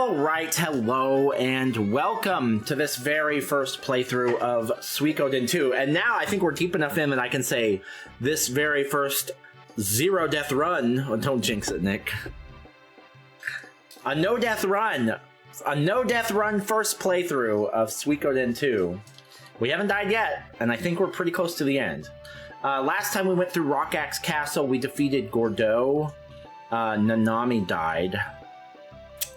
Alright, hello, and welcome to this very first playthrough of SUIKODEN 2. And now I think we're deep enough in that I can say this very first zero-death run... Oh, don't jinx it, Nick. A no-death run! A no-death run first playthrough of SUIKODEN 2. We haven't died yet, and I think we're pretty close to the end. Last time we went through Rock Axe Castle, we defeated Gordeau. Nanami died.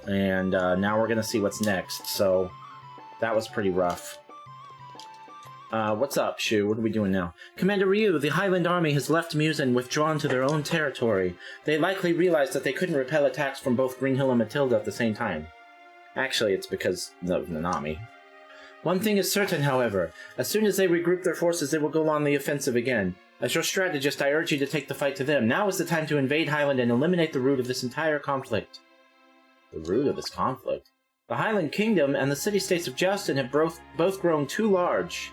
And now we're gonna see what's next, so that was pretty rough. What's up, Shu? What are we doing now? Commander Ryu, the Highland Army has left Muse and withdrawn to their own territory. They likely realized that they couldn't repel attacks from both Greenhill and Matilda at the same time. Actually, it's because of Nanami. One thing is certain, however. As soon as they regroup their forces, they will go on the offensive again. As your strategist, I urge you to take the fight to them. Now is the time to invade Highland and eliminate the root of this entire conflict. The root of this conflict? The Highland Kingdom and the city-states of Joustin have both grown too large.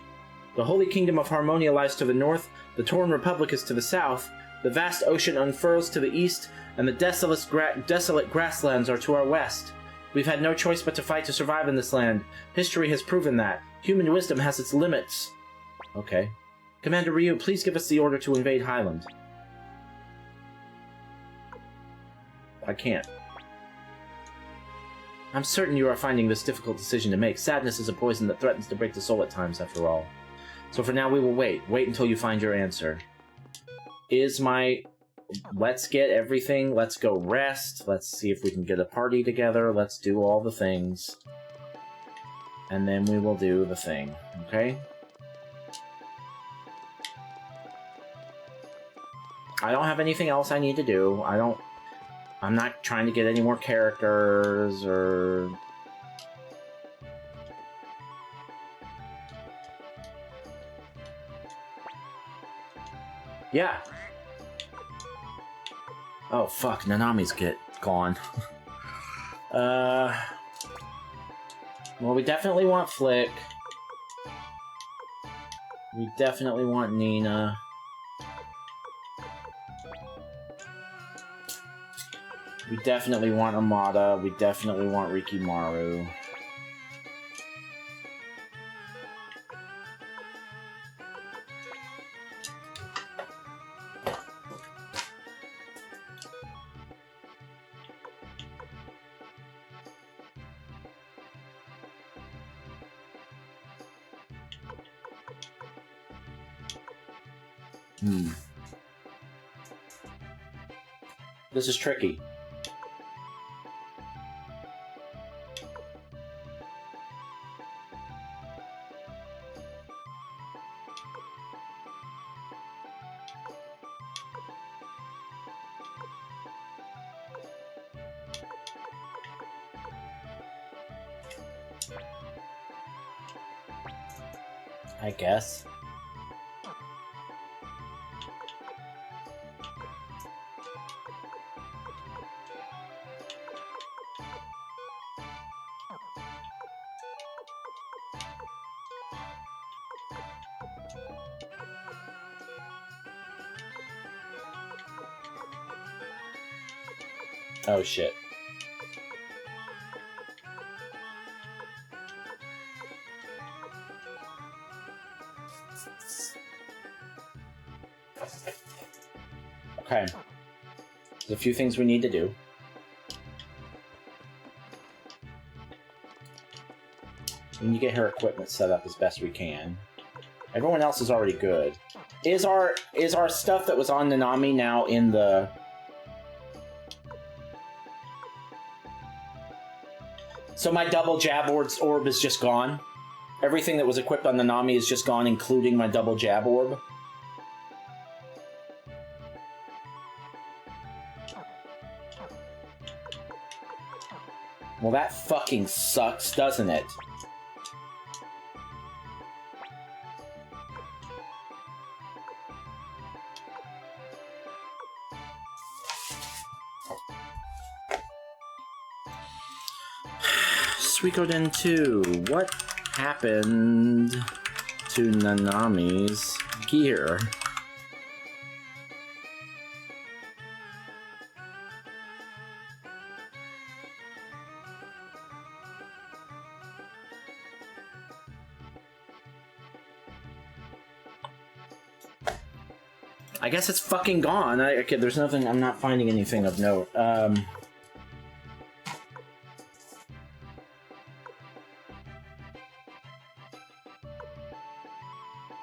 The Holy Kingdom of Harmonia lies to the north, the Tauren Republic is to the south, the vast ocean unfurls to the east, and the desolate grasslands are to our west. We've had no choice but to fight to survive in this land. History has proven that. Human wisdom has its limits. Okay. Commander Ryu, please give us the order to invade Highland. I can't. I'm certain you are finding this difficult decision to make. Sadness is a poison that threatens to break the soul at times, after all. So for now, we will wait. Wait until you find your answer. Let's get everything. Let's go rest. Let's see if we can get a party together. Let's do all the things. And then we will do the thing. Okay? I don't have anything else I need to do. I'm not trying to get any more characters, or... Yeah. Oh, fuck. Nanami's gone. Well, we definitely want Flick. We definitely want Nina. We definitely want Amada. We definitely want Rikimaru. This is tricky. I guess. Oh shit. Okay. There's a few things we need to do. We need to get her equipment set up as best we can. Everyone else is already good. Is our stuff that was on Nanami now in the... So my double jab orb is just gone? Everything that was equipped on Nanami is just gone, including my double jab orb? Well, that fucking sucks, doesn't it? SUIKODEN 2. What happened to Nanami's gear? I guess it's fucking gone. Okay, there's nothing. I'm not finding anything of note.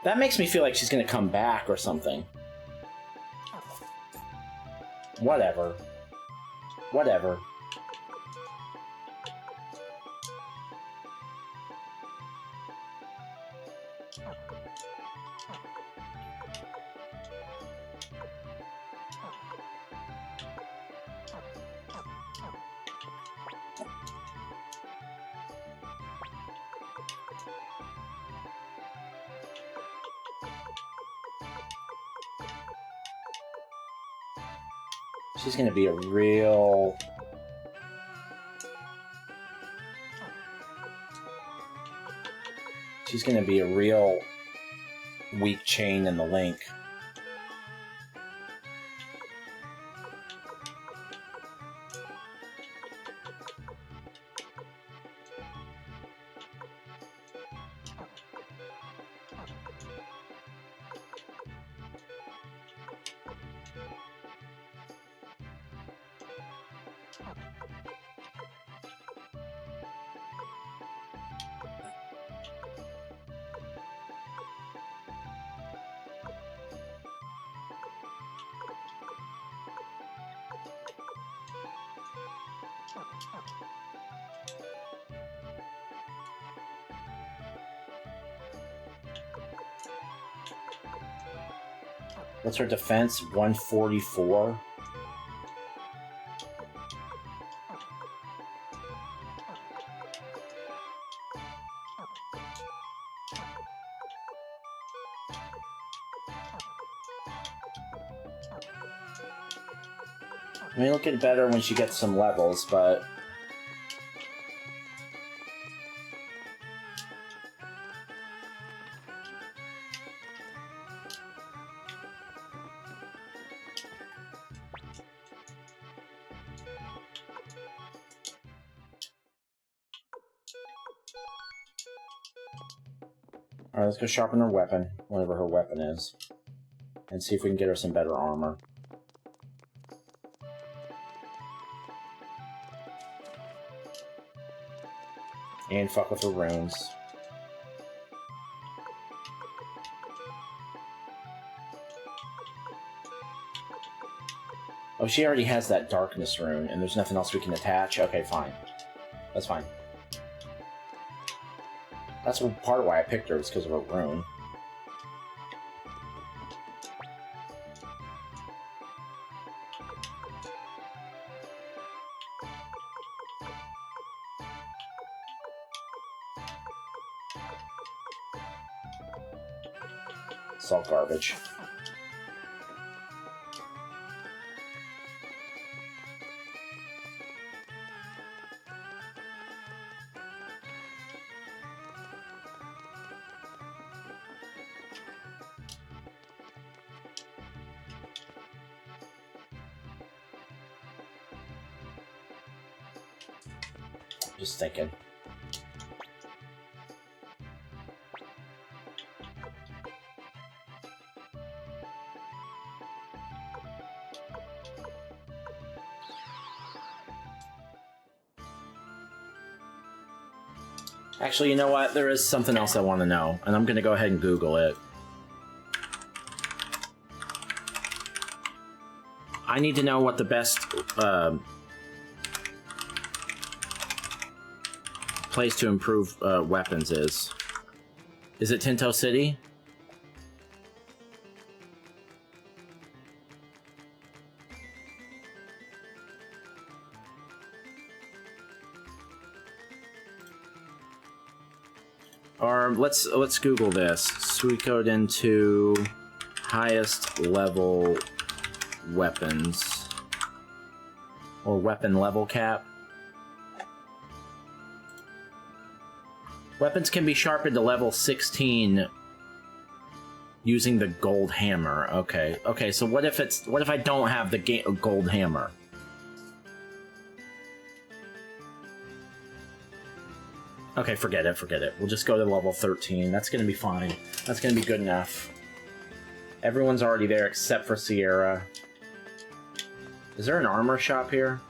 That makes me feel like she's gonna come back or something. Whatever. Whatever. She's gonna be a real... She's gonna be a real weak chain in the link. What's her defense? 144? I mean, it'll get better when she gets some levels, but... Alright, let's go sharpen her weapon, whatever her weapon is, and see if we can get her some better armor. And fuck with her runes. Oh, she already has that darkness rune, and there's nothing else we can attach? Okay, fine. That's fine. That's part of why I picked her, is because of her rune. It's all garbage. Just thinking. Actually, you know what? There is something else I want to know, and I'm going to go ahead and Google it. I need to know what the best place to improve weapons is. Is it Tinto City? Or let's Google this. SUIKODEN II highest level weapons. Or weapon level cap. Weapons can be sharpened to level 16 using the gold hammer. Okay. Okay, so what if I don't have the gold hammer? Okay, forget it, forget it. We'll just go to level 13. That's gonna be fine. That's gonna be good enough. Everyone's already there except for Sierra. Is there an armor shop here?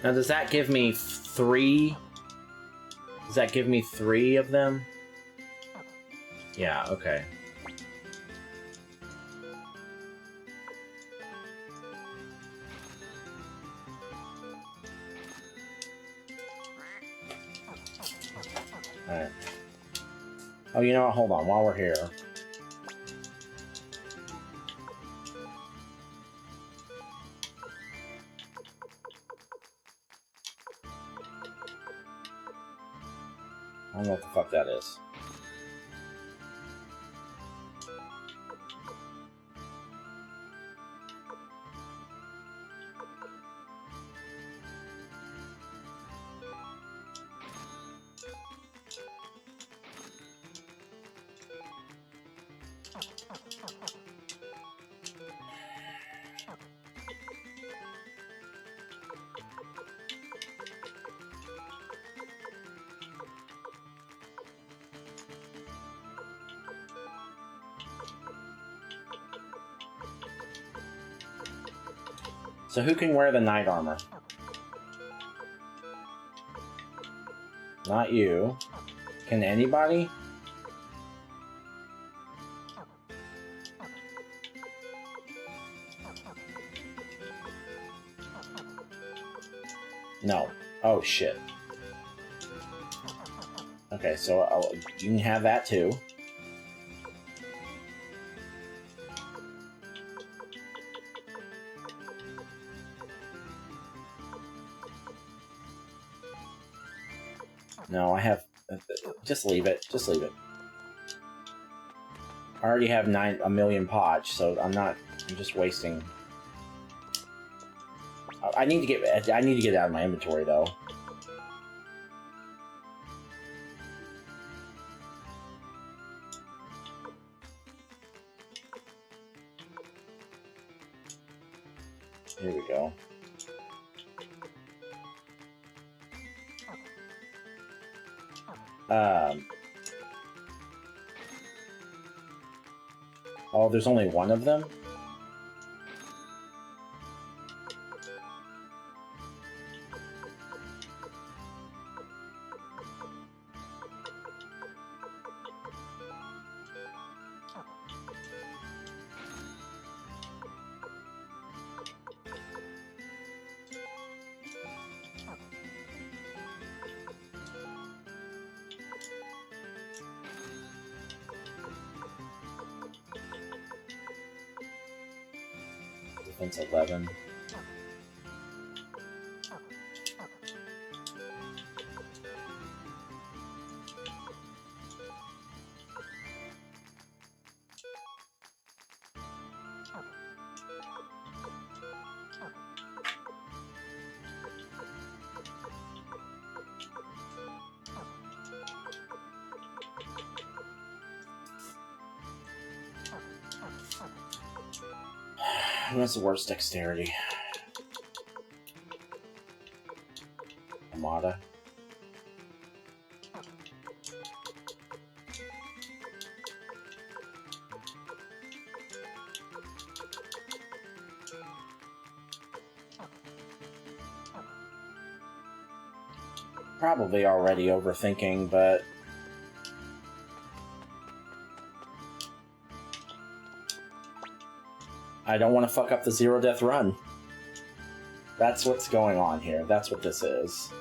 Now, does that give me 3? Does that give me 3 of them? Yeah, okay. Alright. Oh, you know what? Hold on, while we're here. I don't know what the fuck that is. So who can wear the knight armor? Not you. Can anybody? No. Oh, shit. Okay, so you can have that too. No, I have... Just leave it. Just leave it. I already have 1 million podge, so I'm just wasting... I need to get it out of my inventory, though. Here we go. Oh, there's only one of them? Defense 11. That's the worst dexterity. Armada. Probably already overthinking, but... I don't want to fuck up the zero death run. That's what's going on here. That's what this is.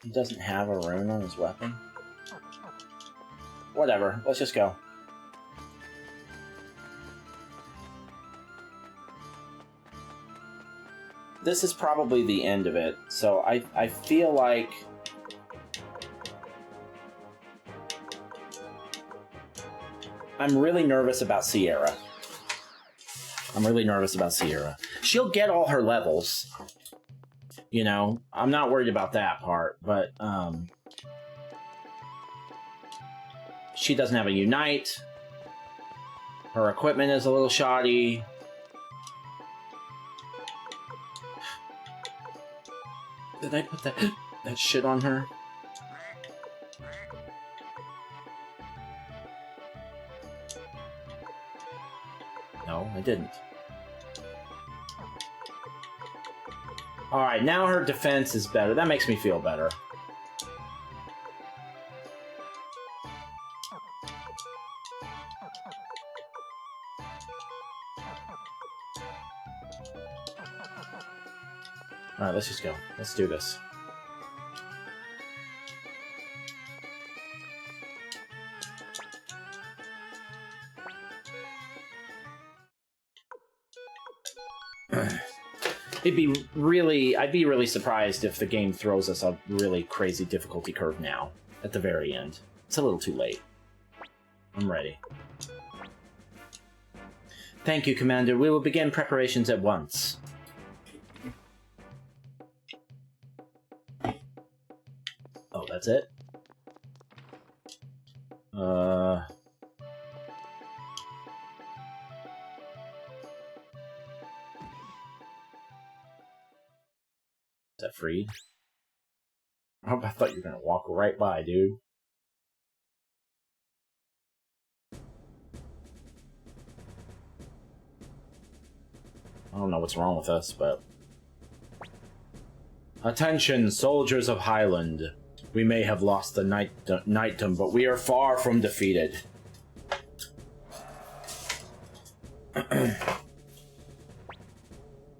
He doesn't have a rune on his weapon? Whatever, let's just go. This is probably the end of it, so I feel like... I'm really nervous about Sierra. She'll get all her levels. You know, I'm not worried about that part, but, she doesn't have a Unite. Her equipment is a little shoddy. Did I put that shit on her? No, I didn't. Alright, now her defense is better. That makes me feel better. Alright, let's just go. Let's do this. I'd be really surprised if the game throws us a really crazy difficulty curve now, at the very end. It's a little too late. I'm ready. Thank you, Commander. We will begin preparations at once. Oh, that's it? Is that freed? I thought you were gonna walk right by, dude. I don't know what's wrong with us, but... Attention, soldiers of Highland. We may have lost the knightdom, but we are far from defeated.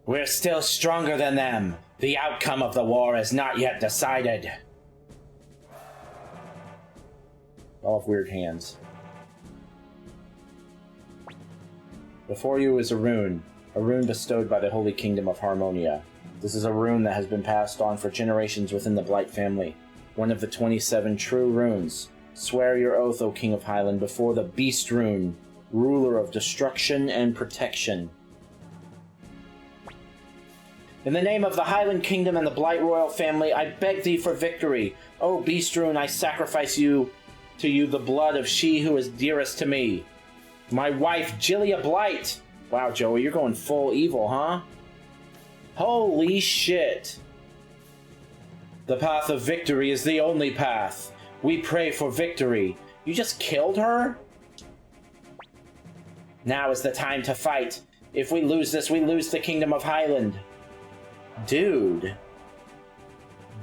We're still stronger than them. The outcome of the war is not yet decided. All of weird hands. Before you is a rune bestowed by the Holy Kingdom of Harmonia. This is a rune that has been passed on for generations within the Blight family. One of the 27 true runes. Swear your oath, O King of Highland, before the Beast Rune, ruler of destruction and protection. In the name of the Highland Kingdom and the Blight royal family, I beg thee for victory. O Beast Rune, I sacrifice to you the blood of she who is dearest to me. My wife, Jillia Blight. Wow, Joey, you're going full evil, huh? Holy shit. The path of victory is the only path. We pray for victory. You just killed her? Now is the time to fight. If we lose this, we lose the Kingdom of Highland. Dude.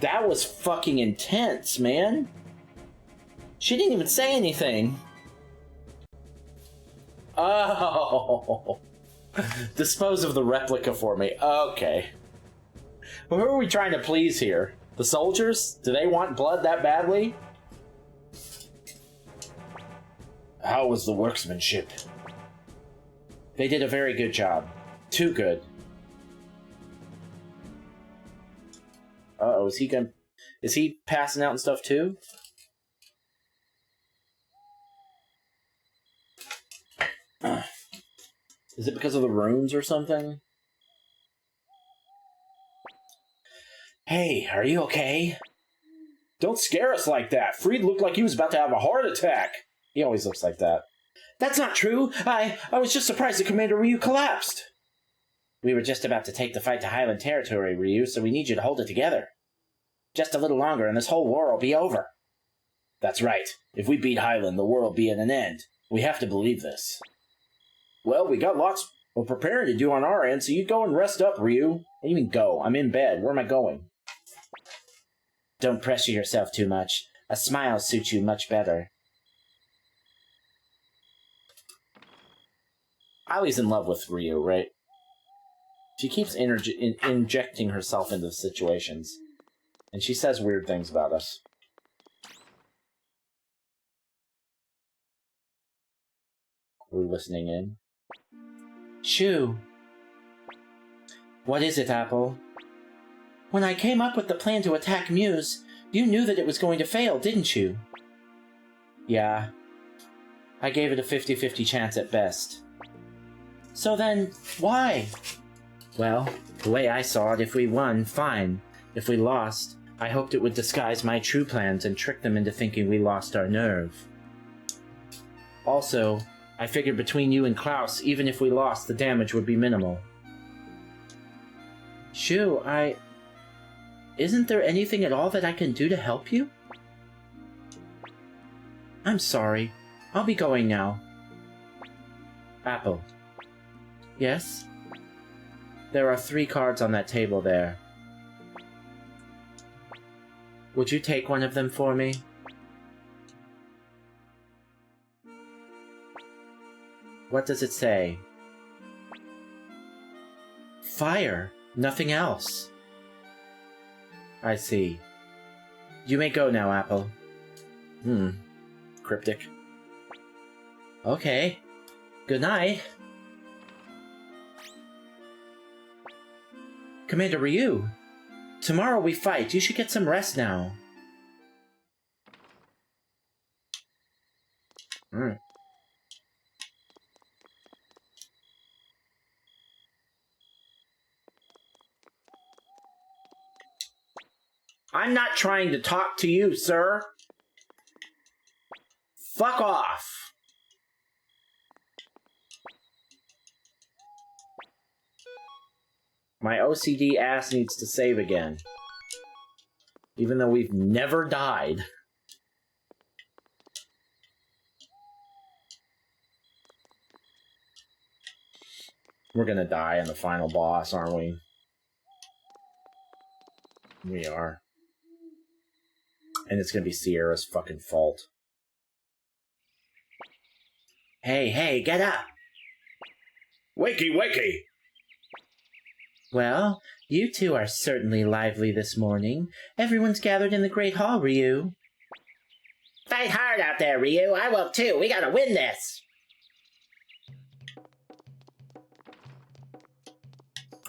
That was fucking intense, man. She didn't even say anything. Oh. Dispose of the replica for me. Okay. Well, who are we trying to please here? The soldiers? Do they want blood that badly? How was the workmanship? They did a very good job. Too good. Uh-oh, is he passing out and stuff too? Is it because of the runes or something? Hey, are you okay? Don't scare us like that. Freed looked like he was about to have a heart attack. He always looks like that. That's not true. I was just surprised that Commander Ryu collapsed. We were just about to take the fight to Highland territory, Ryu, so we need you to hold it together. Just a little longer and this whole war will be over. That's right. If we beat Hyland, the world will be at an end. We have to believe this. Well, we got lots of preparing to do on our end, so you go and rest up, Ryu. What do you mean go? I'm in bed. Where am I going? Don't pressure yourself too much. A smile suits you much better. Ali's in love with Ryu, right? She keeps injecting herself into situations. And she says weird things about us. We're listening in. Shoo. What is it, Apple? When I came up with the plan to attack Muse, you knew that it was going to fail, didn't you? Yeah. I gave it a 50-50 chance at best. So then, why? Well, the way I saw it, if we won, fine. If we lost, I hoped it would disguise my true plans and trick them into thinking we lost our nerve. Also, I figured between you and Klaus, even if we lost, the damage would be minimal. Shoo, Isn't there anything at all that I can do to help you? I'm sorry. I'll be going now. Apple. Yes? There are 3 cards on that table there. Would you take one of them for me? What does it say? Fire, nothing else. I see. You may go now, Apple. Cryptic. Okay. Good night. Commander Ryu, tomorrow we fight. You should get some rest now. I'm not trying to talk to you, sir. Fuck off. My OCD ass needs to save again. Even though we've never died. We're gonna die in the final boss, aren't we? We are. And it's gonna be Sierra's fucking fault. Hey, get up! Wakey, wakey! Well, you two are certainly lively this morning. Everyone's gathered in the Great Hall, Ryu. Fight hard out there, Ryu. I will too. We gotta win this.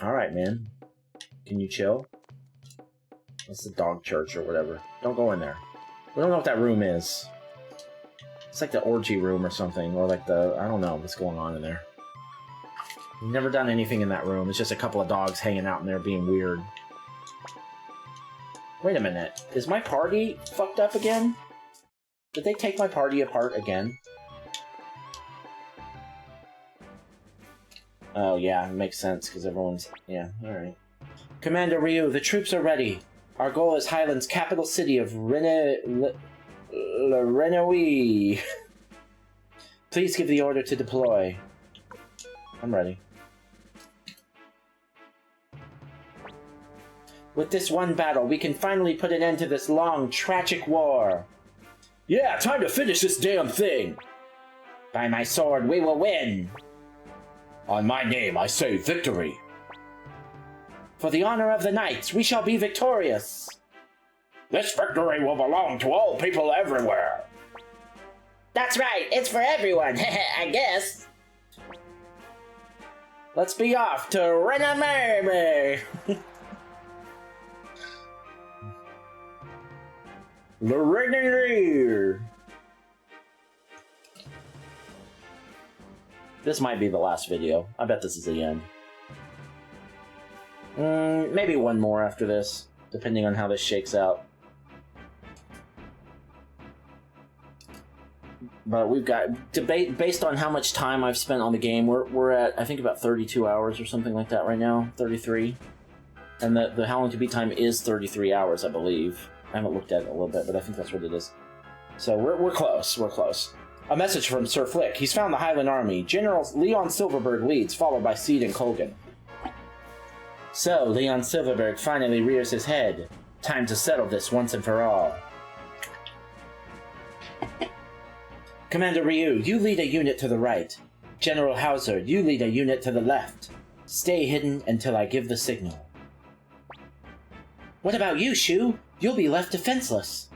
Alright, man. Can you chill? That's the dog church or whatever. Don't go in there. We don't know what that room is. It's like the orgy room or something. Or like the... I don't know what's going on in there. We've never done anything in that room. It's just a couple of dogs hanging out in there being weird. Wait a minute. Is my party fucked up again? Did they take my party apart again? Oh, yeah. It makes sense, because everyone's... Yeah, alright. Commander Ryu, the troops are ready. Our goal is Hyland's capital city of Renoue. Please give the order to deploy. I'm ready. With this one battle, we can finally put an end to this long, tragic war. Yeah, time to finish this damn thing! By my sword, we will win! On my name, I say victory! For the honor of the knights, we shall be victorious! This victory will belong to all people everywhere! That's right, it's for everyone, I guess! Let's be off to Renoue! The Renoue! This might be the last video. I bet this is the end. Maybe one more after this, depending on how this shakes out. But we've got debate based on how much time I've spent on the game. We're at, I think, about 32 hours or something like that right now. 33. And the how long to beat time is 33 hours, I believe. I haven't looked at it a little bit, but I think that's what it is. So we're close. We're close. A message from Sir Flick. He's found the Highland Army. General Leon Silverberg leads, followed by Seed and Colgan. So, Leon Silverberg finally rears his head. Time to settle this once and for all. Commander Ryu, you lead a unit to the right. General Hauser, you lead a unit to the left. Stay hidden until I give the signal. What about you, Shu? You'll be left defenseless.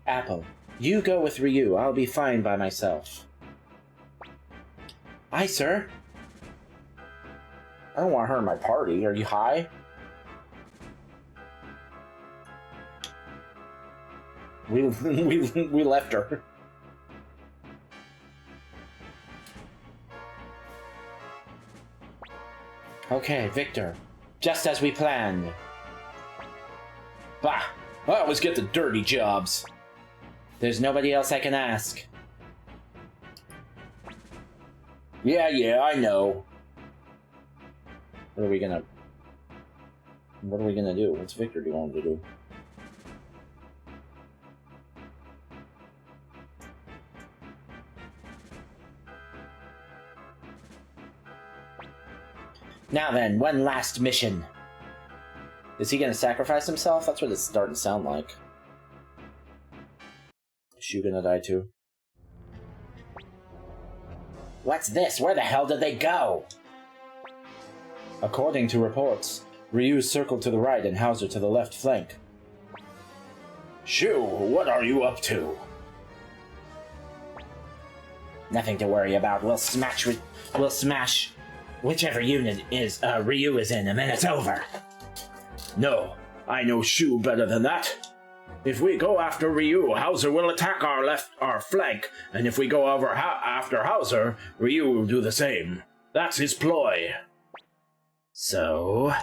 Apple, you go with Ryu. I'll be fine by myself. Aye, sir. I don't want her in my party. Are you high? We left her. Okay, Victor. Just as we planned. Bah! I always get the dirty jobs. There's nobody else I can ask. Yeah, I know. What are we gonna do? What's Victor want to do? Now then, one last mission. Is he gonna sacrifice himself? That's what it's starting to sound like. Is Shu gonna die too? What's this? Where the hell did they go? According to reports, Ryu circled to the right and Hauser to the left flank. Shu, what are you up to? Nothing to worry about. We'll smash whichever unit Ryu is in, and then it's over. No, I know Shu better than that. If we go after Ryu, Hauser will attack our flank, and if we go over after Hauser, Ryu will do the same. That's his ploy. So,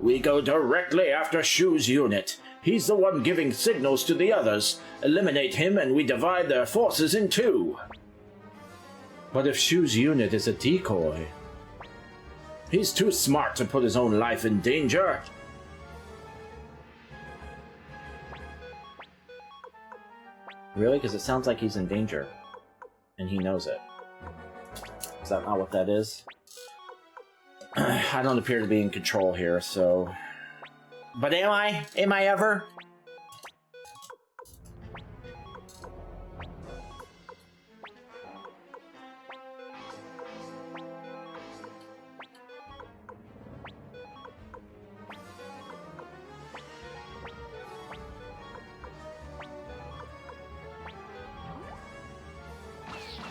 we go directly after Shu's unit. He's the one giving signals to the others. Eliminate him and we divide their forces in two. But if Shu's unit is a decoy, he's too smart to put his own life in danger. Really? Because it sounds like he's in danger. And he knows it. Is that not what that is? I don't appear to be in control here, so... But am I? Am I ever?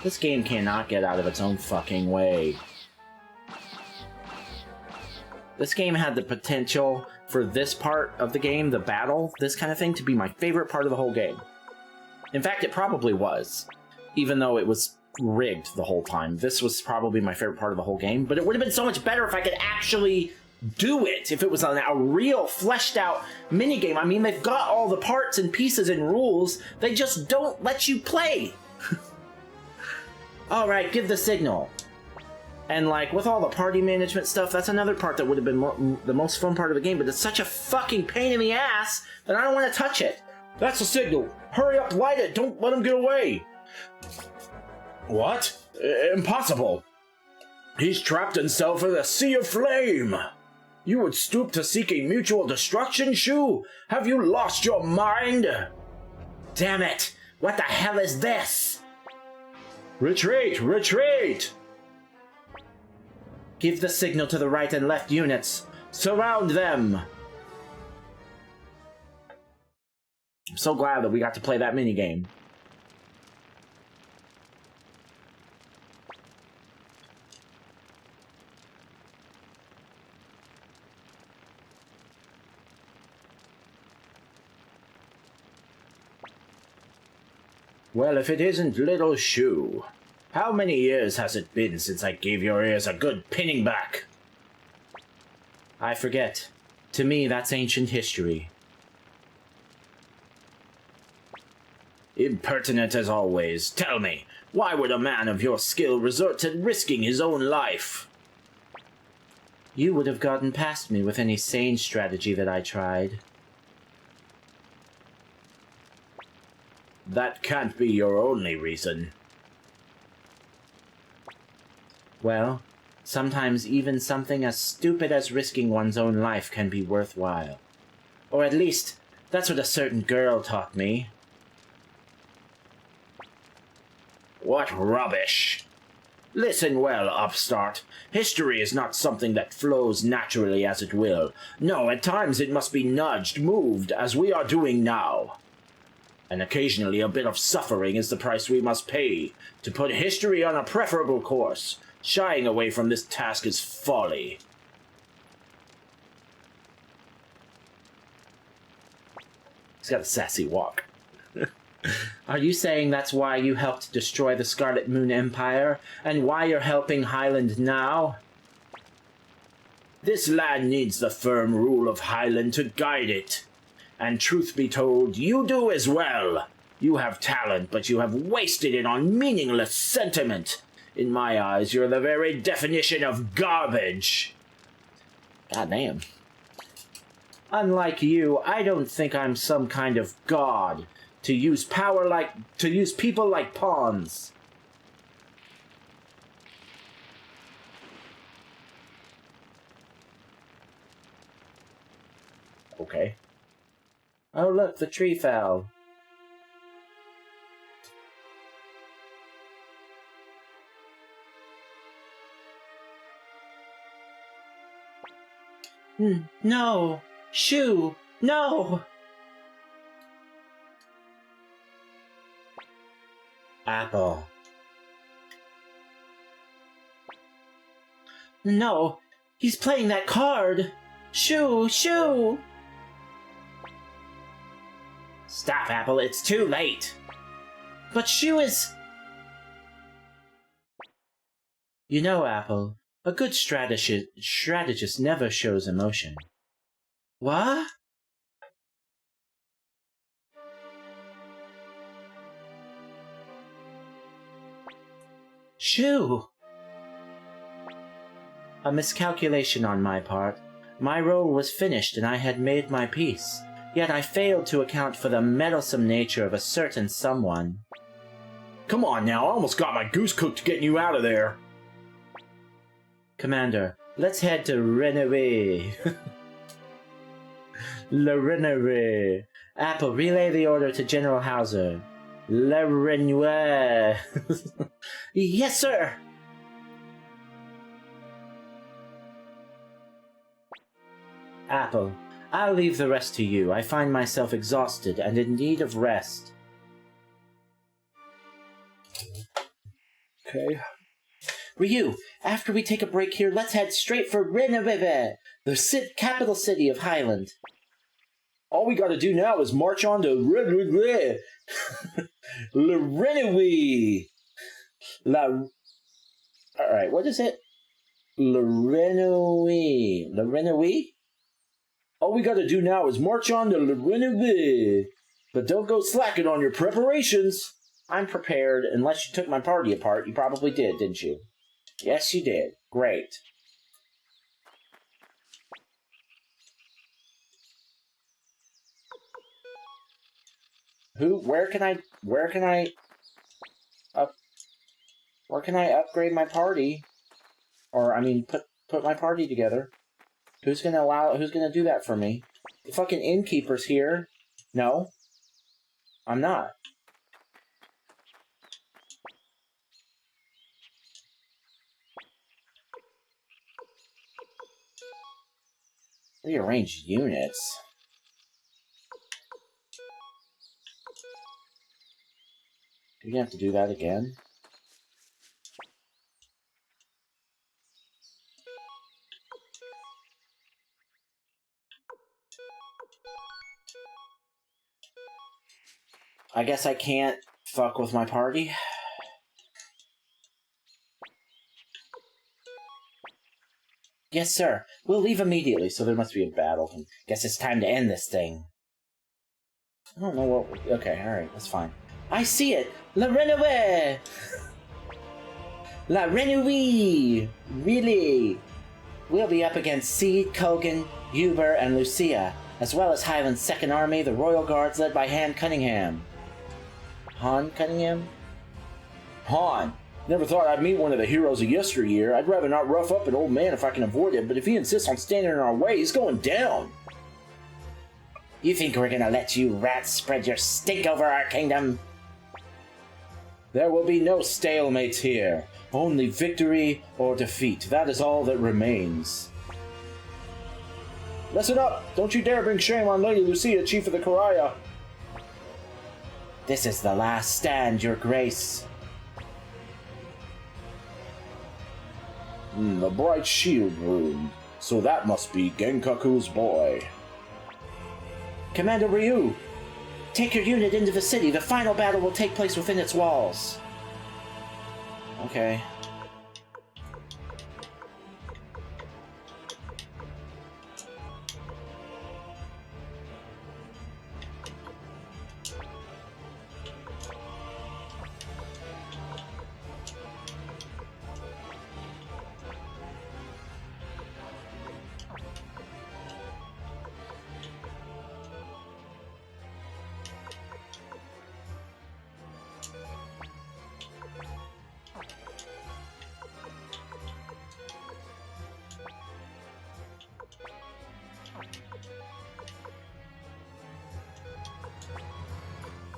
This game cannot get out of its own fucking way. This game had the potential for this part of the game, the battle, this kind of thing, to be my favorite part of the whole game. In fact, it probably was, even though it was rigged the whole time. This was probably my favorite part of the whole game, but it would have been so much better if I could actually do it, if it was a real fleshed out minigame. I mean, they've got all the parts and pieces and rules, they just don't let you play. Alright, give the signal. And, like, with all the party management stuff, that's another part that would have been the most fun part of the game, but it's such a fucking pain in the ass that I don't want to touch it. That's the signal. Hurry up, light it. Don't let him get away. What? Impossible. He's trapped himself in a sea of flame. You would stoop to seeking mutual destruction, Shu? Have you lost your mind? Damn it. What the hell is this? Retreat! Retreat! Give the signal to the right and left units. Surround them! I'm so glad that we got to play that minigame. Well, if it isn't little Shu. How many years has it been since I gave your ears a good pinning back? I forget. To me, that's ancient history. Impertinent as always. Tell me, why would a man of your skill resort to risking his own life? You would have gotten past me with any sane strategy that I tried. that can't be your only reason. Well, sometimes even something as stupid as risking one's own life can be worthwhile. Or at least, that's what a certain girl taught me. What rubbish! Listen well, upstart. History is not something that flows naturally as it will. No, at times it must be nudged, moved, as we are doing now. And occasionally a bit of suffering is the price we must pay to put history on a preferable course. Shying away from this task is folly. He's got a sassy walk. Are you saying that's why you helped destroy the Scarlet Moon Empire, and why you're helping Highland now? This land needs the firm rule of Highland to guide it. And truth be told, you do as well. You have talent, but you have wasted it on meaningless sentiment. In my eyes, you're the very definition of garbage. God damn. Unlike you, I don't think I'm some kind of god. To use people like pawns. Okay. Oh look, the tree fell. No! Shoo! No! Apple. No! He's playing that card! Shoo! Shoo! Stop, Apple, it's too late! But Shoo is... You know, Apple, a good strategist never shows emotion. What? Shoo! A miscalculation on my part. My role was finished and I had made my peace. Yet I failed to account for the meddlesome nature of a certain someone. Come on now, I almost got my goose cooked getting you out of there. Commander, let's head to Renoué. Le Renoué. Apple, relay the order to General Hauser. Le Renoué. Yes, sir! Apple, I'll leave the rest to you. I find myself exhausted and in need of rest. Okay. Ryu, after we take a break here, let's head straight for Renoué, the capital city of Highland. All we gotta do now is march on to Renoué. Le Renoué. Alright, what is it? Le Renoué. Le Renoué? All we gotta do now is march on to Le Renoué. But don't go slacking on your preparations. I'm prepared, unless you took my party apart. You probably did, didn't you? Yes, you did. Great. Where can I upgrade my party? Or, I mean, put my party together. Who's gonna do that for me? The fucking innkeeper's here. No. I'm not. Rearrange units. Do you have to do that again? I guess I can't fuck with my party. Yes, sir. We'll leave immediately, so there must be a battle. Guess it's time to end this thing. I don't know what... Okay, alright, that's fine. I see it! La Renoué! La Renoué! Really? We'll be up against Seed, Kogan, Uber, and Lucia, as well as Highland's Second Army, the Royal Guards led by Han Cunningham. Han Cunningham? Han, never thought I'd meet one of the heroes of yesteryear. I'd rather not rough up an old man if I can avoid it, but if he insists on standing in our way, he's going down. You think we're gonna let you rats spread your stink over our kingdom? There will be no stalemates here. Only victory or defeat. That is all that remains. Listen up! Don't you dare bring shame on Lady Lucia, Chief of the Koraya. This is the last stand, Your Grace. The Bright Shield Room. So that must be Genkaku's boy. Commander Ryu, take your unit into the city. The final battle will take place within its walls. Okay.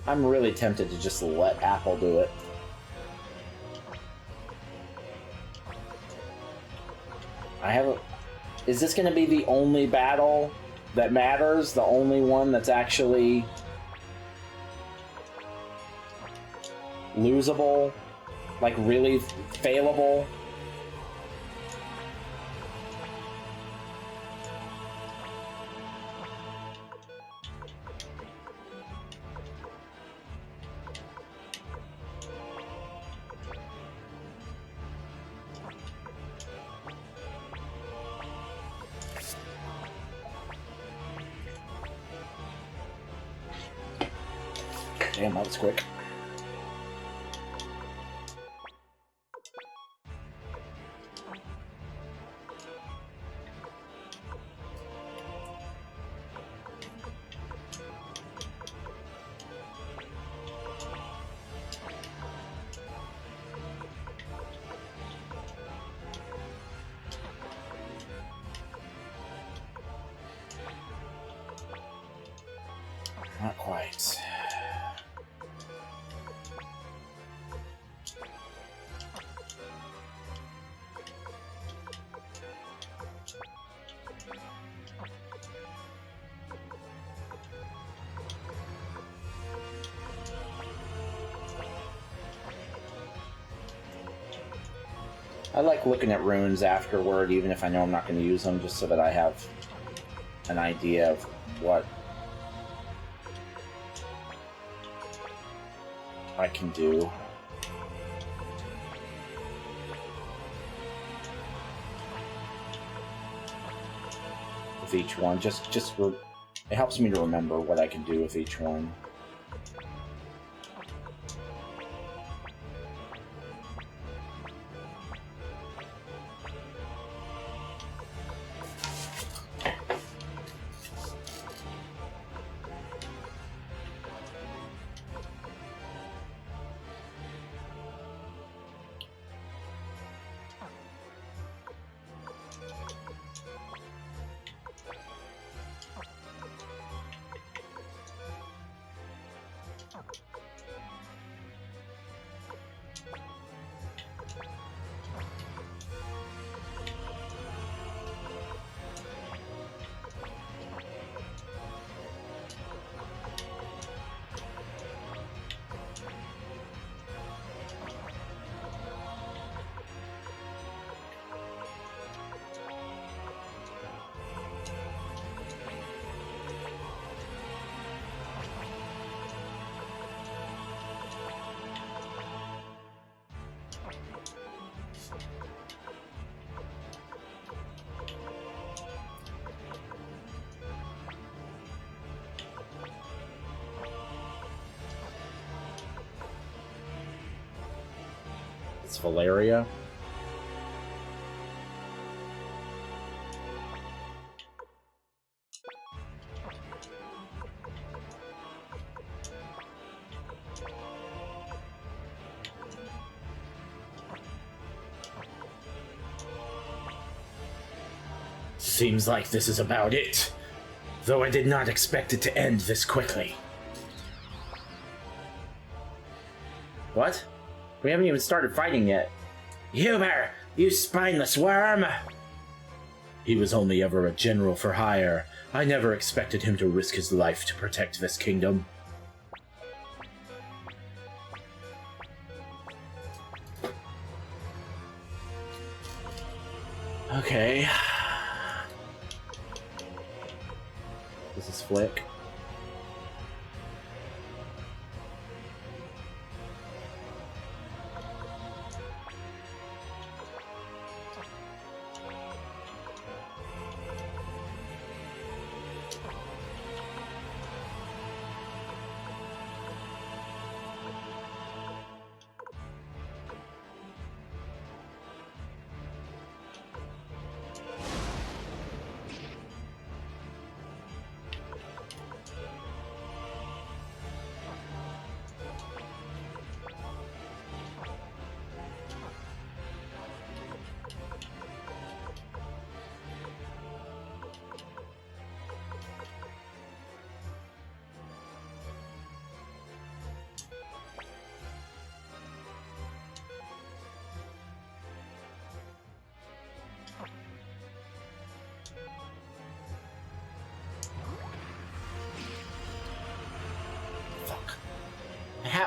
I'm really tempted to just let Apple do it. Is this going to be the only battle that matters? The only one that's actually losable? Like, really failable? Damn, that was quick. Not quite. I like looking at runes afterward, even if I know I'm not going to use them, just so that I have an idea of what I can do. With each one, it helps me to remember what I can do with each one. It's Valeria. Seems like this is about it, though I did not expect it to end this quickly. What? We haven't even started fighting yet. Humor, you spineless worm! He was only ever a general for hire. I never expected him to risk his life to protect this kingdom. Okay. This is Flick.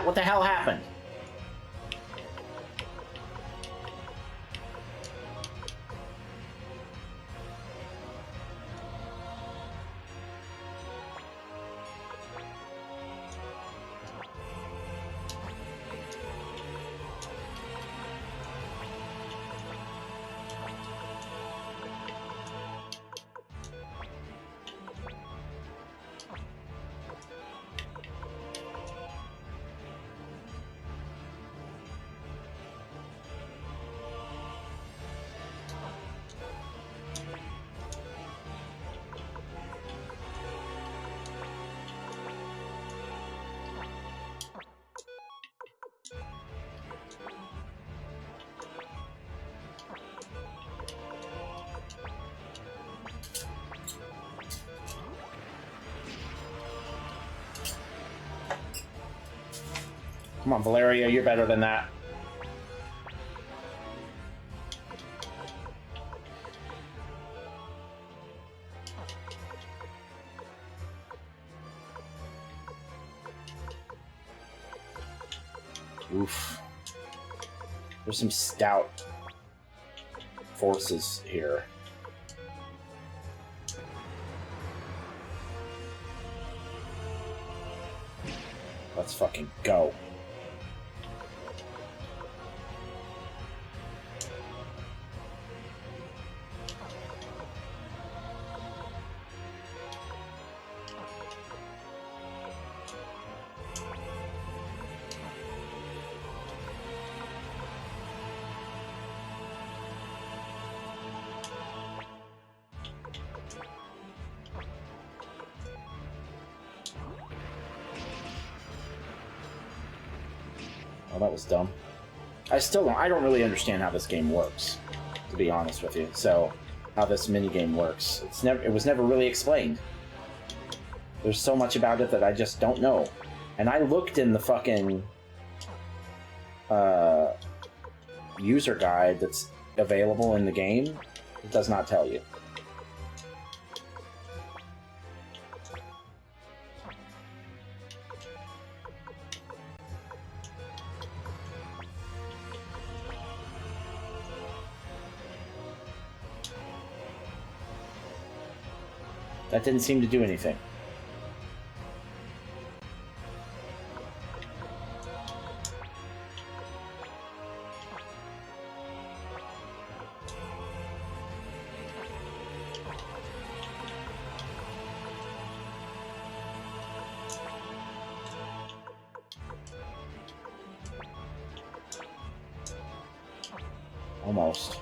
What the hell happened? Come on, Valeria, you're better than that. Oof. There's some stout forces here. Let's fucking go. Oh, that was dumb. I don't really understand how this game works, to be honest with you. So, how this minigame works. It was never really explained. There's so much about it that I just don't know. And I looked in the fucking user guide that's available in the game. It does not tell you. That didn't seem to do anything. Almost.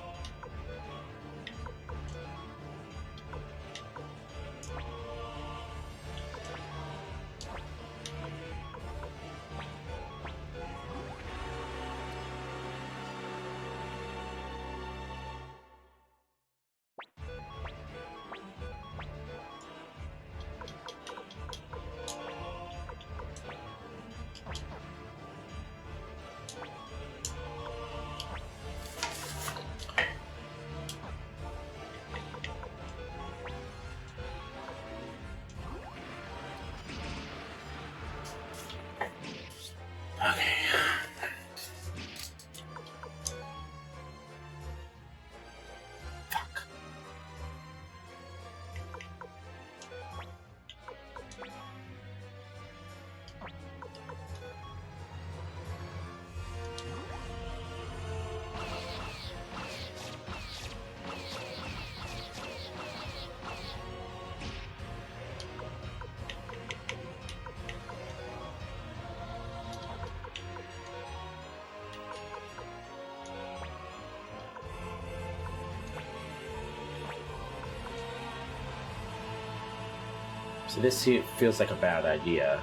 So this feels like a bad idea.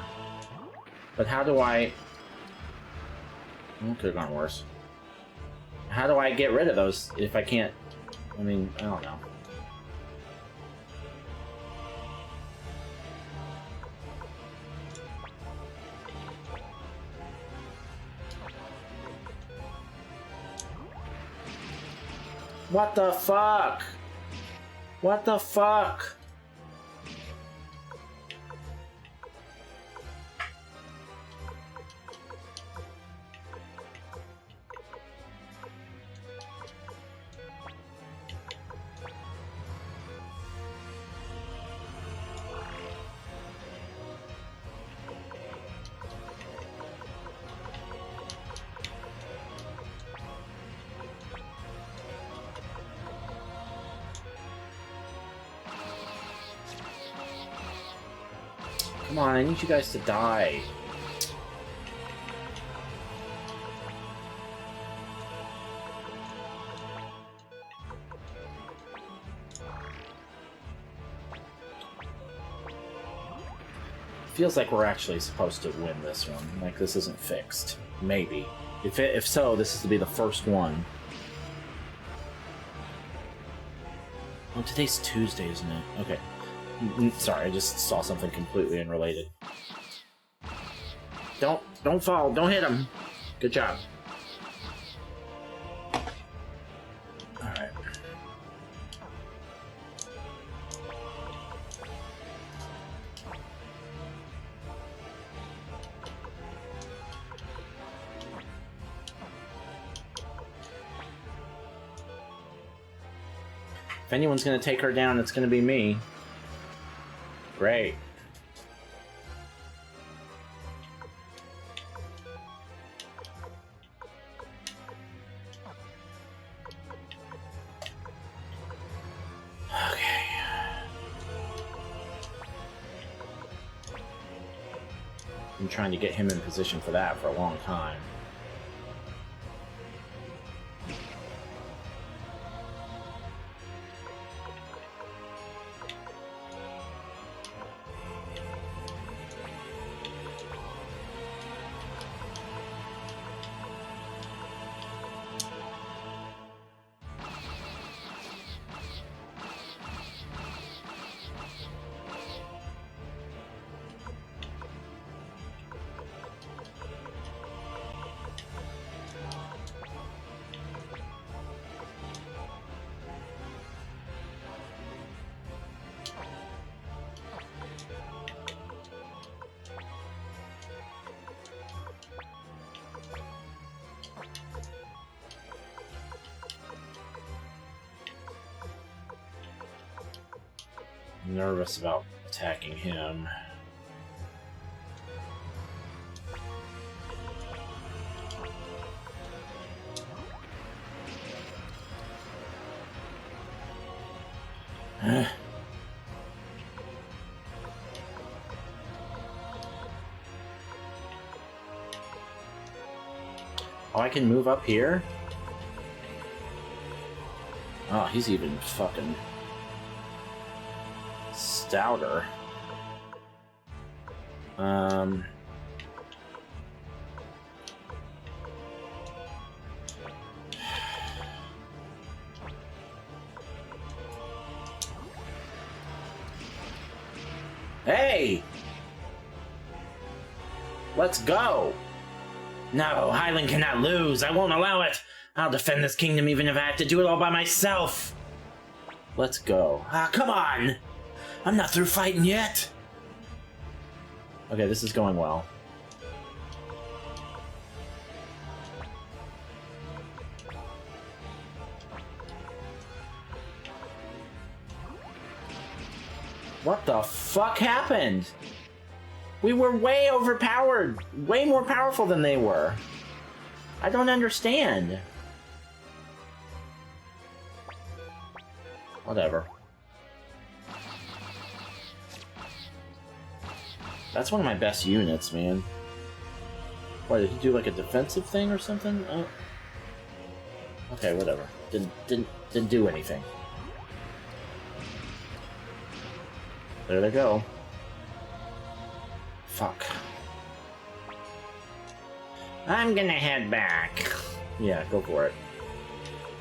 But how do I... It could have gone worse. How do I get rid of those if I can't... I mean, I don't know. What the fuck? What the fuck? Come on, I need you guys to die. Feels like we're actually supposed to win this one. Like, this isn't fixed. Maybe. If so, this is to be the first one. Oh, today's Tuesday, isn't it? Okay. Sorry, I just saw something completely unrelated. Don't fall. Don't hit him. Good job. Alright. If anyone's gonna take her down, it's gonna be me. Great. Okay. I'm trying to get him in position for that for a long time. I'm nervous about attacking him. Oh, I can move up here? Oh, he's even fucking stouter. Hey! Let's go! No, Highland cannot lose. I won't allow it. I'll defend this kingdom even if I have to do it all by myself. Let's go. Ah, come on! I'm not through fighting yet! Okay, this is going well. What the fuck happened? We were way overpowered. Way more powerful than they were. I don't understand. Whatever. That's one of my best units, man. What, did he do like a defensive thing or something? Oh. Okay, whatever. Didn't do anything. There they go. Fuck. I'm gonna head back. Yeah, go for it.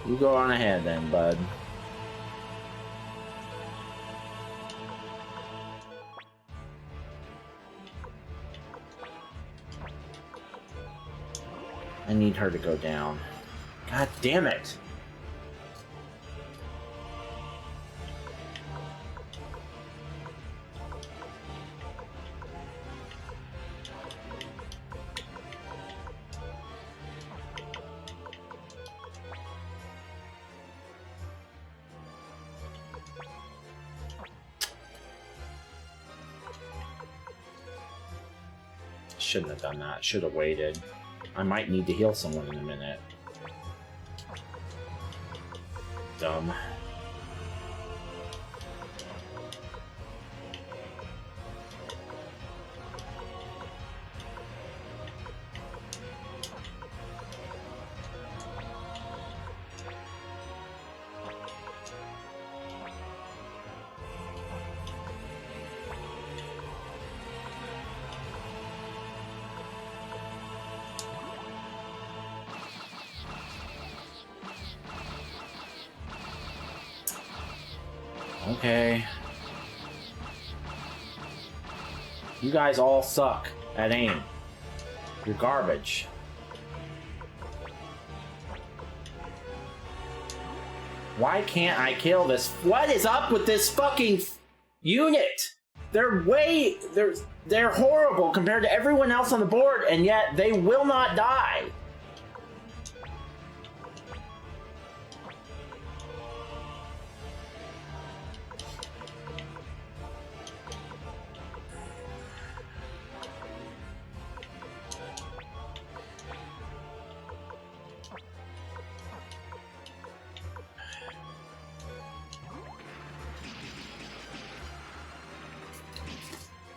You go on ahead then, bud. I need her to go down. God damn it! Shouldn't have done that. Should have waited. I might need to heal someone in a minute. Dumb. Okay. You guys all suck at aim. You're garbage. Why can't I kill this? What is up with this fucking unit? They're horrible compared to everyone else on the board, and yet they will not die.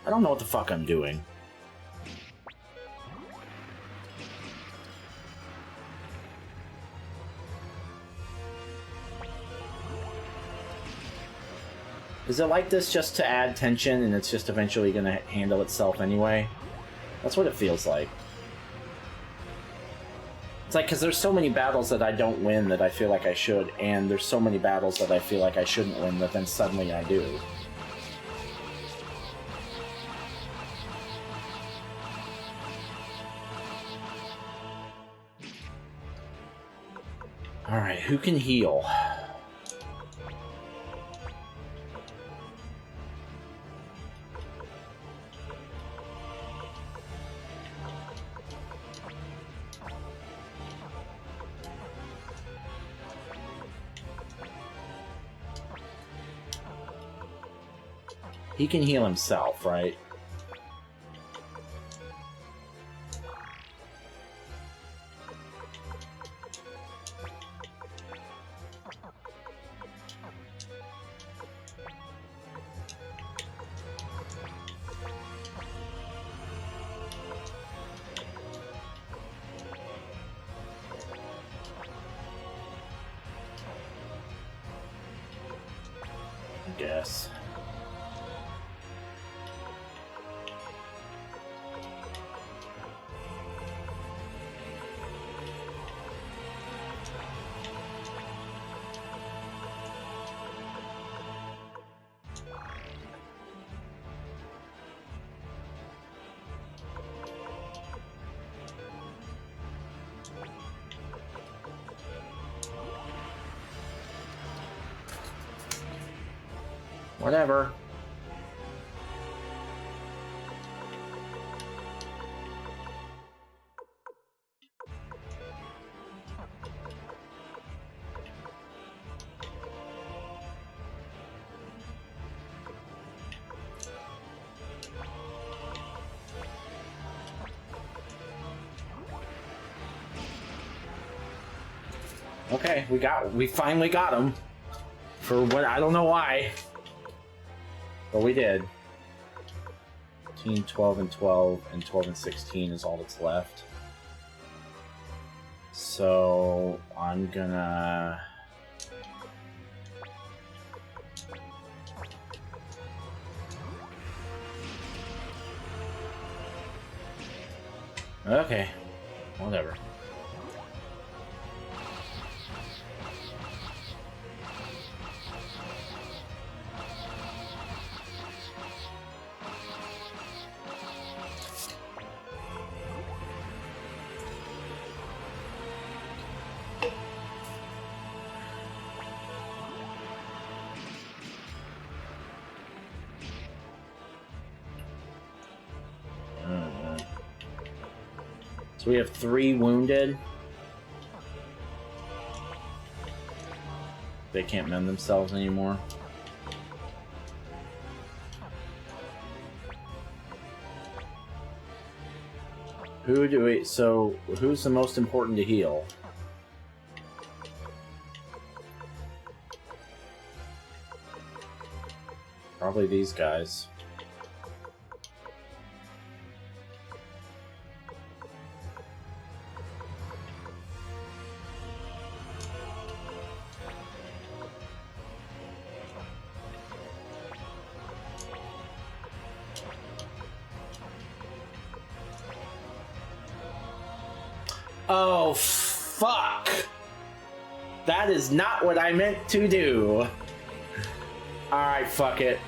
I don't know what the fuck I'm doing. Is it like this just to add tension and it's just eventually gonna handle itself anyway? That's what it feels like. It's like, because there's so many battles that I don't win that I feel like I should, and there's so many battles that I feel like I shouldn't win that then suddenly I do. Alright, who can heal? He can heal himself, right? I guess. Whatever. Okay, we finally got him. For what, I don't know why. But we did. 13, 12, and 12, and 12 and 16 is all that's left. So I'm gonna... Okay. Whatever. So we have 3 wounded. They can't mend themselves anymore. So who's the most important to heal? Probably these guys. Oh, fuck! That is not what I meant to do. Alright, fuck it.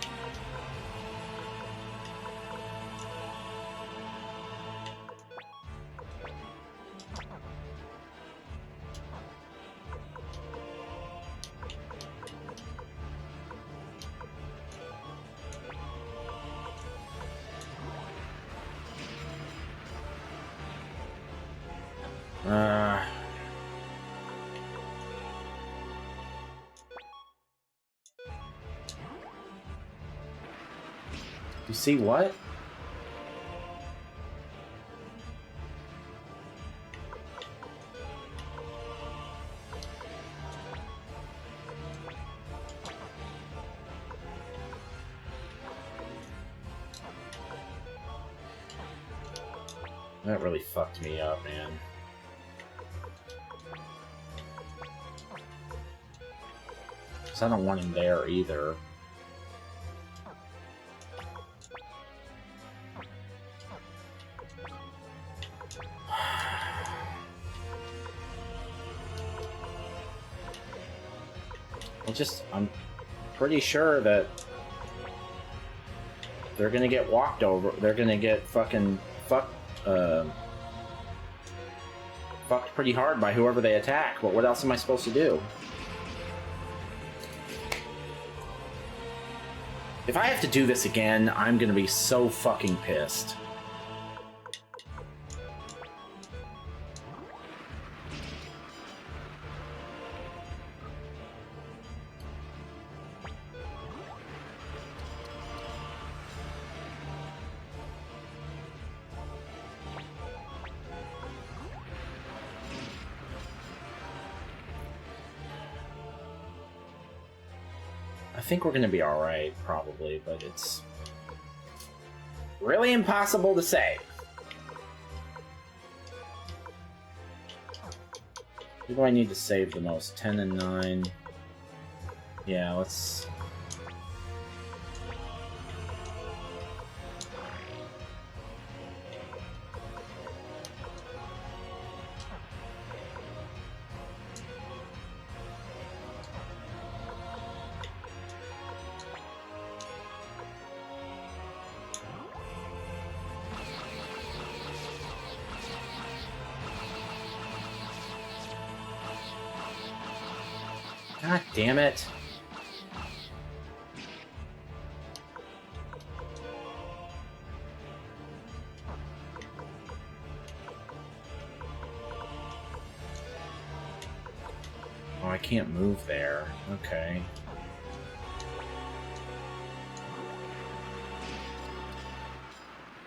You see what? That really fucked me up, man. I don't want him there either. I'm pretty sure that they're gonna get walked over. They're gonna get fucking fucked pretty hard by whoever they attack. But what else am I supposed to do? If I have to do this again, I'm gonna be so fucking pissed. I think we're gonna be alright, probably, but it's really impossible to say. Who do I need to save the most? 10 and 9. Yeah, let's... God damn it. Oh, I can't move there. Okay.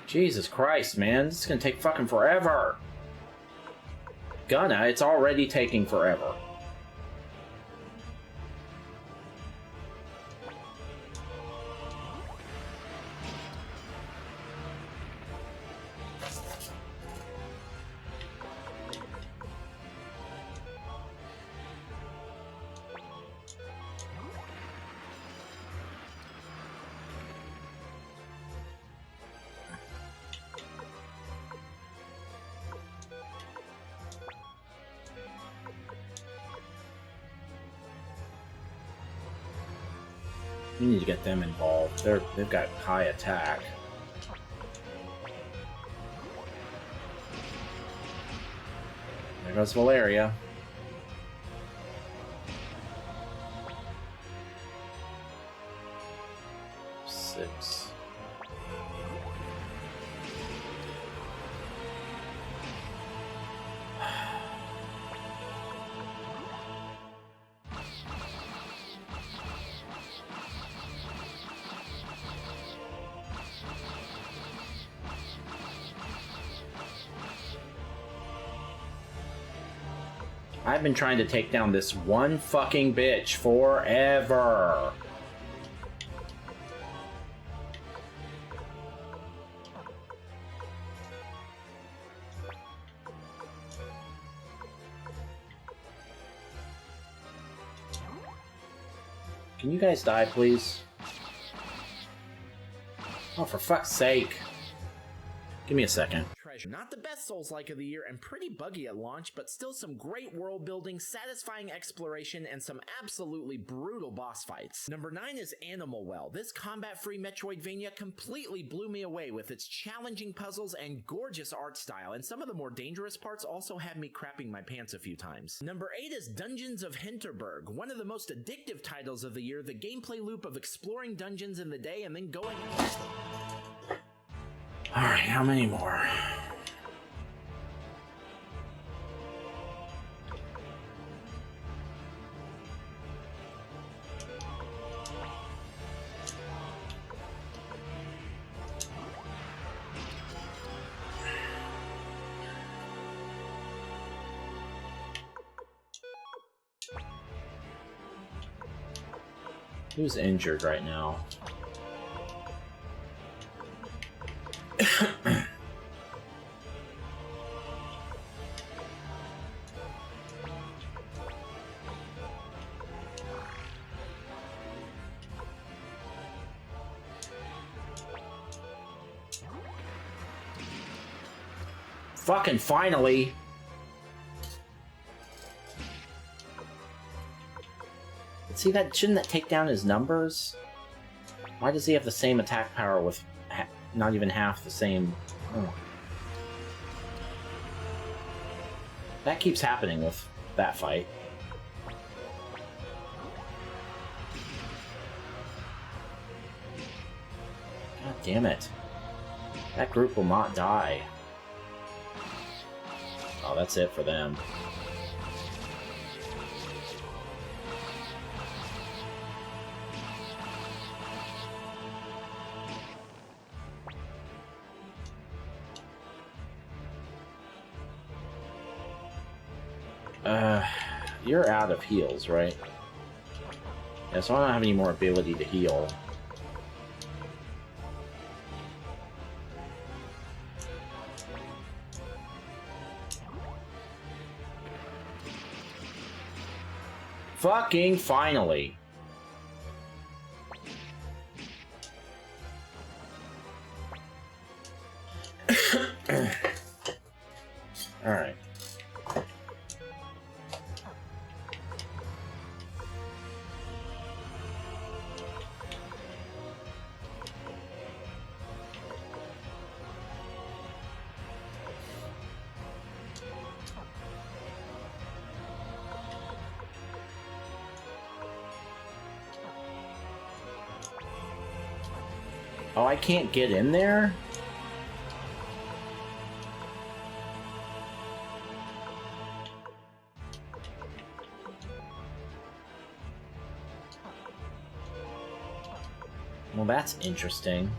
Jesus Christ, man. This is gonna take fucking forever. It's already taking forever. We need to get them involved. They've got high attack. There goes Valeria. Six. I've been trying to take down this one fucking bitch forever. Can you guys die, please? Oh, for fuck's sake. Give me a second. Treasure. Not the best Souls-like of the year and pretty buggy at launch, but still some great world building, satisfying exploration, and some absolutely brutal boss fights. Number 9 is Animal Well. This combat-free Metroidvania completely blew me away with its challenging puzzles and gorgeous art style, and some of the more dangerous parts also had me crapping my pants a few times. Number 8 is Dungeons of Hinterberg, one of the most addictive titles of the year, the gameplay loop of exploring dungeons in the day and then going... Alright, how many more? Who's injured right now? Fucking finally! See that? Shouldn't that take down his numbers? Why does he have the same attack power with not even half the same? Oh. That keeps happening with that fight. God damn it. That group will not die. Oh, that's it for them. You're out of heals, right? Yeah, so I don't have any more ability to heal. Fucking finally! Alright. Oh, I can't get in there? Well, that's interesting.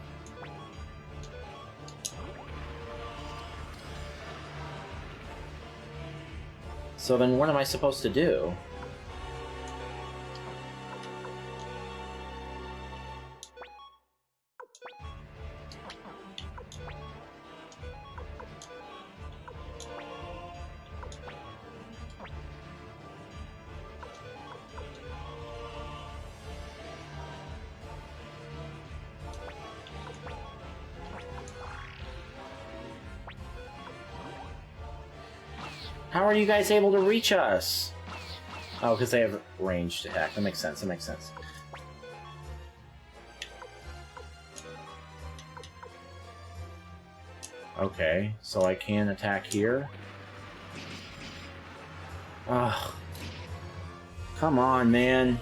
So then what am I supposed to do? How are you guys able to reach us? Oh, because they have ranged attack. That makes sense. That makes sense. Okay, so I can attack here. Ugh. Come on, man.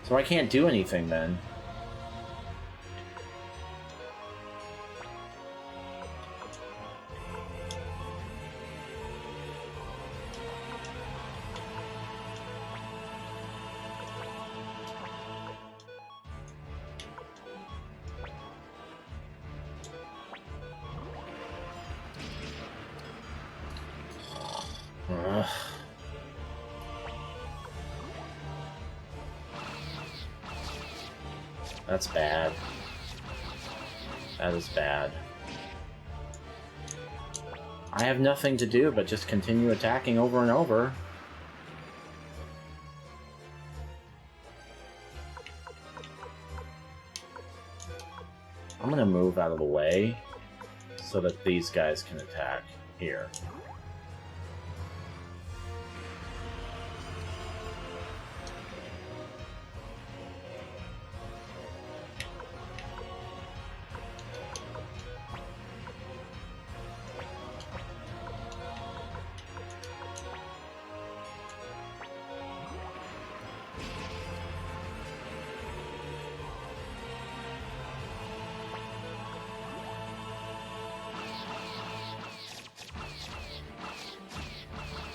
So I can't do anything then. Ugh. That's bad. That is bad. I have nothing to do but just continue attacking over and over. I'm gonna move out of the way so that these guys can attack here.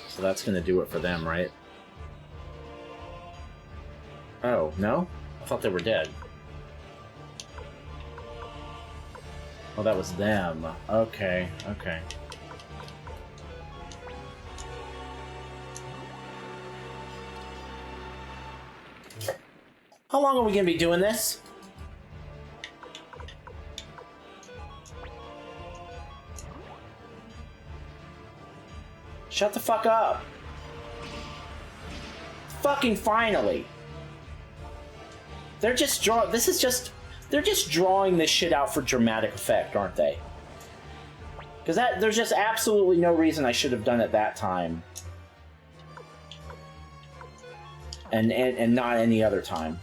So that's gonna do it for them, right? Oh, no? I thought they were dead. Oh, that was them. Okay, okay. How long are we gonna be doing this? Shut the fuck up. Fucking finally. They're just they're just drawing this shit out for dramatic effect, aren't they? Because there's just absolutely no reason I should have done it that time. And not any other time.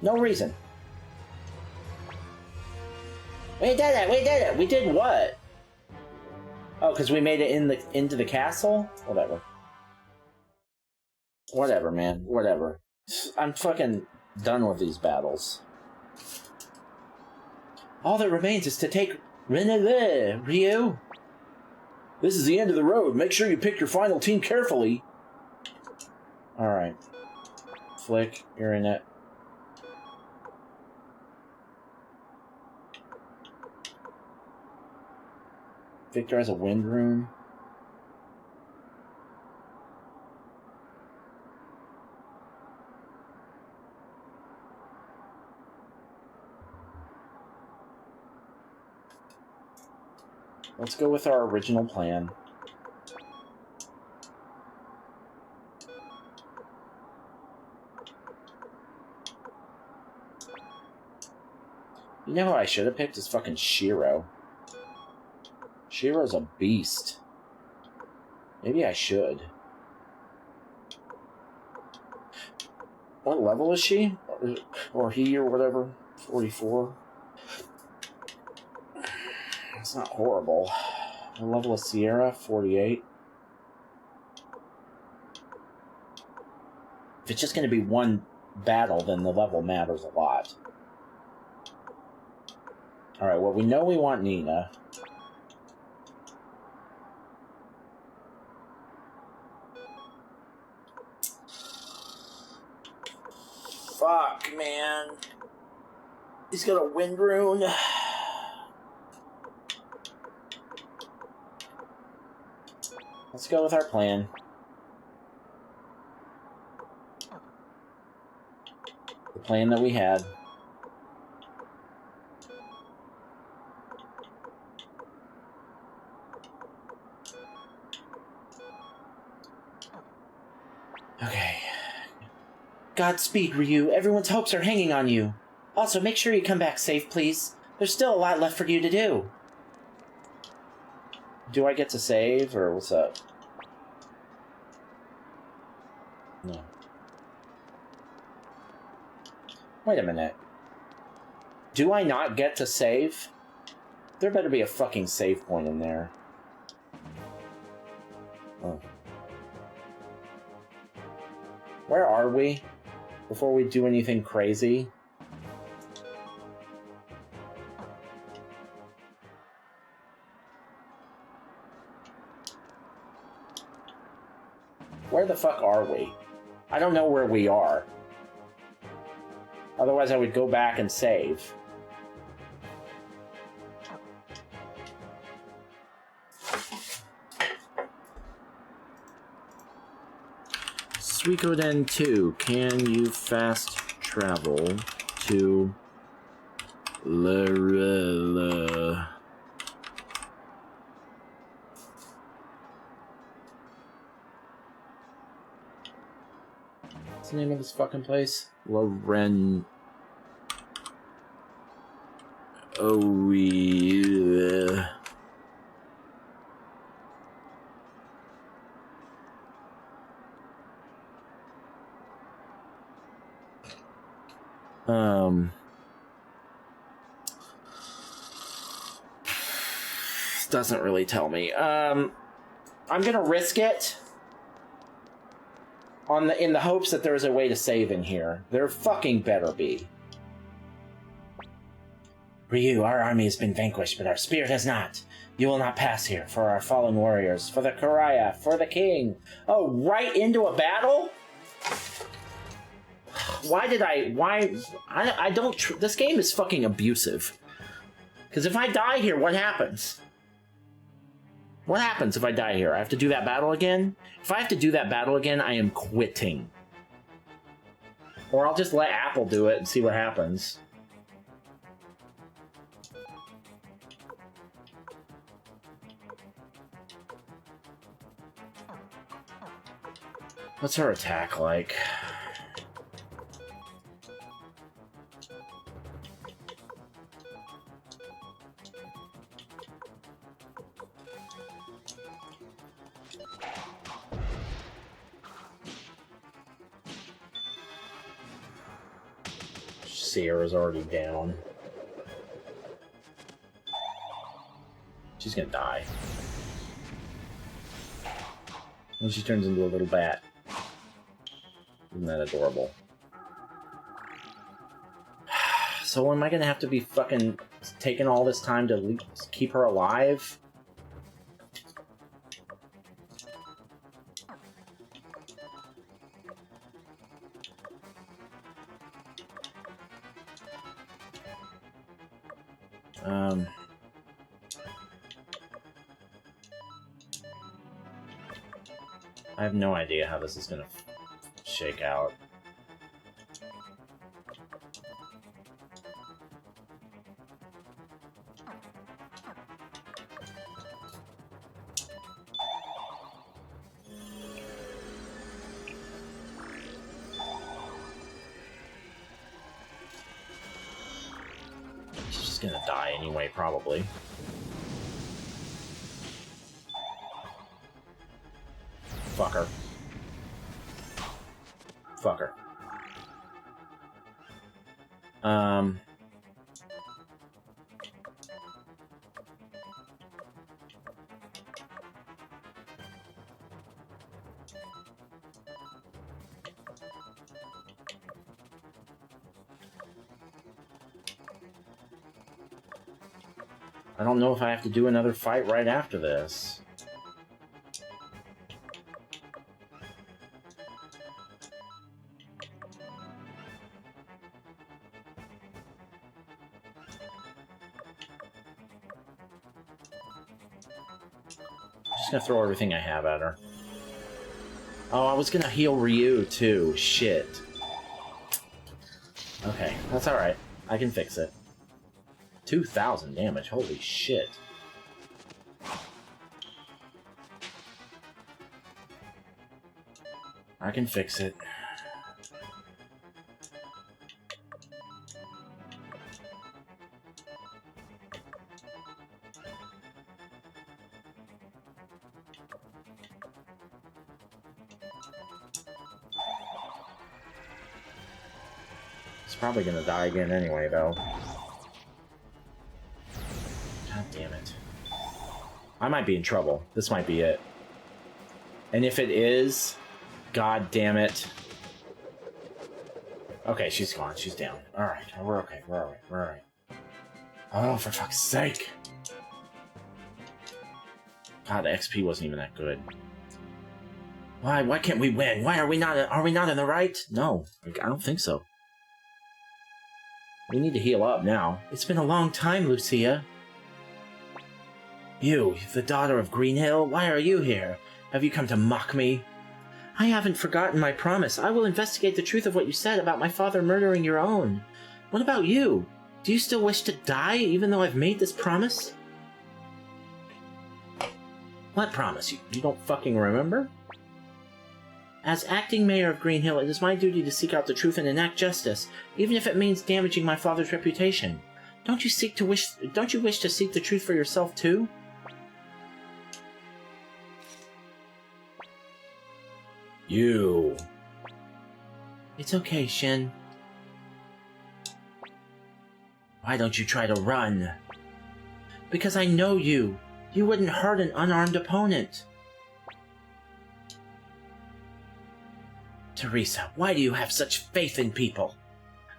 No reason. We did it! We did it! We did what? Oh, because we made it into the castle? Whatever. Whatever, man. Whatever. I'm fucking done with these battles. All that remains is to take Renele, Ryu. This is the end of the road. Make sure you pick your final team carefully. Alright. Flick, you're in it. Victor has a wind rune. Let's go with our original plan. You know who I should have picked is fucking Shiro. Shiro's a beast. Maybe I should. What level is she? Or he, or whatever? 44? It's not horrible. The level of Sierra, 48. If it's just going to be one battle, then the level matters a lot. Alright, well, we know we want Nina. Fuck, man. He's got a wind rune. Let's go with our plan. The plan that we had. Okay. Godspeed, Ryu. Everyone's hopes are hanging on you. Also, make sure you come back safe, please. There's still a lot left for you to do. Do I get to save, or what's up? No. Wait a minute. Do I not get to save? There better be a fucking save point in there. Oh. Where are we? Before we do anything crazy? Where the fuck are we? I don't know where we are. Otherwise I would go back and save. SUIKODEN II, can you fast travel to Lorella? What's the name of this fucking place? Loren. Oh, yeah. Doesn't really tell me. I'm gonna risk it in the hopes that there's a way to save in here. There fucking better be. Ryu, our army has been vanquished, but our spirit has not. You will not pass here, for our fallen warriors, for the Karaya, for the king. Oh, right into a battle? I don't, this game is fucking abusive. Because if I die here, what happens? What happens if I die here? I have to do that battle again? If I have to do that battle again, I am quitting. Or I'll just let Apple do it and see what happens. What's her attack like? Sierra's already down. She's gonna die. And she turns into a little bat. Isn't that adorable? So am I gonna have to be fucking taking all this time to keep her alive? I have no idea how this is gonna shake out. She's just gonna die anyway, probably. Fucker. Fucker. I don't know if I have to do another fight right after this. Just gonna throw everything I have at her. Oh, I was gonna heal Ryu too. Shit. Okay, that's alright. I can fix it. 2,000 damage. Holy shit. I can fix it. He's probably gonna die again anyway, though. God damn it. I might be in trouble. This might be it. And if it is, god damn it. Okay, she's gone. She's down. Alright, we're okay. We're alright. We're alright. Oh, for fuck's sake. God, the XP wasn't even that good. Why can't we win? Why are we not in the right? No, I don't think so. We need to heal up now. It's been a long time, Lucia. You, the daughter of Greenhill, why are you here? Have you come to mock me? I haven't forgotten my promise. I will investigate the truth of what you said about my father murdering your own. What about you? Do you still wish to die, even though I've made this promise? What promise? You don't fucking remember? As acting mayor of Greenhill, it is my duty to seek out the truth and enact justice, even if it means damaging my father's reputation. Don't you wish to seek the truth for yourself too? You. It's okay, Shin. Why don't you try to run? Because I know you. You wouldn't hurt an unarmed opponent. Teresa, why do you have such faith in people?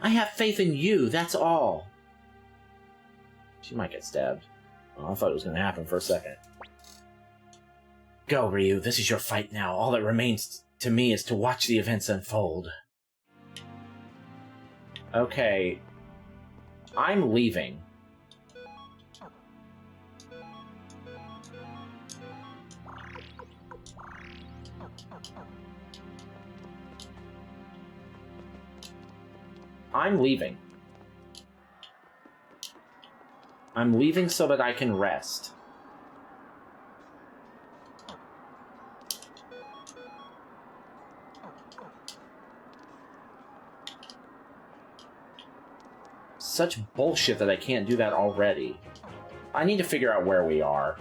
I have faith in you, that's all. She might get stabbed. Oh, I thought it was going to happen for a second. Go, Ryu. This is your fight now. All that remains to me is to watch the events unfold. Okay. I'm leaving. I'm leaving. I'm leaving so that I can rest. Such bullshit that I can't do that already. I need to figure out where we are.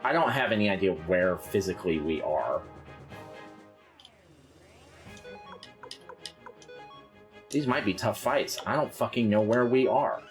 I don't have any idea where physically we are. These might be tough fights. I don't fucking know where we are.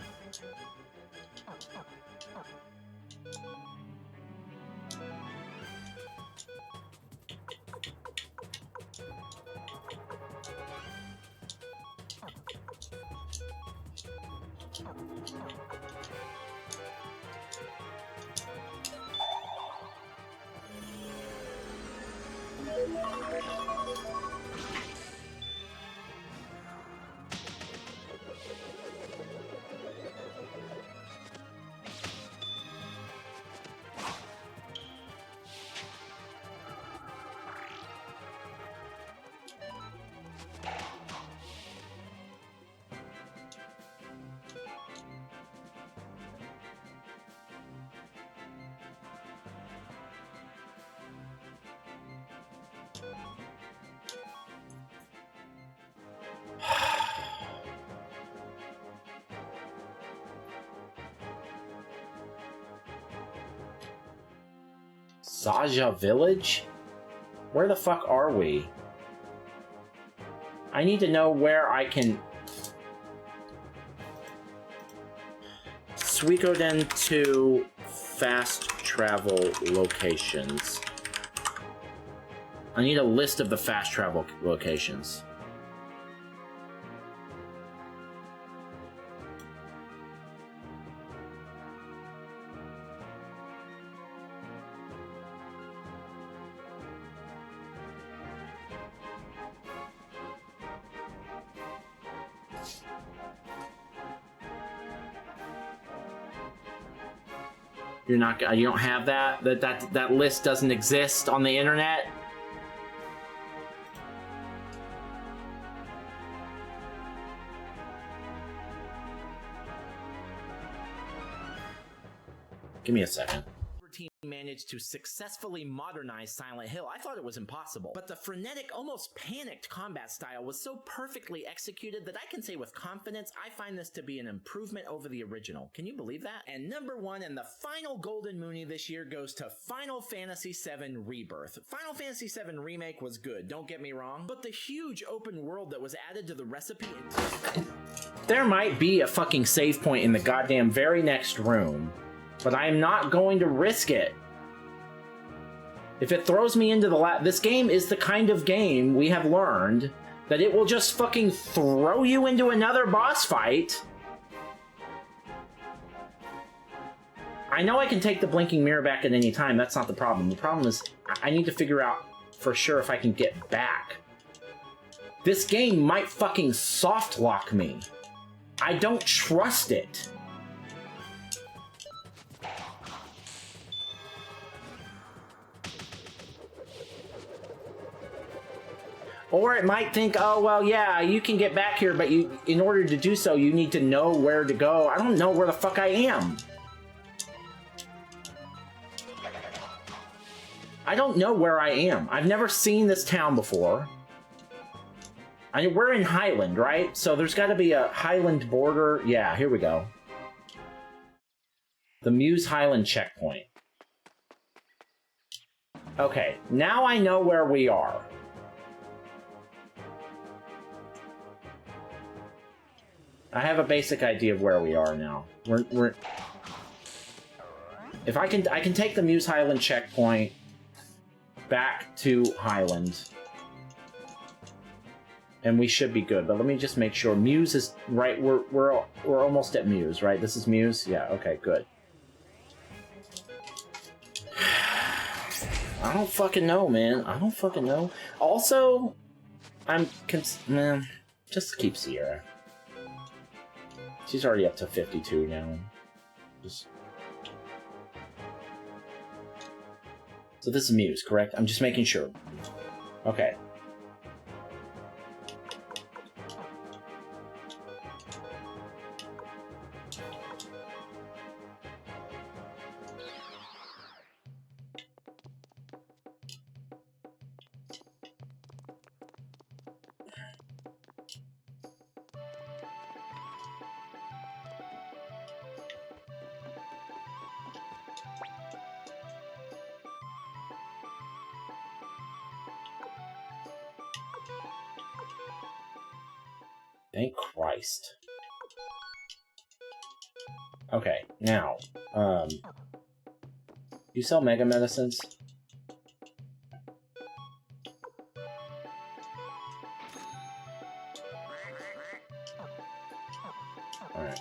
Zaja Village? Where the fuck are we? I need to know where I can... SUIKODEN II fast travel locations. I need a list of the fast travel locations. You're not. You don't have that. That list doesn't exist on the internet. Give me a second. Team managed stage to successfully modernize Silent Hill. I thought it was impossible. But the frenetic, almost panicked combat style was so perfectly executed that I can say with confidence I find this to be an improvement over the original. Can you believe that? And number 1 and the final Golden Moonie this year goes to Final Fantasy VII Rebirth. Final Fantasy VII Remake was good, don't get me wrong, but the huge open world that was added to the recipe... There might be a fucking save point in the goddamn very next room, but I am not going to risk it. If it throws me into the this game is the kind of game we have learned that it will just fucking throw you into another boss fight. I know I can take the blinking mirror back at any time, that's not the problem. The problem is I need to figure out for sure if I can get back. This game might fucking soft lock me. I don't trust it. Or it might think, oh, well, yeah, you can get back here, but in order to do so, you need to know where to go. I don't know where the fuck I am. I don't know where I am. I've never seen this town before. I mean, we're in Highland, right? So there's got to be a Highland border. Yeah, here we go. The Muse Highland checkpoint. Okay, now I know where we are. I have a basic idea of where we are now. If I can take the Muse Highland checkpoint back to Highland. And we should be good, but let me just make sure. Muse is right. We're almost at Muse, right? This is Muse. Yeah. Okay. Good. I don't fucking know, man. I don't fucking know. Also, man, just keep Sierra. She's already up to 52 now. So this is Muse, correct? I'm just making sure. Okay. Thank Christ. Okay, now, you sell mega medicines? Alright.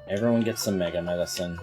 Everyone gets some mega medicine.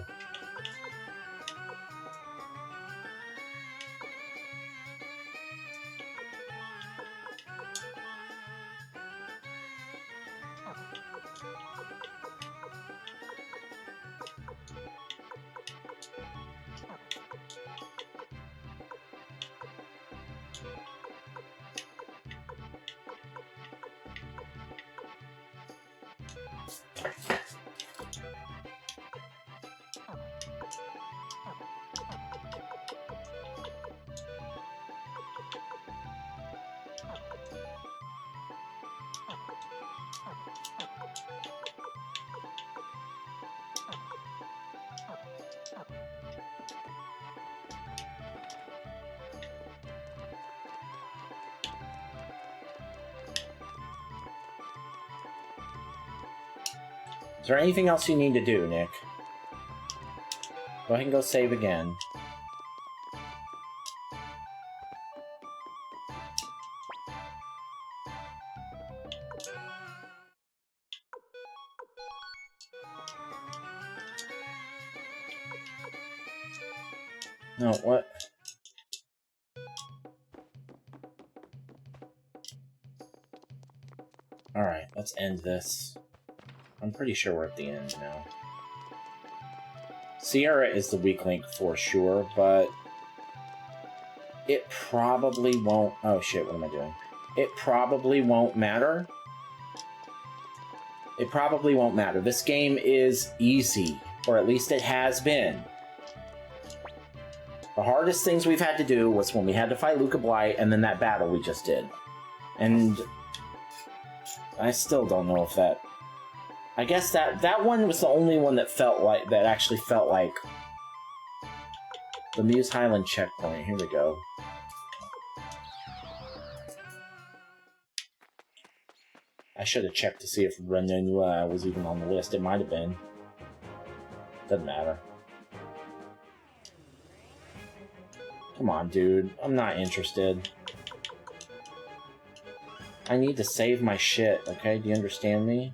Is there anything else you need to do, Nick? Go ahead and go save again. No, what? Alright, let's end this. I'm pretty sure we're at the end now. Sierra is the weak link for sure, but it probably won't... Oh shit, what am I doing? It probably won't matter. It probably won't matter. This game is easy, or at least it has been. The hardest things we've had to do was when we had to fight Luca Blight, and then that battle we just did. And I still don't know if that... I guess that one was the only one that actually felt like the Muse Highland checkpoint. Here we go. I should have checked to see if Renanua was even on the list. It might have been. Doesn't matter. Come on, dude. I'm not interested. I need to save my shit, okay? Do you understand me?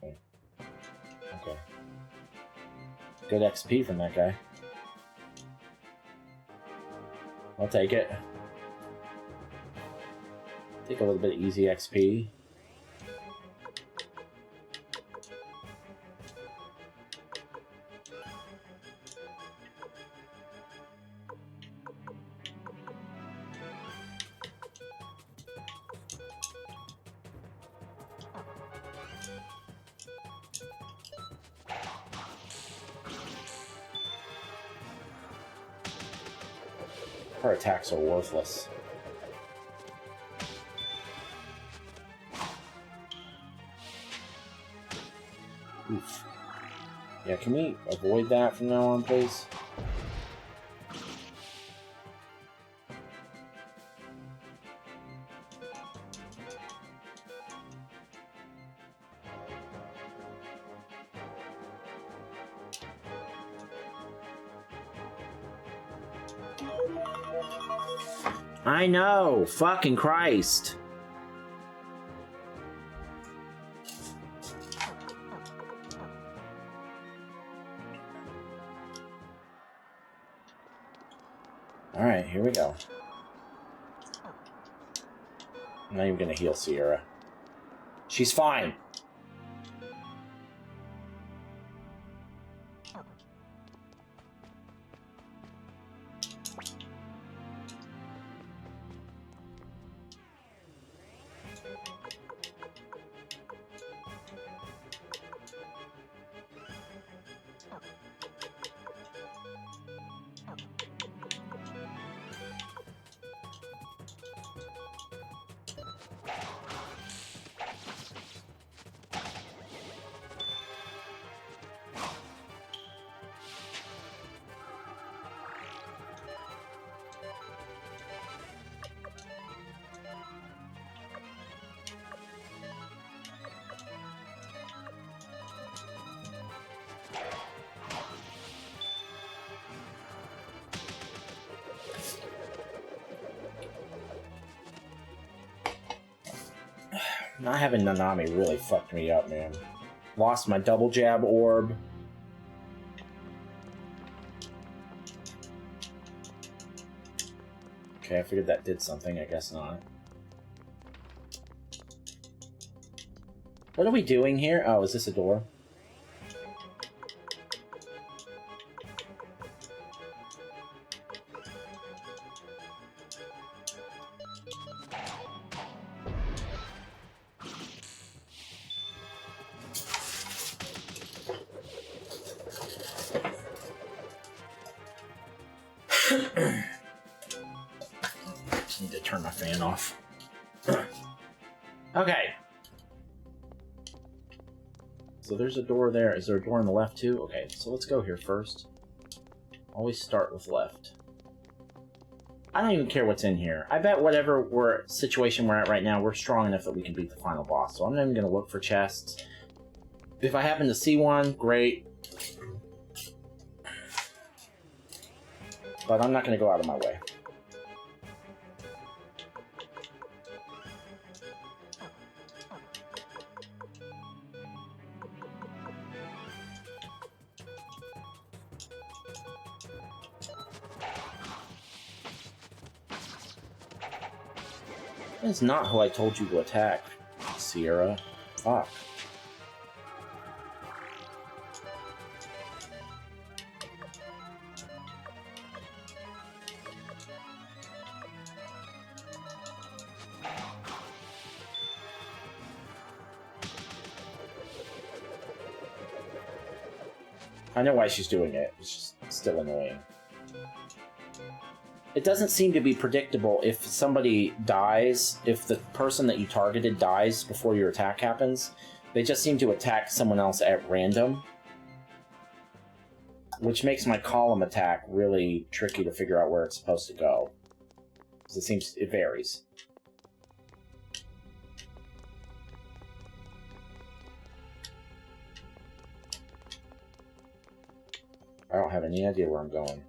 Okay. Good XP from that guy. I'll take it. Take a little bit of easy XP. Her attacks are worthless. Oof. Yeah, can we avoid that from now on, please? I know! Fucking Christ! Alright, here we go. I'm not even gonna heal Sierra. She's fine! Not having Nanami really fucked me up, man. Lost my double jab orb. Okay, I figured that did something. I guess not. What are we doing here? Oh, is this a door? Just need to turn my fan off. Okay. So there's a door there. Is there a door on the left too? Okay, so let's go here first. Always start with left. I don't even care what's in here. I bet whatever situation we're at right now, we're strong enough that we can beat the final boss. So I'm not even going to look for chests. If I happen to see one, great. But I'm not going to go out of my way. That's not who I told you to attack, Sierra. Fuck. I know why she's doing it. It's just still annoying. It doesn't seem to be predictable if somebody dies, if the person that you targeted dies before your attack happens. They just seem to attack someone else at random. Which makes my column attack really tricky to figure out where it's supposed to go. Because it varies. I don't have any idea where I'm going.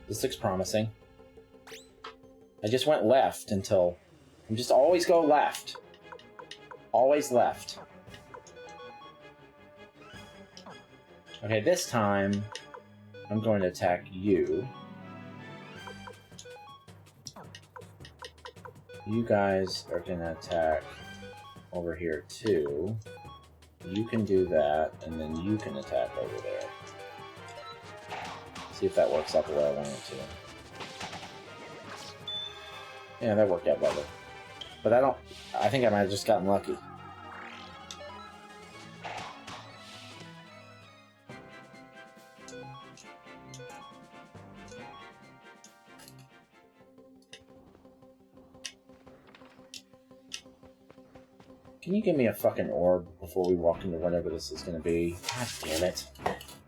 This looks promising. I just went left until... I'm just always go left. Always left. Okay, this time I'm going to attack you. You guys are going to attack over here too. You can do that, and then you can attack over there. See if that works out the way I want it to. Yeah, that worked out better. But I think I might have just gotten lucky. Can you give me a fucking orb before we walk into whatever this is gonna be? God damn it.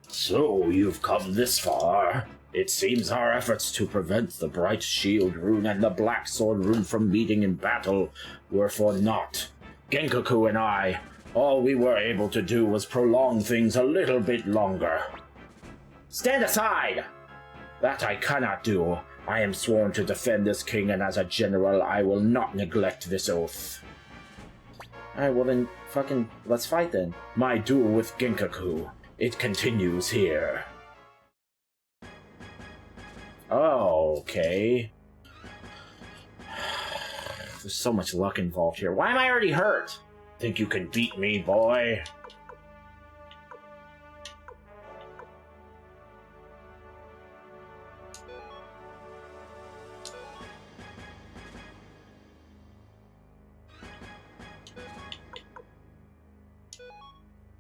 So, you've come this far. It seems our efforts to prevent the Bright Shield Rune and the Black Sword Rune from meeting in battle were for naught. Genkaku and I, all we were able to do was prolong things a little bit longer. Stand aside! That I cannot do. I am sworn to defend this king, and as a general, I will not neglect this oath. Alright, well then, fucking, let's fight then. My duel with Genkaku. It continues here. Oh, okay. There's so much luck involved here. Why am I already hurt? Think you can beat me, boy?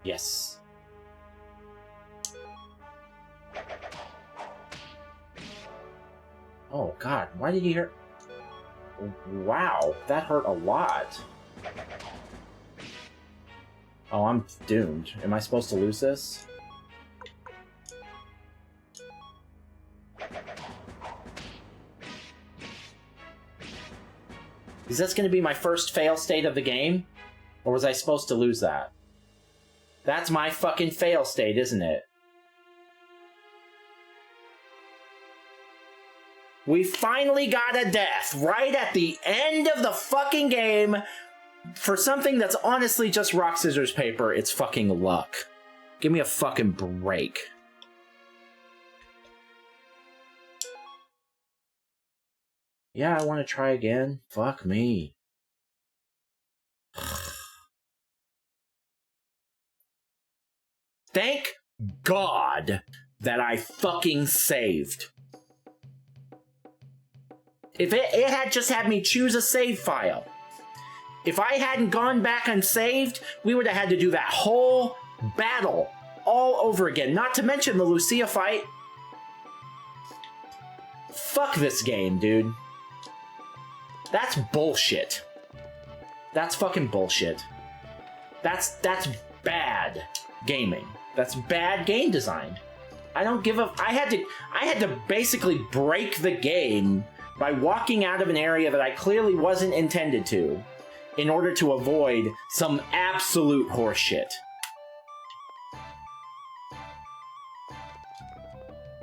Yes. Oh god, why did he hurt? Wow, that hurt a lot. Oh, I'm doomed. Am I supposed to lose this? Is this going to be my first fail state of the game? Or was I supposed to lose that? That's my fucking fail state, isn't it? We finally got a death right at the end of the fucking game for something that's honestly just rock, scissors, paper. It's fucking luck. Give me a fucking break. Yeah, I want to try again. Fuck me. Thank God that I fucking saved. If it had just had me choose a save file. If I hadn't gone back and saved, we would have had to do that whole battle all over again. Not to mention the Lucia fight. Fuck this game, dude. That's bullshit. That's fucking bullshit. That's bad gaming. That's bad game design. I don't give a... I had to basically break the game by walking out of an area that I clearly wasn't intended to in order to avoid some absolute horseshit.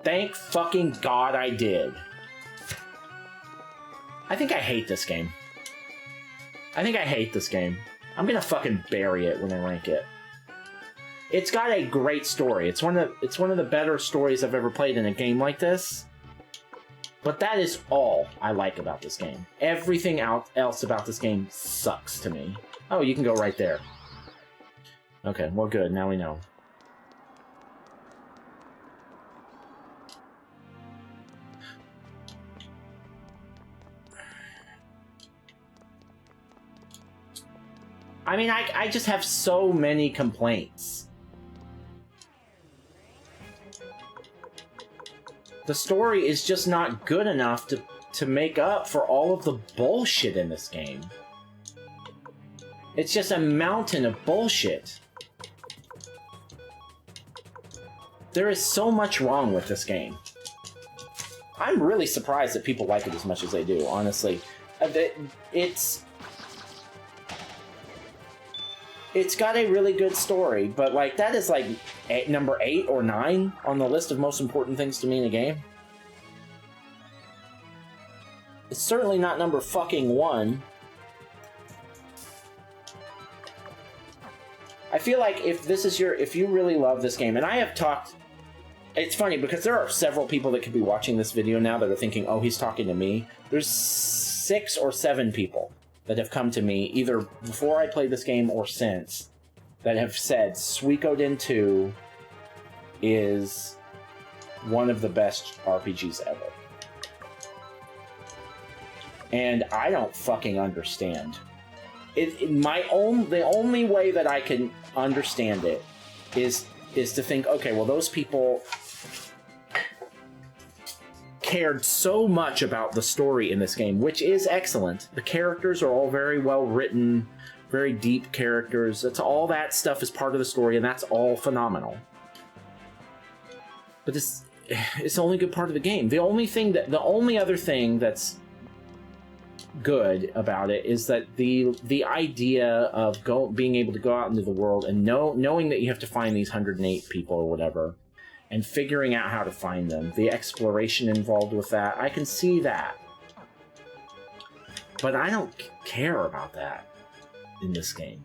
Thank fucking God I did. I think I hate this game. I think I hate this game. I'm gonna fucking bury it when I rank it. It's got a great story. It's one of the better stories I've ever played in a game like this. But that is all I like about this game. Everything else about this game sucks to me. Oh, you can go right there. Okay, well good, now we know. I mean, I just have so many complaints. The story is just not good enough to make up for all of the bullshit in this game. It's just a mountain of bullshit. There is so much wrong with this game. I'm really surprised that people like it as much as they do, honestly. It's got a really good story, but like that is like number 8 or 9 on the list of most important things to me in a game. It's certainly not number fucking 1. I feel like if you really love this game, and I have talked, it's funny because there are several people that could be watching this video now that are thinking, oh, he's talking to me. There's 6 or 7 people that have come to me, either before I played this game or since, that have said Suikoden 2 is one of the best RPGs ever. And I don't fucking understand. The only way that I can understand it is to think, okay, well, those people cared so much about the story in this game, which is excellent. The characters are all very well written, very deep characters. All that stuff is part of the story, and that's all phenomenal. But it's the only good part of the game. The only other thing that's good about it is that the idea of being able to go out into the world and knowing that you have to find these 108 people or whatever, and figuring out how to find them. The exploration involved with that, I can see that. But I don't care about that in this game.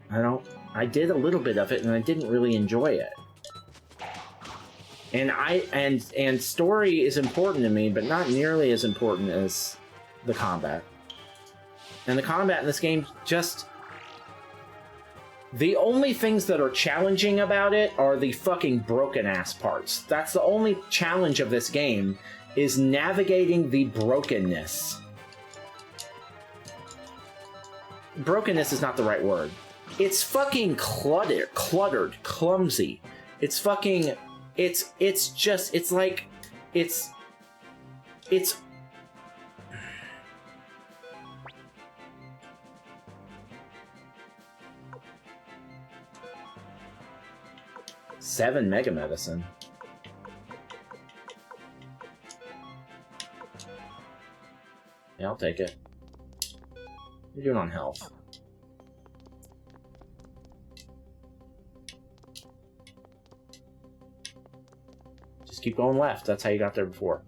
I did a little bit of it, and I didn't really enjoy it. And story is important to me, but not nearly as important as the combat. And the combat in this game just... The only things that are challenging about it are the fucking broken-ass parts. That's the only challenge of this game, is navigating the brokenness. Brokenness is not the right word. It's fucking cluttered, clumsy. It's fucking... It's like... It's... 7 Mega Medicine. Yeah, I'll take it. You're doing on health. Just keep going left. That's how you got there before.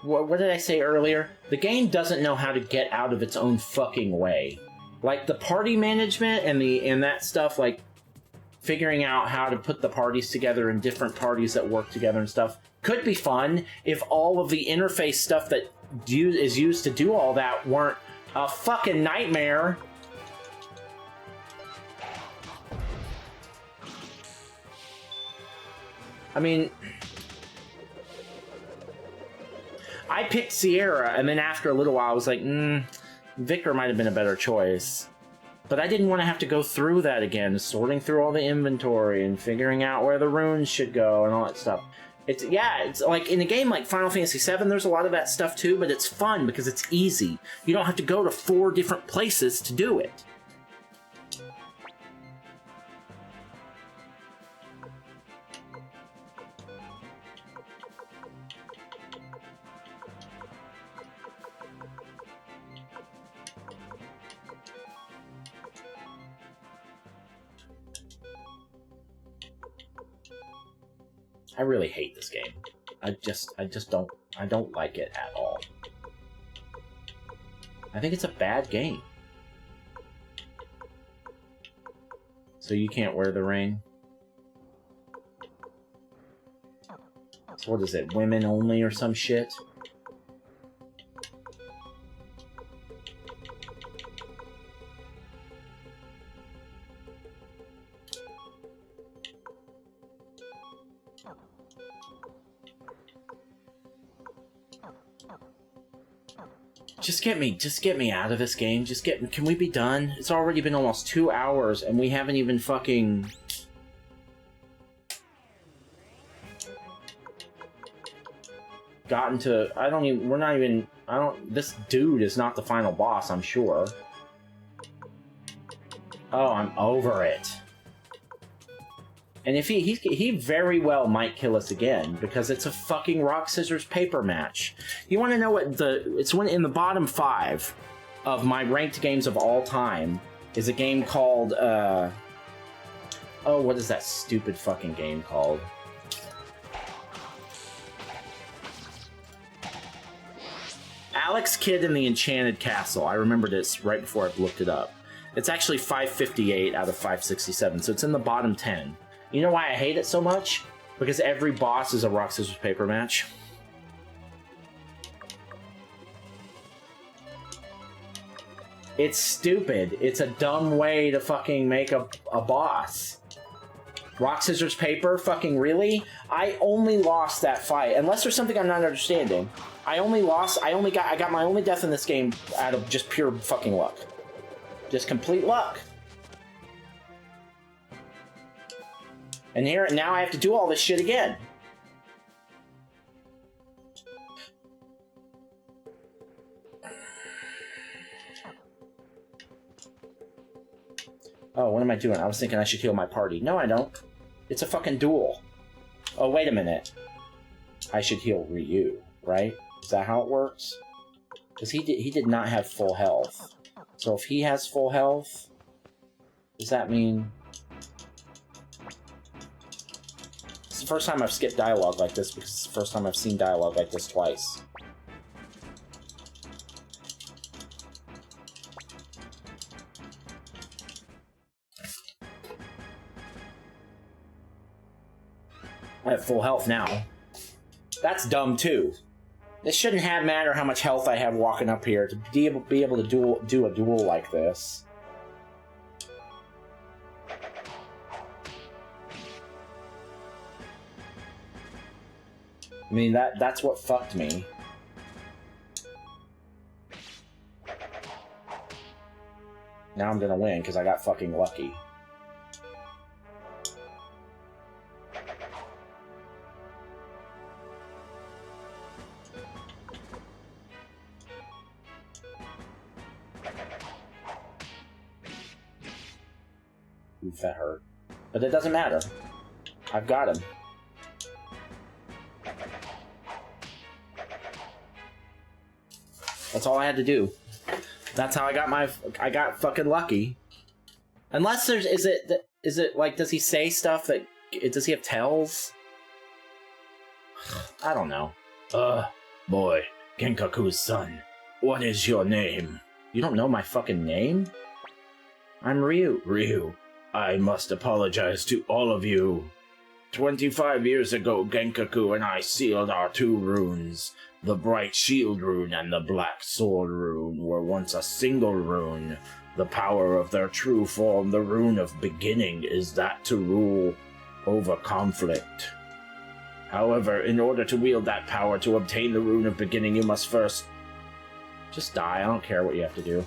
What did I say earlier? The game doesn't know how to get out of its own fucking way. Like, the party management and that stuff, like, figuring out how to put the parties together in different parties that work together and stuff, could be fun if all of the interface stuff that is used to do all that weren't a fucking nightmare. I mean... I picked Sierra, and then after a little while, I was like, Victor might have been a better choice. But I didn't want to have to go through that again, sorting through all the inventory and figuring out where the runes should go and all that stuff. It's like in a game like Final Fantasy VII, there's a lot of that stuff too, but it's fun because it's easy. You don't have to go to 4 different places to do it. I really hate this game. I just don't like it at all. I think it's a bad game. So you can't wear the ring? So what is it, women only or some shit? Just get me out of this game. Can we be done? It's already been almost 2 hours and we haven't even fucking... gotten to... this dude is not the final boss, I'm sure. Oh, I'm over it. And if he very well might kill us again, because it's a fucking rock, scissors, paper match. You want to know what it's in the bottom 5 of my ranked games of all time is a game called, oh, what is that stupid fucking game called? Alex Kidd in the Enchanted Castle. I remembered this right before I looked it up. It's actually 558 out of 567, so it's in the bottom 10. You know why I hate it so much? Because every boss is a rock, scissors, paper match. It's stupid. It's a dumb way to fucking make a boss. Rock, scissors, paper? Fucking really? I only lost that fight. Unless there's something I'm not understanding. I got my only death in this game out of just pure fucking luck. Just complete luck. And now I have to do all this shit again. Oh, what am I doing? I was thinking I should heal my party. No, I don't. It's a fucking duel. Oh, wait a minute. I should heal Ryu, right? Is that how it works? Because he did not have full health. So if he has full health, does that mean... It's the first time I've skipped dialogue like this, because it's the first time I've seen dialogue like this twice. I have full health now. That's dumb too. It shouldn't matter how much health I have walking up here to be able to do a duel like this. I mean, that's what fucked me. Now I'm gonna win because I got fucking lucky. Oof, that hurt. But it doesn't matter. I've got him. That's all I had to do. That's how I got fucking lucky. Unless there's, is it like, does he say stuff that, does he have tells? I don't know. Boy, Genkaku's son, what is your name? You don't know my fucking name? I'm Ryu. Ryu, I must apologize to all of you. 25 years ago, Genkaku and I sealed our 2 runes. The bright shield rune and the black sword rune were once a single rune. The power of their true form, the rune of beginning, is that to rule over conflict. However, in order to wield that power to obtain the rune of beginning, you must first... just die. I don't care what you have to do.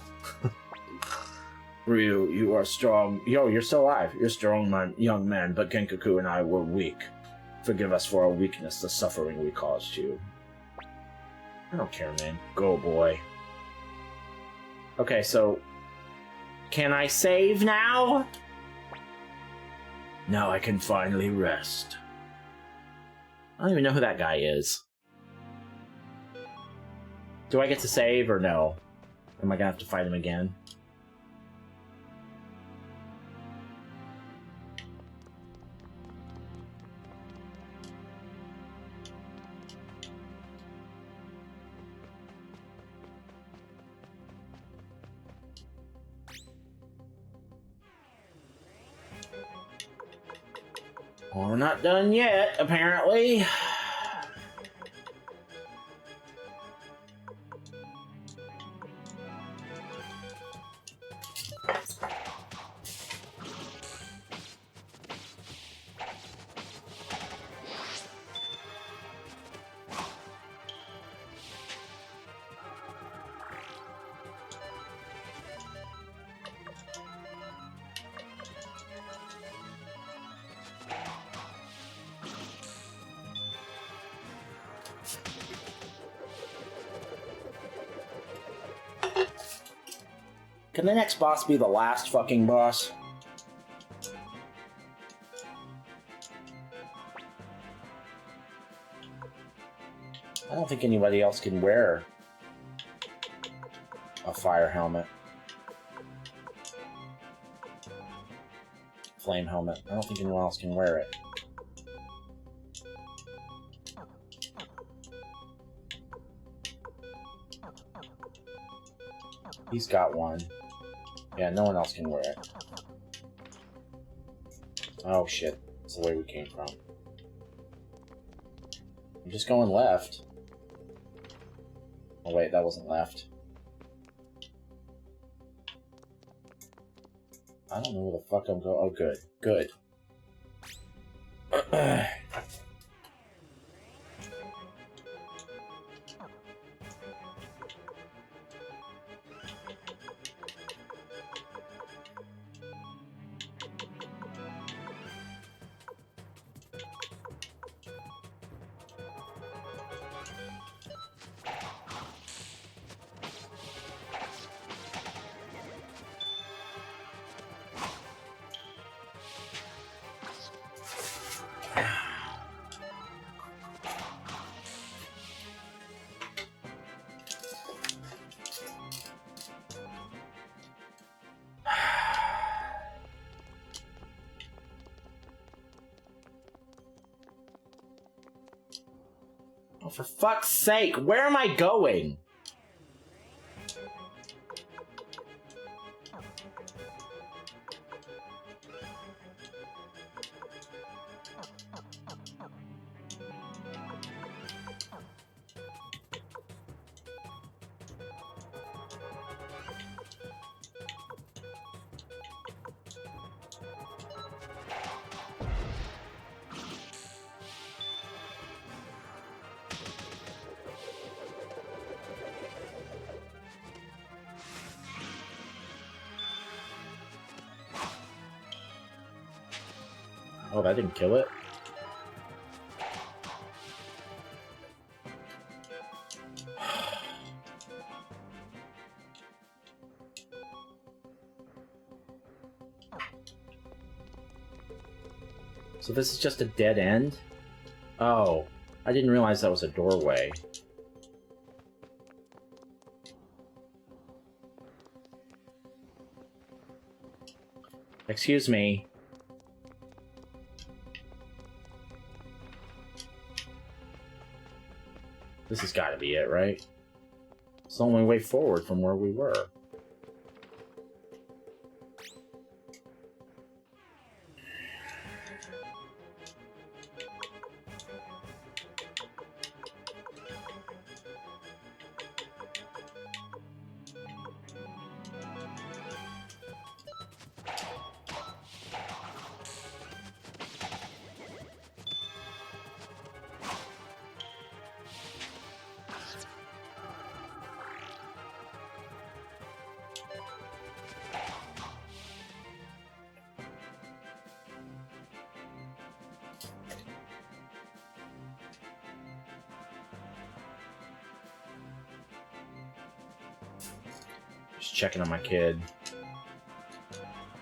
Ryu, you are strong. Yo, you're still alive. You're strong, man, young man, but Genkaku and I were weak. Forgive us for our weakness, the suffering we caused you. I don't care, man. Go, boy. Okay, so... Can I save now? Now I can finally rest. I don't even know who that guy is. Do I get to save or no? Am I gonna have to fight him again? Well, we're not done yet, apparently. Can the next boss be the last fucking boss? I don't think anybody else can wear a fire helmet. Flame helmet. I don't think anyone else can wear it. He's got one. Yeah, no one else can wear it. Oh shit. That's the way we came from. I'm just going left. Oh wait, that wasn't left. I don't know where the fuck I'm going. Oh good. Good. Oh, for fuck's sake, where am I going? Oh, that didn't kill it? So this is just a dead end? Oh, I didn't realize that was a doorway. Excuse me. This has got to be it, right? It's the only way forward from where we were. Just checking on my kid.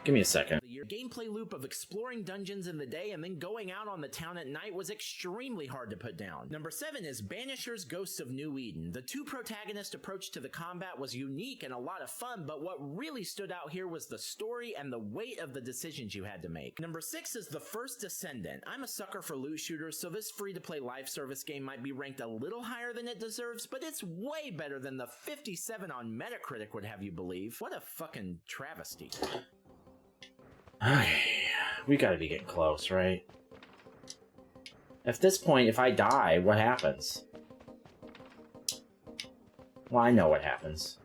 Give me a second. The gameplay loop of exploring dungeons in the day and then going out on the town at night was extremely hard to put down. Number 7 is Banisher's Ghosts of New Eden. The two protagonist approach to the combat was unique and a lot of fun, but what really stood out here was the story and the weight of the decisions you had to make. Number 6 is The First Descendant. I'm a sucker for loot shooters, so this free-to-play live service game might be ranked a little higher than it deserves, but it's way better than the 57 on Metacritic would have you believe. What a fucking travesty. Okay, we gotta be getting close, right? At this point, if I die, what happens? Well, I know what happens.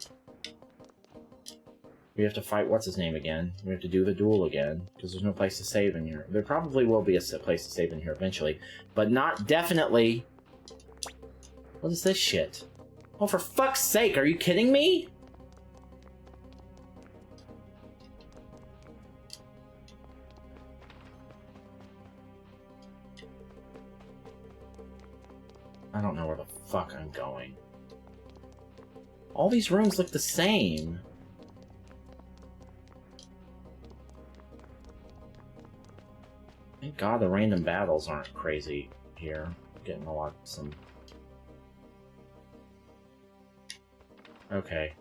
We have to fight what's-his-name again. We have to do the duel again, because there's no place to save in here. There probably will be a place to save in here eventually, but not definitely... What is this shit? Oh, for fuck's sake, are you kidding me? I don't know where the fuck I'm going. All these rooms look the same. Thank God the random battles aren't crazy here. Getting a lot some... Okay.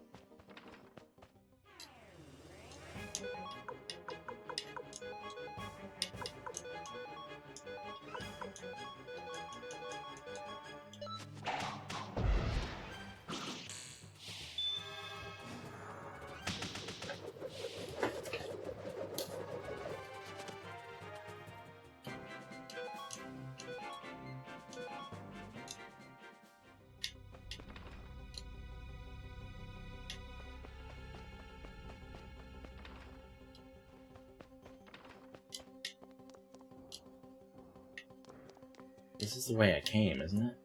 This is the way I came, isn't it?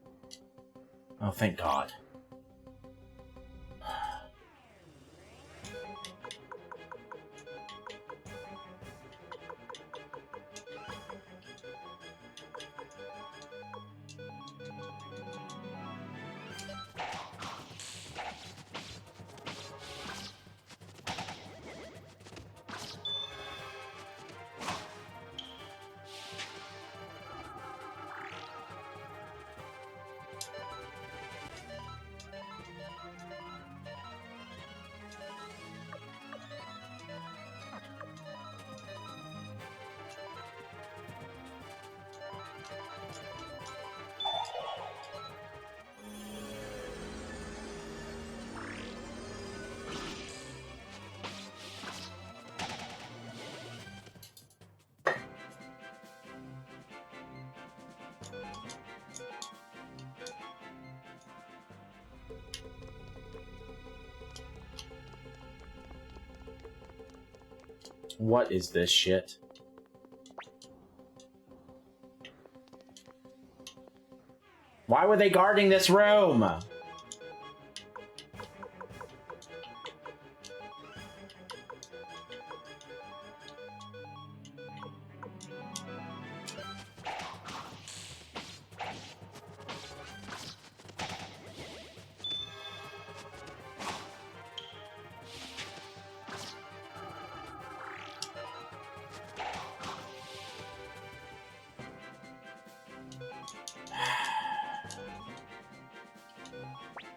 Oh, thank God. What is this shit? Why were they guarding this room?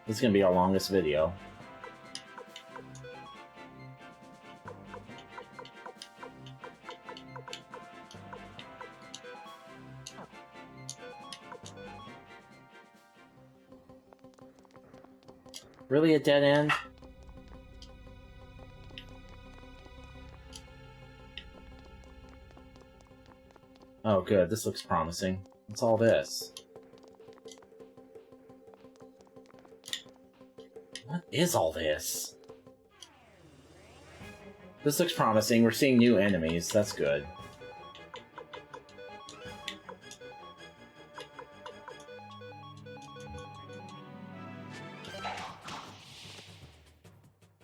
This is gonna be our longest video. Really a dead end? Oh good, this looks promising. What's all this? What is all this? This looks promising. We're seeing new enemies. That's good.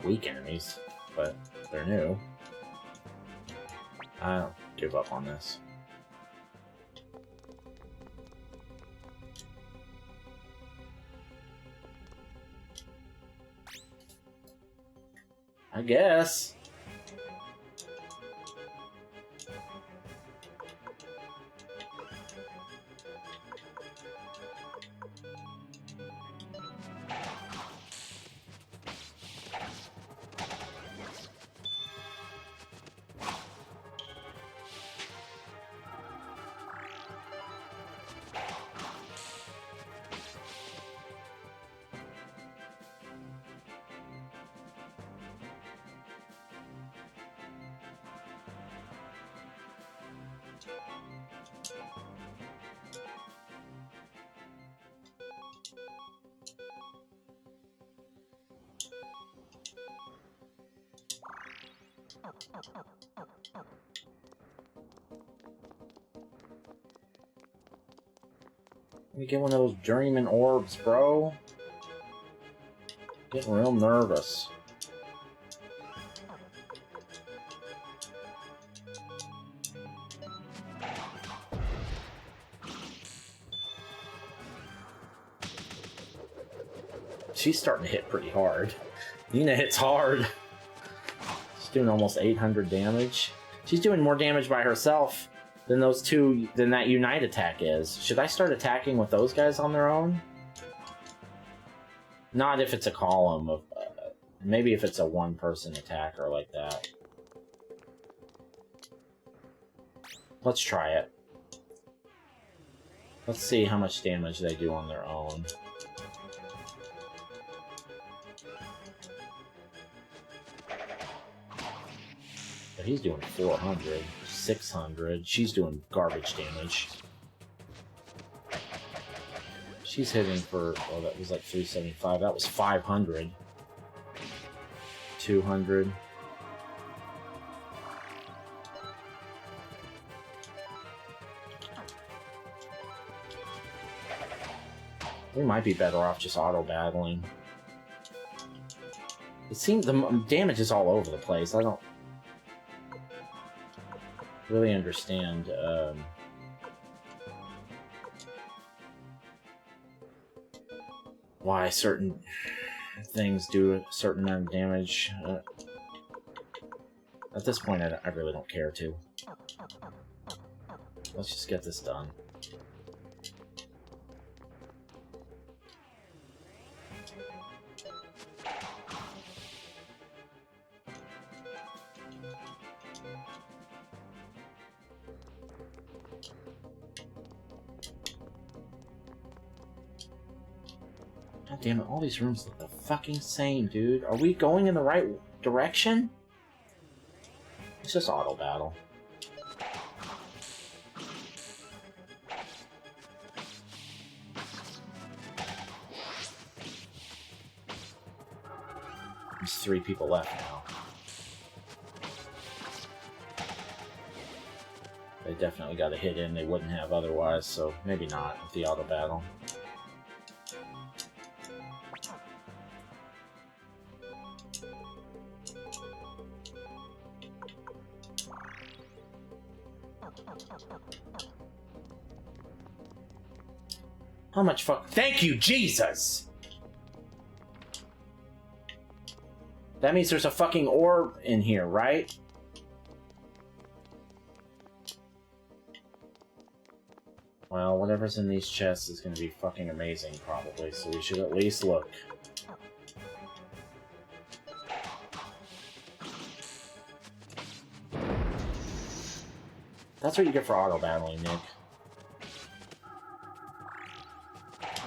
Weak enemies, but they're new. I'll give up on this. I guess. Let me get one of those journeyman orbs, bro. Getting real nervous. She's starting to hit pretty hard. Nina hits hard. She's doing almost 800 damage. She's doing more damage by herself than those two, than that Unite attack is. Should I start attacking with those guys on their own? Not if it's a column of... maybe if it's a one-person attacker like that. Let's try it. Let's see how much damage they do on their own. But he's doing 400, 600. She's doing garbage damage. She's hitting for, oh, that was like 375. That was 500. 200. We might be better off just auto-battling. It seems the damage is all over the place. I don't really understand why certain things do a certain amount of damage. At this point, I really don't care to. Let's just get this done. God damn it, all these rooms look the fucking same, dude. Are we going in the right direction? It's just auto battle. There's 3 people left now. They definitely got a hit in they wouldn't have otherwise, so maybe not with the auto battle. How much fuck? Thank you, Jesus! That means there's a fucking orb in here, right? Well, whatever's in these chests is gonna be fucking amazing, probably, so we should at least look. That's what you get for auto-battling, Nick.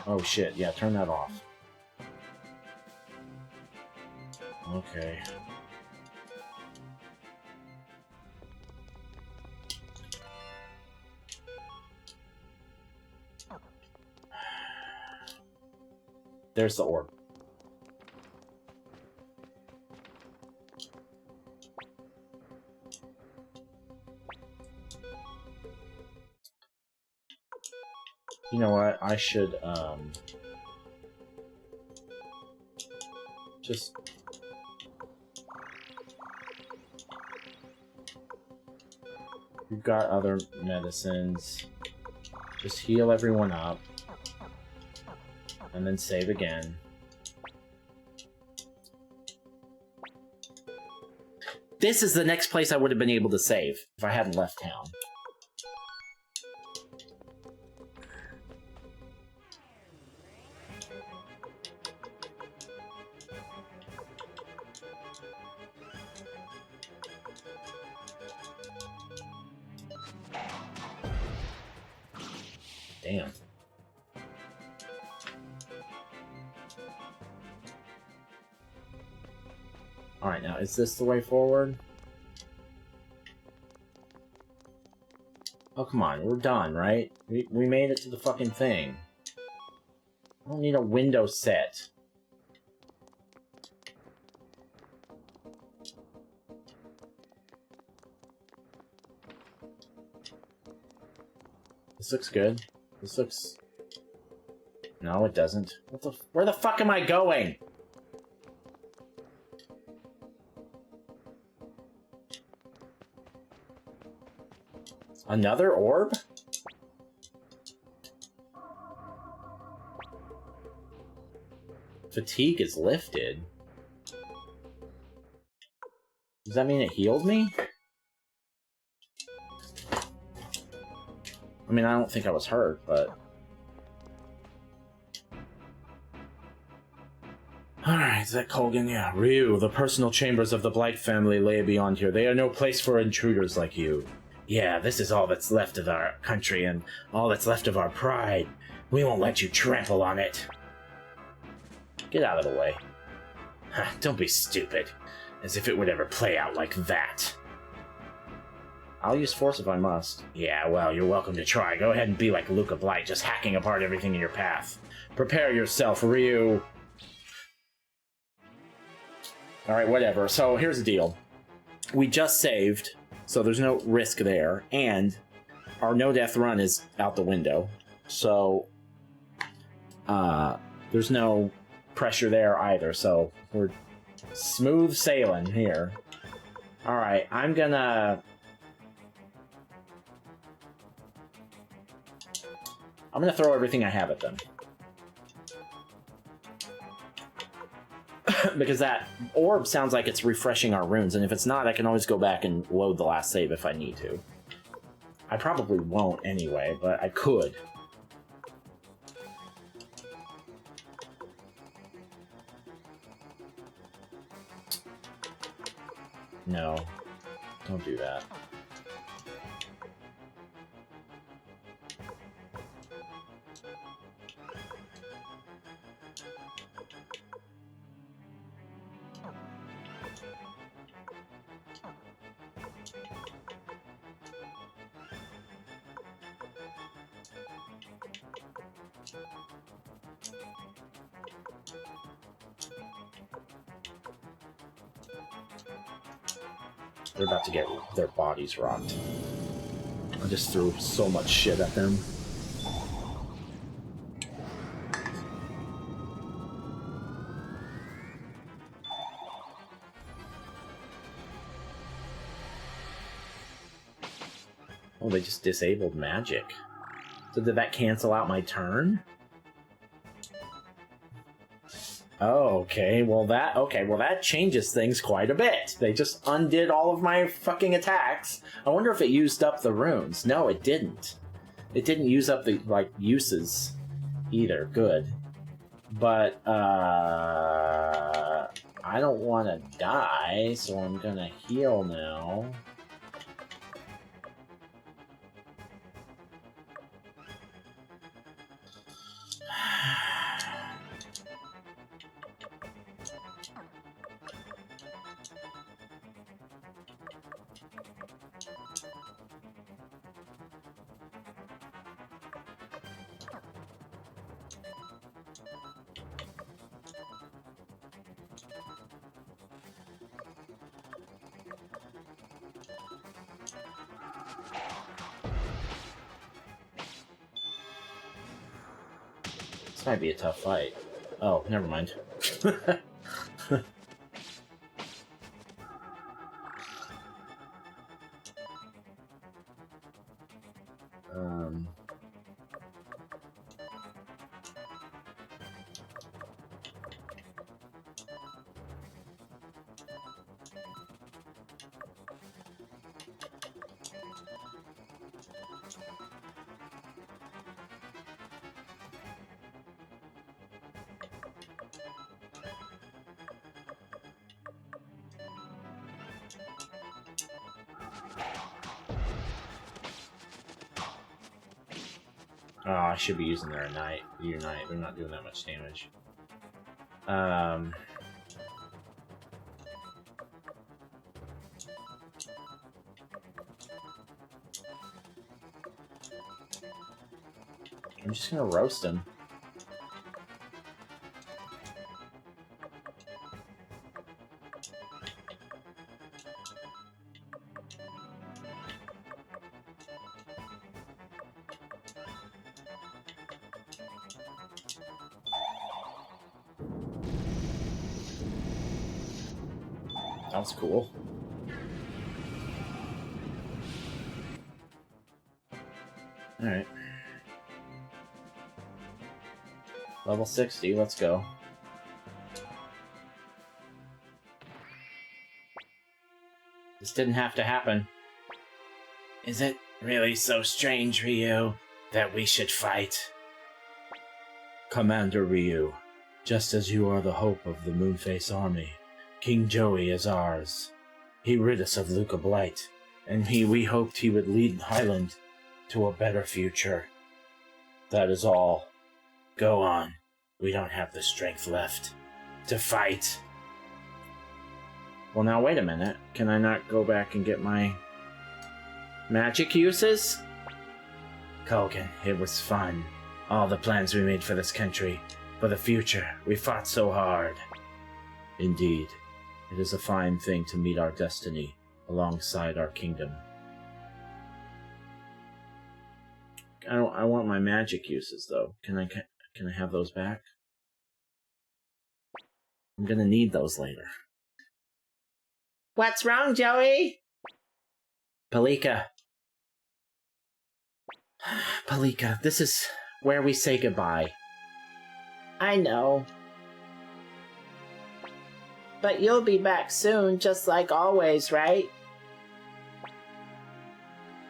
Oh shit, yeah, turn that off. Okay. There's the orb. You know what? I should, just... We've got other medicines. Just heal everyone up. And then save again. this is the next place I would have been able to save if I hadn't left town. Damn. Alright, now, is this the way forward? Oh, come on, we're done, right? We made it to the fucking thing. I don't need a window set. This looks good. This looks... No, it doesn't. Where the fuck am I going? Another orb? Fatigue is lifted. Does that mean it healed me? I mean, I don't think I was hurt, but... Alright, is that Colgan? Yeah. Ryu, the personal chambers of the Blight family lay beyond here. They are no place for intruders like you. Yeah, this is all that's left of our country and all that's left of our pride. We won't let you trample on it. Get out of the way. Don't be stupid. As if it would ever play out like that. I'll use force if I must. Yeah, well, you're welcome to try. Go ahead and be like Luke of Blight, just hacking apart everything in your path. Prepare yourself, Ryu. Alright, whatever. So, here's the deal. We just saved, so there's no risk there, and our no-death run is out the window. So, there's no pressure there either, so we're smooth sailing here. Alright, I'm gonna throw everything I have at them. Because that orb sounds like it's refreshing our runes, and if it's not, I can always go back and load the last save if I need to. I probably won't anyway, but I could. No. Don't do that. They're about to get their bodies rocked. I just threw so much shit at them. Oh, they just disabled magic. So did that cancel out my turn? Oh, okay. Well, that changes things quite a bit. They just undid all of my fucking attacks. I wonder if it used up the runes. No, it didn't. It didn't use up the, uses either. Good. But, I don't want to die, so I'm gonna heal now. This might be a tough fight. Oh, never mind. Oh, I should be using their Unite. They're not doing that much damage. I'm just gonna roast him. That was cool. Alright. Level 60, let's go. This didn't have to happen. Is it really so strange, Ryu, that we should fight? Commander Ryu, just as you are the hope of the Moonface army, King Joey is ours. He rid us of Luca Blight, and we hoped he would lead Highland to a better future. That is all. Go on. We don't have the strength left to fight. Well, now wait a minute. Can I not go back and get my magic uses? Kogan, it was fun. All the plans we made for this country, for the future, we fought so hard. Indeed. It is a fine thing to meet our destiny alongside our kingdom. I want my magic uses, though. Can I have those back? I'm gonna need those later. What's wrong, Joey? Palika. Palika, this is where we say goodbye. I know. But you'll be back soon, just like always, right?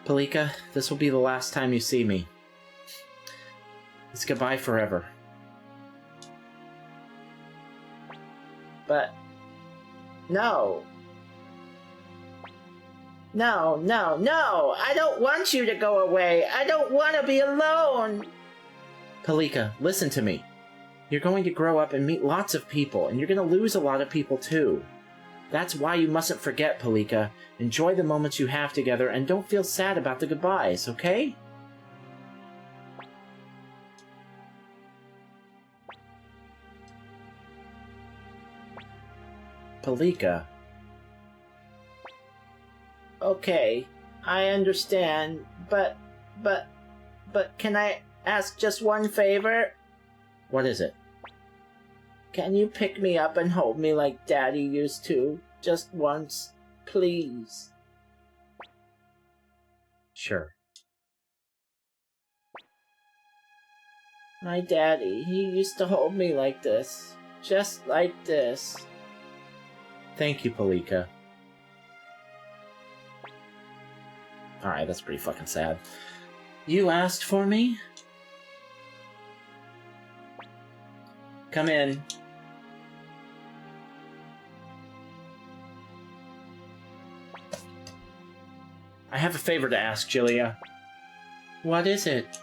Palika, this will be the last time you see me. It's goodbye forever. But... no. No, no, no! I don't want you to go away! I don't want to be alone! Palika, listen to me. You're going to grow up and meet lots of people, and you're going to lose a lot of people too. That's why you mustn't forget, Palika. Enjoy the moments you have together, and don't feel sad about the goodbyes, okay? Palika. Okay, I understand, but can I ask just one favor? What is it? Can you pick me up and hold me like Daddy used to? Just once, please. Sure. My daddy, he used to hold me like this. Just like this. Thank you, Palika. Alright, that's pretty fucking sad. You asked for me? Come in. I have a favor to ask, Julia. What is it?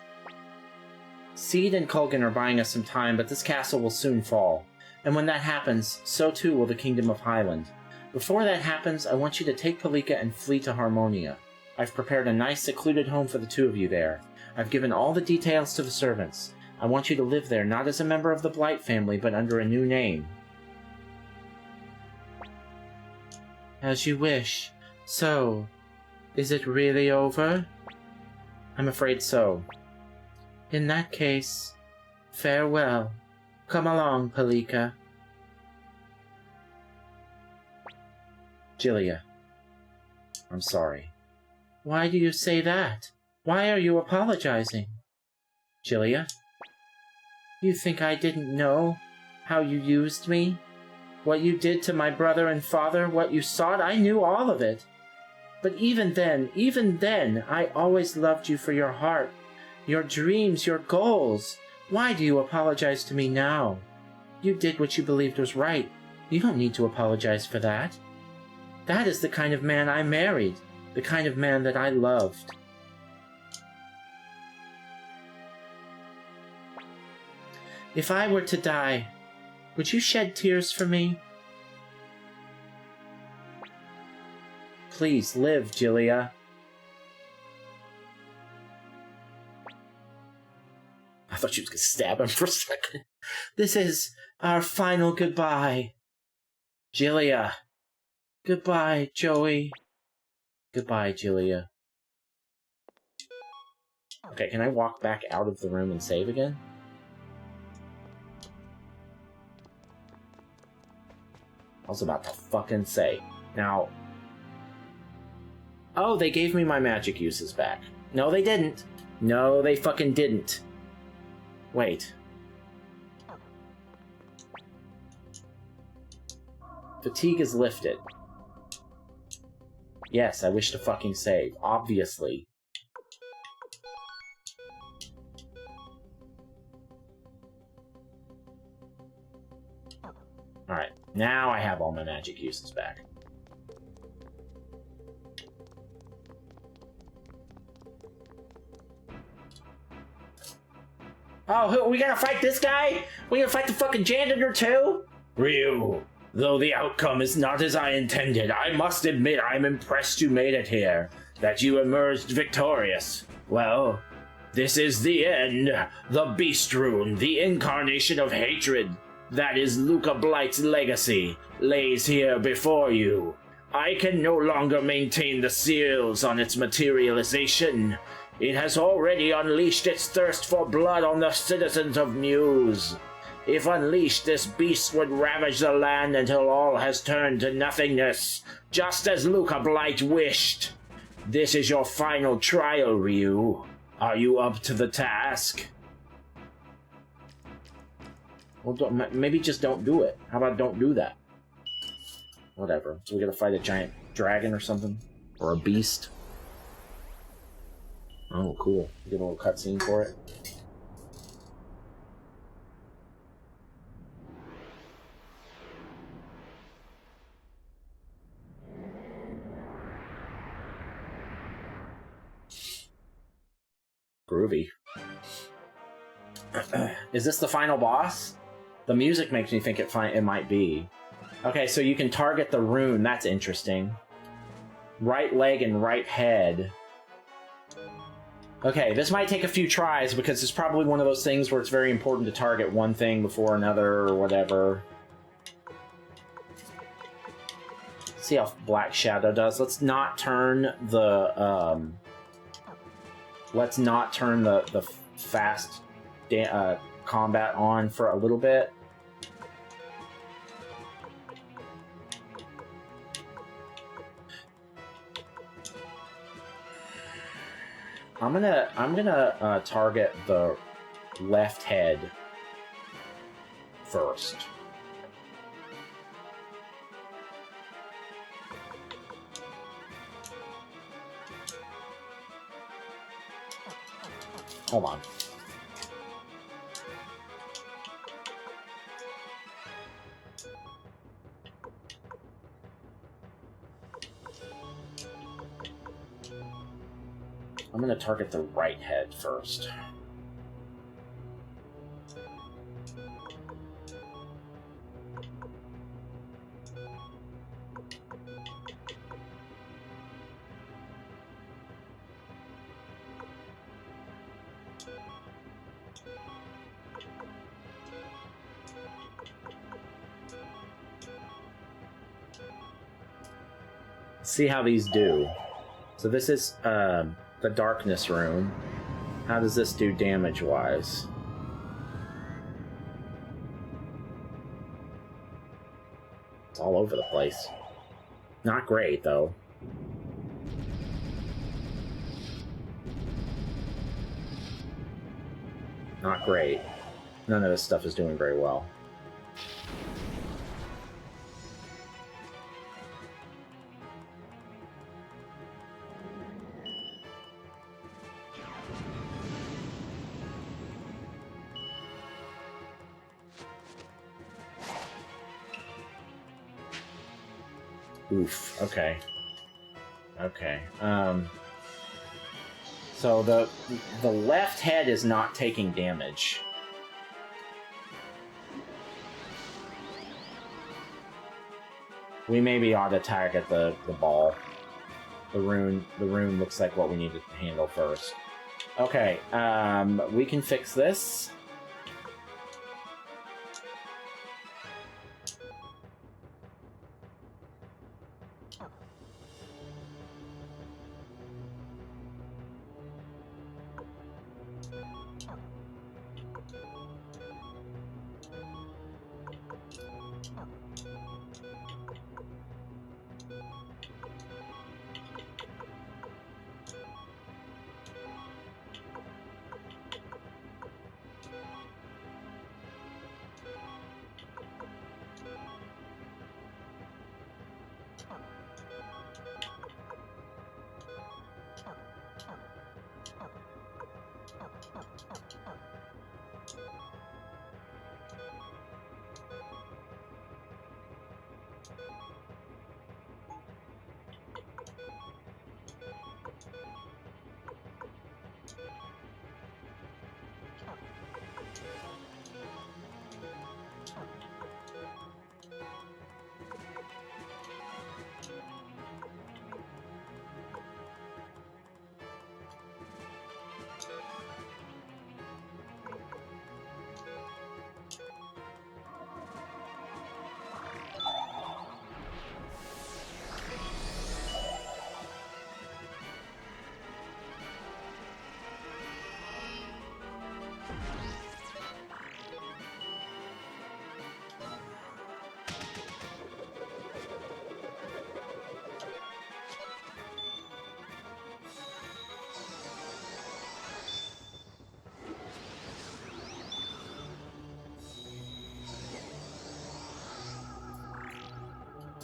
Seed and Kogan are buying us some time, but this castle will soon fall. And when that happens, so too will the Kingdom of Highland. Before that happens, I want you to take Palika and flee to Harmonia. I've prepared a nice secluded home for the two of you there. I've given all the details to the servants. I want you to live there not as a member of the Blight family, but under a new name. As you wish. So, is it really over? I'm afraid so. In that case, farewell. Come along, Palika. Julia. I'm sorry. Why do you say that? Why are you apologizing? Julia? You think I didn't know how you used me? What you did to my brother and father, what you sought, I knew all of it. But even then, I always loved you for your heart, your dreams, your goals. Why do you apologize to me now? You did what you believed was right. You don't need to apologize for that. That is the kind of man I married, the kind of man that I loved. If I were to die, would you shed tears for me? Please live, Julia. I thought she was going to stab him for a second. This is our final goodbye. Julia. Goodbye, Joey. Goodbye, Julia. Okay, can I walk back out of the room and save again? I was about to fucking say. Now... Oh, they gave me my magic uses back. No, they didn't. No, they fucking didn't. Wait. Fatigue is lifted. Yes, I wish to fucking save. Obviously. Alright, now I have all my magic uses back. Oh, we gotta fight this guy? We gotta fight the fucking janitor too? Ryu, though the outcome is not as I intended, I must admit I'm impressed you made it here, that you emerged victorious. Well, this is the end. The Beast Rune, the incarnation of hatred, that is Luca Blight's legacy, lays here before you. I can no longer maintain the seals on its materialization. It has already unleashed its thirst for blood on the citizens of Muse. If unleashed, this beast would ravage the land until all has turned to nothingness, just as Luca Blight wished. This is your final trial, Ryu. Are you up to the task? Well, maybe just don't do it. How about don't do that? Whatever. So we gotta fight a giant dragon or something? Or a beast? Oh, cool. Get a little cutscene for it. Groovy. Is this the final boss? The music makes me think it might be. Okay, so you can target the rune. That's interesting. Right leg and right head. Okay, this might take a few tries because it's probably one of those things where it's very important to target one thing before another or whatever. See how Black Shadow does. Let's not turn the the fast combat on for a little bit. I'm gonna target the left head first. Hold on. I'm going to target the right head first. See how these do. So this is the darkness rune. How does this do damage-wise? It's all over the place. Not great, though. Not great. None of this stuff is doing very well. Oof, okay. Okay, so the left head is not taking damage. We maybe ought to target the ball. The rune looks like what we need to handle first. Okay, we can fix this.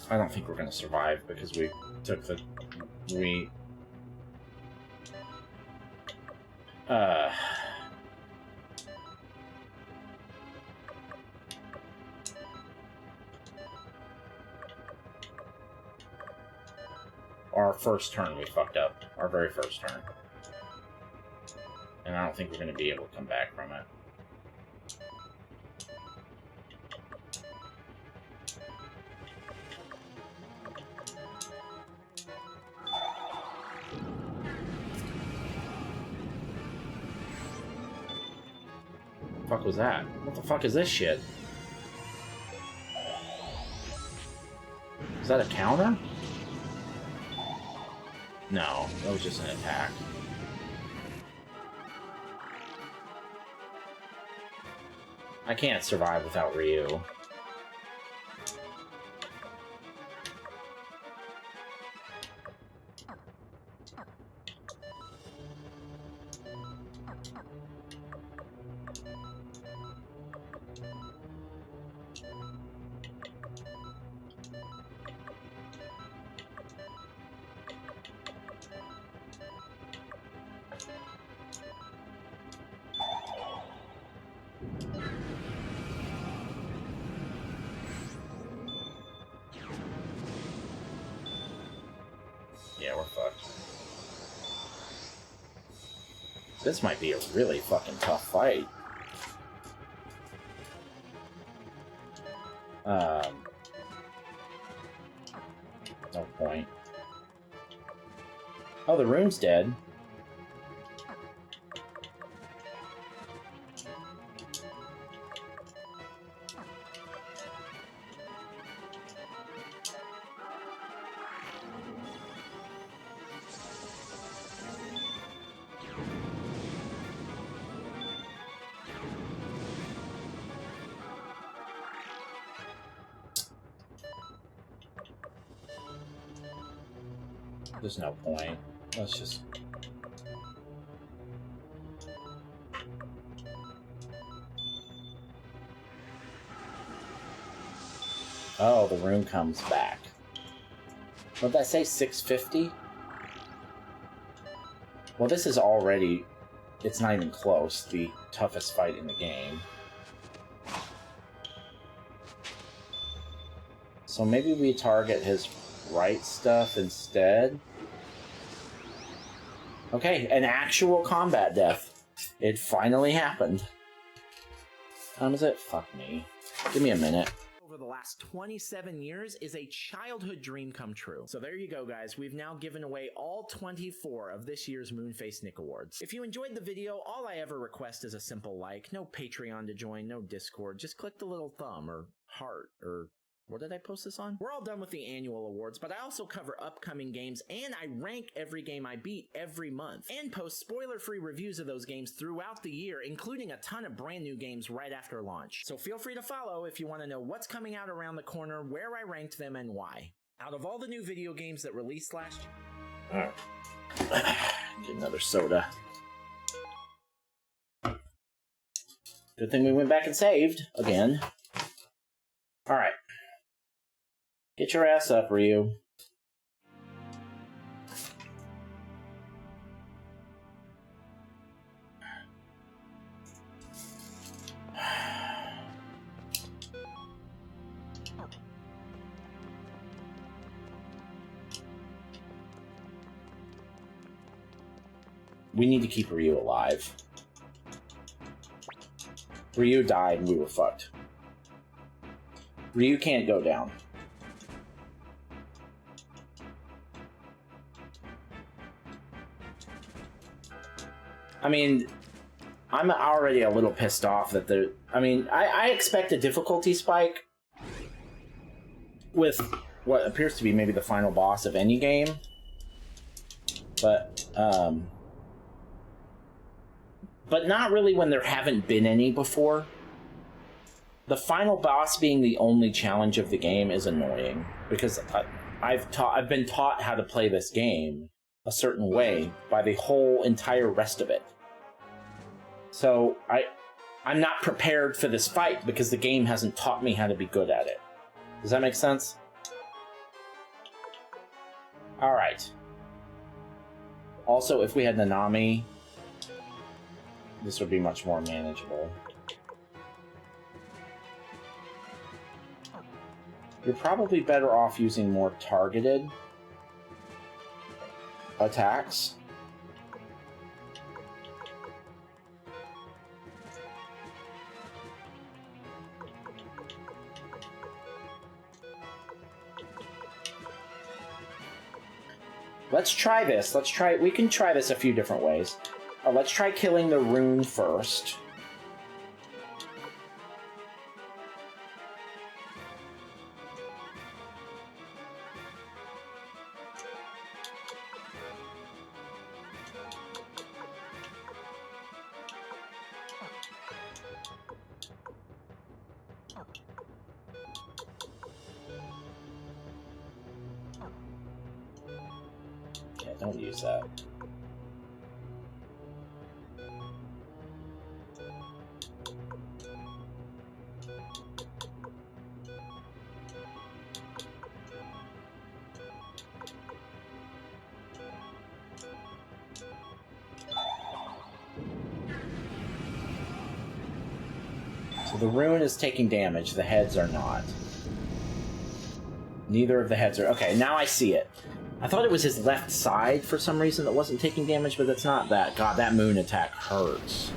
I don't think we're going to survive because we took the... Our first turn we fucked up. Our very first turn. And I don't think we're going to be able to come back from it. What the fuck was that? What the fuck is this shit? Is that a counter? No, that was just an attack. I can't survive without Ryu. Yeah, we're fucked. This might be a really fucking tough fight. No point. Oh, the rune's dead. There's no point. Let's just... Oh, the rune comes back. What did I say, 650? Well, this is already... It's not even close, the toughest fight in the game. So maybe we target his right stuff instead? Okay, an actual combat death. It finally happened. How time is it? Fuck me. Give me a minute. over the last 27 years is a childhood dream come true. So there you go, guys. We've now given away all 24 of this year's Moonface Nick Awards. If you enjoyed the video, all I ever request is a simple like. No Patreon to join, no Discord. Just click the little thumb or heart or... what did I post this on? We're all done with the annual awards, but I also cover upcoming games, and I rank every game I beat every month, and post spoiler-free reviews of those games throughout the year, including a ton of brand new games right after launch. So feel free to follow if you want to know what's coming out around the corner, where I ranked them, and why. Out of all the new video games that released last year... Alright. Get another soda. Good thing we went back and saved again. Alright. Get your ass up, Ryu. We need to keep Ryu alive. Ryu died and we were fucked. Ryu can't go down. I mean, I'm already a little pissed off that there... I mean, I expect a difficulty spike with what appears to be maybe the final boss of any game. But not really when there haven't been any before. The final boss being the only challenge of the game is annoying, because I've been taught how to play this game a certain way by the whole entire rest of it. So I'm not prepared for this fight because the game hasn't taught me how to be good at it. Does that make sense? Alright. Also, if we had Nanami, this would be much more manageable. You're probably better off using more targeted attacks. Let's try this. We can try this a few different ways. Let's try killing the rune first. Don't use that. So the rune is taking damage, the heads are not. Neither of the heads are... Okay, now I see it. I thought it was his left side for some reason that wasn't taking damage, but that's not that. God, that moon attack hurts.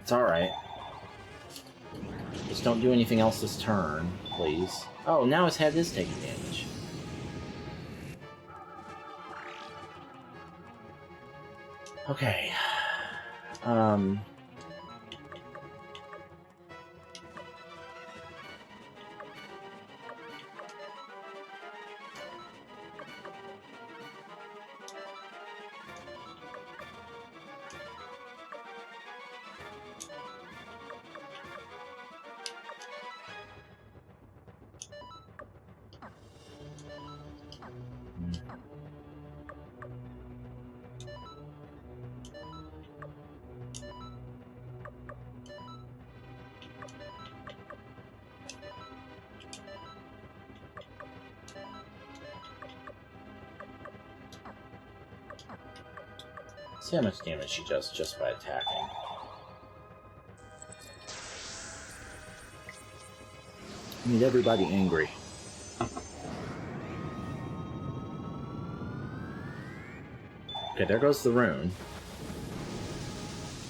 It's alright. Just don't do anything else this turn, please. Oh, now his head is taking damage. Okay. See how much damage she does just by attacking. I made everybody angry. Okay, there goes the rune.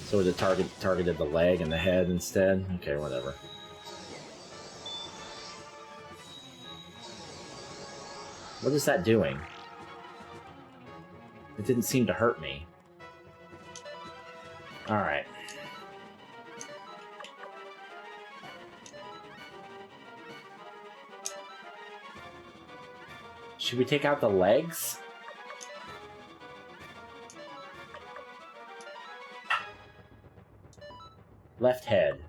So it targeted the leg and the head instead? Okay, whatever. What is that doing? It didn't seem to hurt me. Alright. Should we take out the legs? Left head.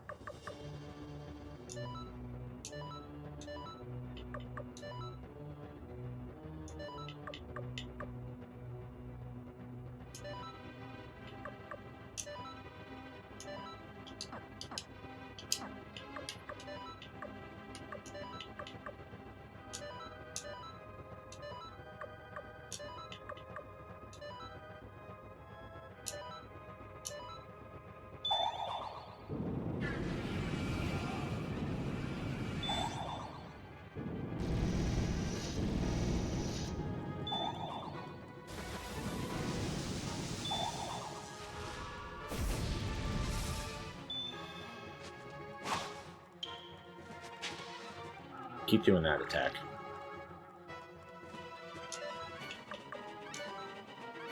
Keep doing that attack.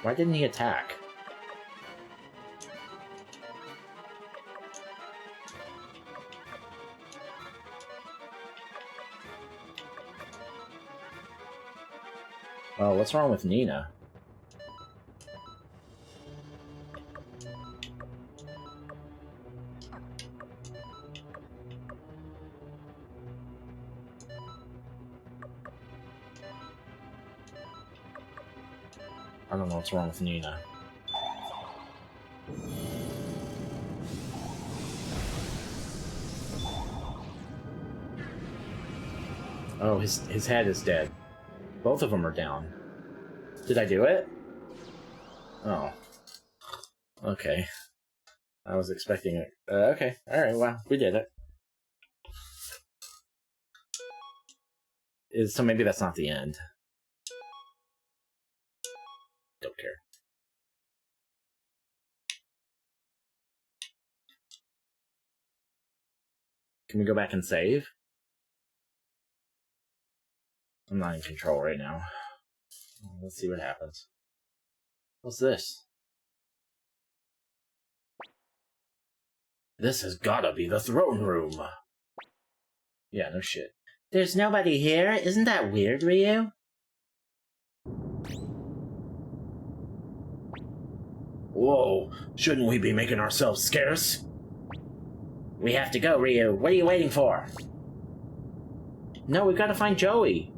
Why didn't he attack? Oh, what's wrong with Nina? I don't know what's wrong with Nina. Oh, his head is dead. Both of them are down. Did I do it? Oh. Okay. I was expecting it. Okay. Alright, well, we did it. So maybe that's not the end. Don't care. Can we go back and save? I'm not in control right now. Let's see what happens. What's this? This has gotta be the throne room. Yeah, no shit. There's nobody here. Isn't that weird, Ryu? Whoa, shouldn't we be making ourselves scarce? We have to go, Ryu. What are you waiting for? No, we've got to find Joey.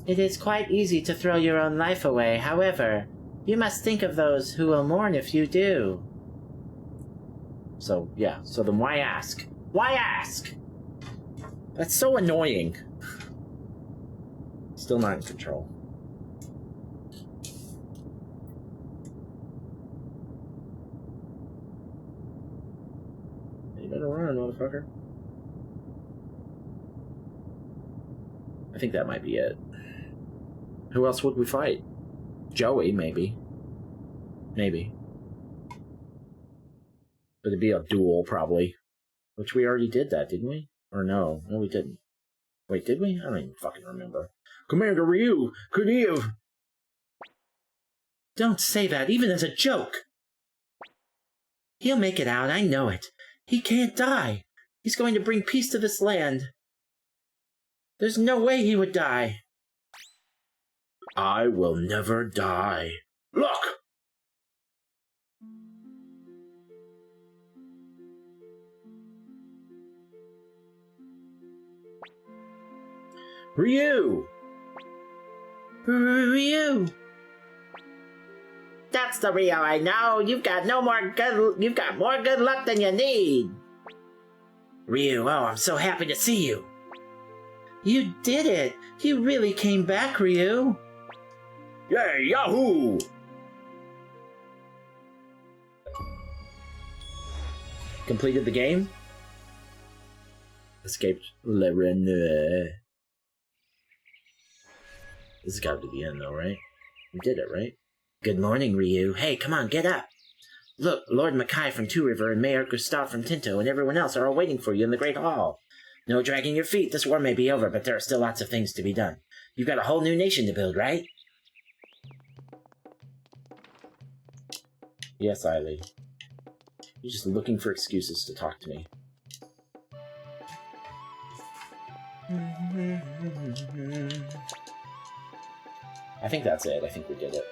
It is quite easy to throw your own life away. However, you must think of those who will mourn if you do. So, yeah. So then why ask? Why ask? That's so annoying. Still not in control. You better run, motherfucker. I think that might be it. Who else would we fight? Joey, maybe. Maybe. But it'd be a duel, probably. Which we already did that, didn't we? Or no. No, we didn't. Wait, did we? I don't even fucking remember. Commander Ryu, could he have... Don't say that, even as a joke! He'll make it out, I know it. He can't die. He's going to bring peace to this land. There's no way he would die. I will never die. Look! Ryu! Ryu! That's the Ryu I know. You've got more good luck than you need. Ryu, oh, I'm so happy to see you. You did it! You really came back, Ryu! Yay, yahoo! Completed the game? Escaped Le Renne. This has got to be the end, though, right? We did it, right? Good morning, Ryu. Hey, come on, get up! Look, Lord Mackay from Two River and Mayor Gustave from Tinto and everyone else are all waiting for you in the Great Hall. No dragging your feet. This war may be over, but there are still lots of things to be done. You've got a whole new nation to build, right? Yes, Eileen. You're just looking for excuses to talk to me. I think that's it. I think we did it.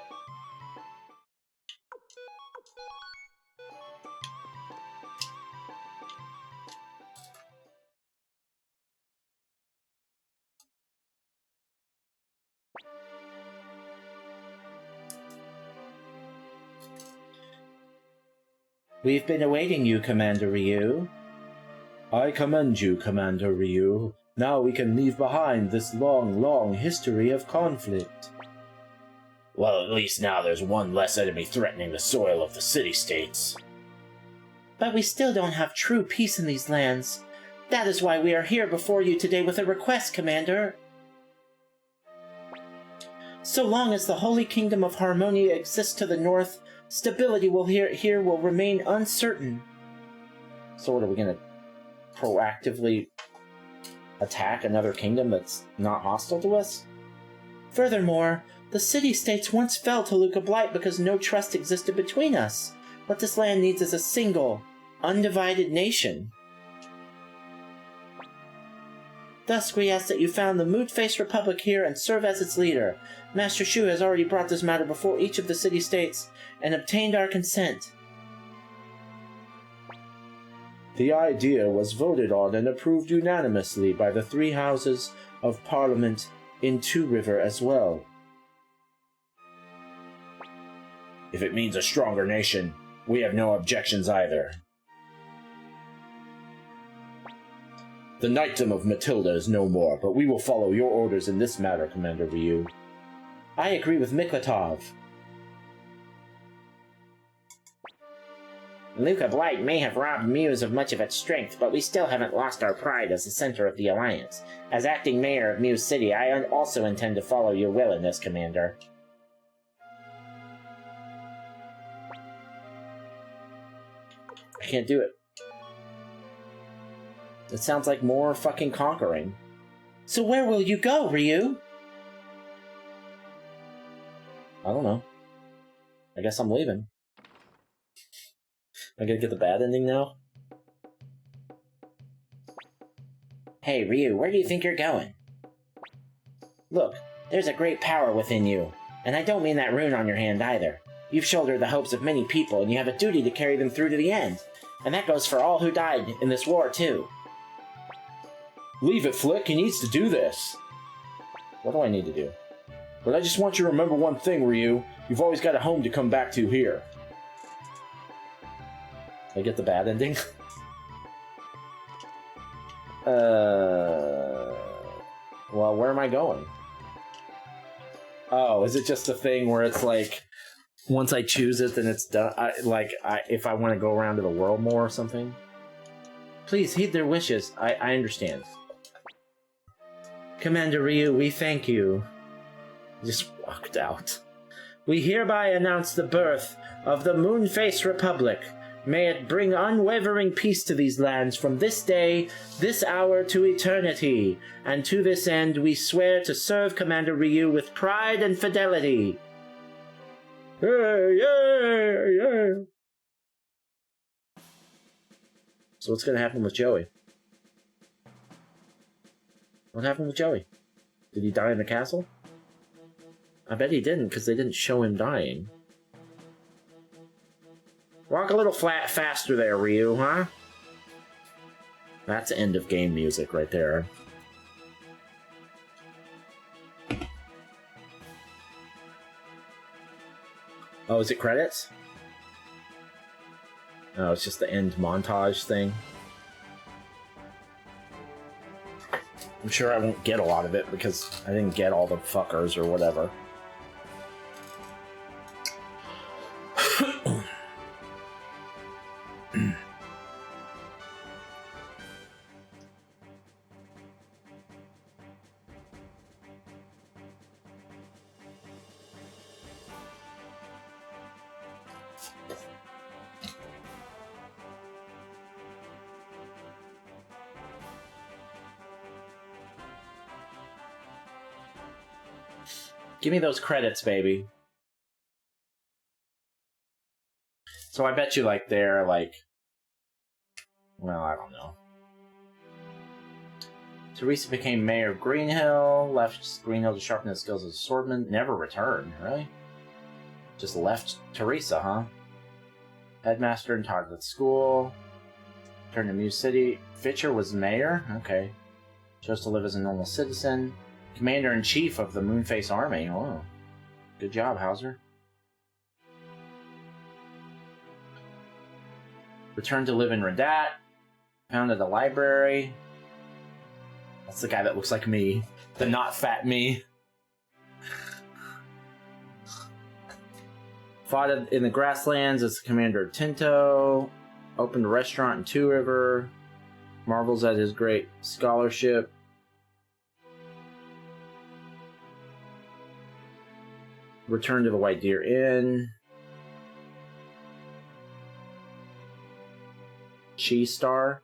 We've been awaiting you, Commander Ryu. I commend you, Commander Ryu. Now we can leave behind this long, long history of conflict. Well, at least now there's one less enemy threatening the soil of the city-states. But we still don't have true peace in these lands. That is why we are here before you today with a request, Commander. So long as the Holy Kingdom of Harmonia exists to the north, stability here will remain uncertain. So what, are we going to proactively attack another kingdom that's not hostile to us? Furthermore, the city-states once fell to Luca Blight because no trust existed between us. What this land needs is a single, undivided nation. Thus, we ask that you found the Mood-Faced Republic here and serve as its leader. Master Shu has already brought this matter before each of the city-states and obtained our consent. The idea was voted on and approved unanimously by the 3 houses of Parliament in Two River as well. If it means a stronger nation, we have no objections either. The knightdom of Matilda is no more, but we will follow your orders in this matter, Commander Ryu. I agree with Miklatov. Luca Blight may have robbed Muse of much of its strength, but we still haven't lost our pride as the center of the Alliance. As acting mayor of Muse City, I also intend to follow your will in this, Commander. I can't do it. It sounds like more fucking conquering. So where will you go, Ryu? I don't know. I guess I'm leaving. I gotta get the bad ending now? Hey, Ryu, where do you think you're going? Look, there's a great power within you, and I don't mean that rune on your hand either. You've shouldered the hopes of many people, and you have a duty to carry them through to the end. And that goes for all who died in this war, too. Leave it, Flick. He needs to do this. What do I need to do? But I just want you to remember one thing, Ryu. You've always got a home to come back to here. I get the bad ending? Well, where am I going? Oh, is it just a thing where it's like, once I choose it, then it's done? If I want to go around to the world more or something? Please heed their wishes. I understand. Commander Ryu, we thank you. Just walked out. We hereby announce the birth of the Moon-Faced Republic. May it bring unwavering peace to these lands from this day, this hour to eternity. And to this end, we swear to serve Commander Ryu with pride and fidelity. Yeah. So what's going to happen with Joey? What happened with Joey? Did he die in the castle? I bet he didn't, because they didn't show him dying. Walk a little faster there, Ryu, huh? That's end of game music right there. Oh, is it credits? Oh, it's just the end montage thing. I'm sure I won't get a lot of it because I didn't get all the fuckers or whatever. Give me those credits, baby. So I bet you, like, they're, like... Well, I don't know. Teresa became mayor of Greenhill, left Greenhill to sharpen his skills as a swordman, never returned, really? Just left Teresa, huh? Headmaster in charge of the school, turned to Muse City. Fitcher was mayor? Okay. Chose to live as a normal citizen. Commander-in-Chief of the Moonface Army. Oh. Good job, Hauser. Returned to live in Radat. Founded a library. That's the guy that looks like me. The not fat me. Fought in the grasslands as the commander of Tinto. Opened a restaurant in Two River. Marvels at his great scholarship. Returned to the White Deer Inn. Cheese Star.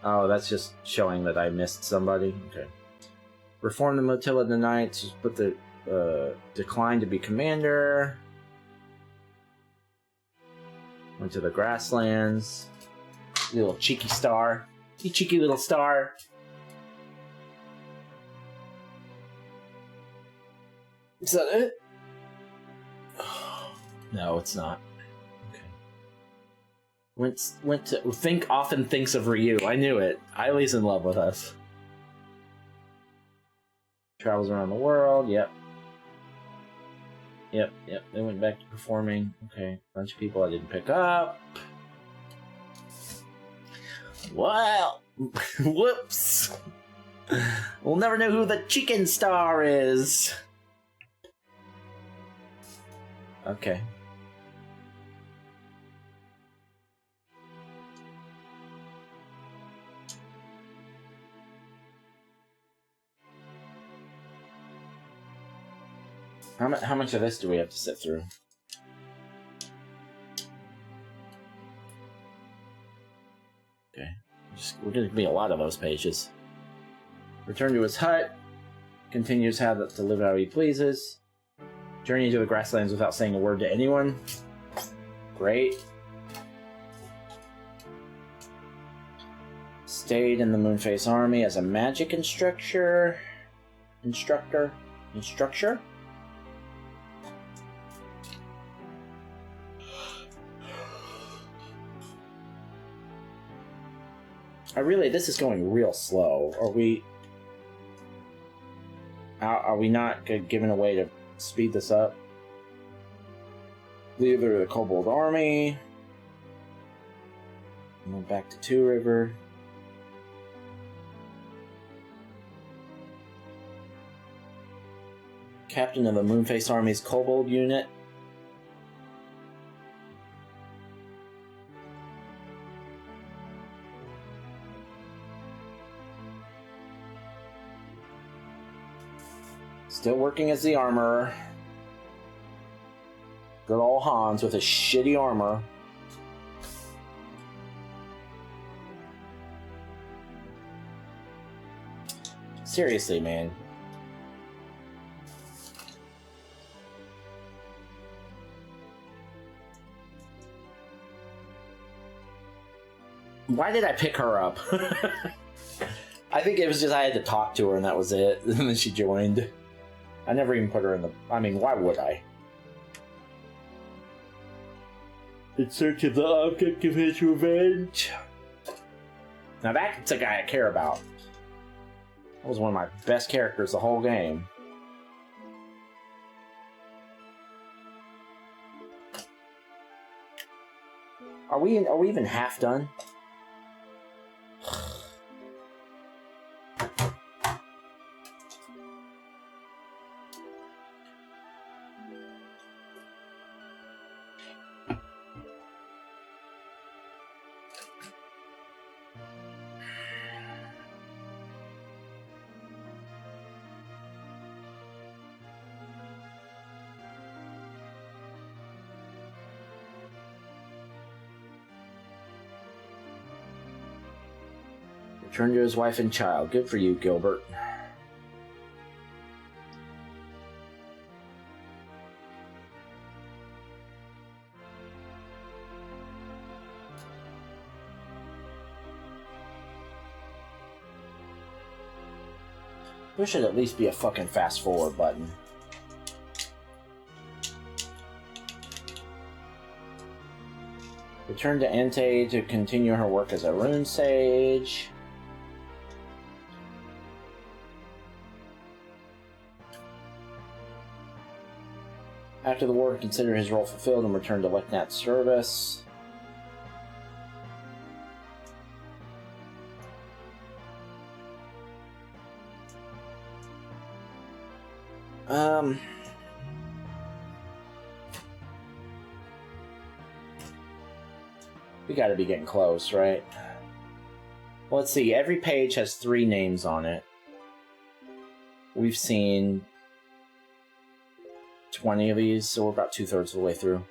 Oh, that's just showing that I missed somebody. Okay. Reformed the Motel of the Knights. Put the decline to be commander. Went to the grasslands. Little cheeky star. You cheeky little star. Is that it? No, it's not. Went to often thinks of Ryu. I knew it. Eileen's in love with us. Travels around the world. Yep. They went back to performing. Okay. Bunch of people I didn't pick up. Well, whoops. We'll never know who the chicken star is. Okay. How much of this do we have to sit through? Okay. We're going to be a lot of those pages. Return to his hut. Continues how to live how he pleases. Journey to the grasslands without saying a word to anyone. Great. Stayed in the Moonface Army as a magic instructor. Instructor? This is going real slow. Are we not giving a way to speed this up? Leader of the Kobold Army. And then back to Two River. Captain of the Moonface Army's Kobold unit. Still working as the armorer. Good old Hans with his shitty armor. Seriously, man. Why did I pick her up? I think it was just I had to talk to her and that was it. And then she joined. I never even put her in the... I mean, why would I? In search of the object of his revenge. Now that's a guy I care about. That was one of my best characters the whole game. Are we even half done? Return to his wife and child. Good for you, Gilbert. There should at least be a fucking fast forward button. Return to Entei to continue her work as a rune sage. After the war, consider his role fulfilled and return to Leknat's service. We gotta be getting close, right? Well, let's see. Every page has 3 names on it. We've seen 20 of these, so we're about 2/3 of the way through.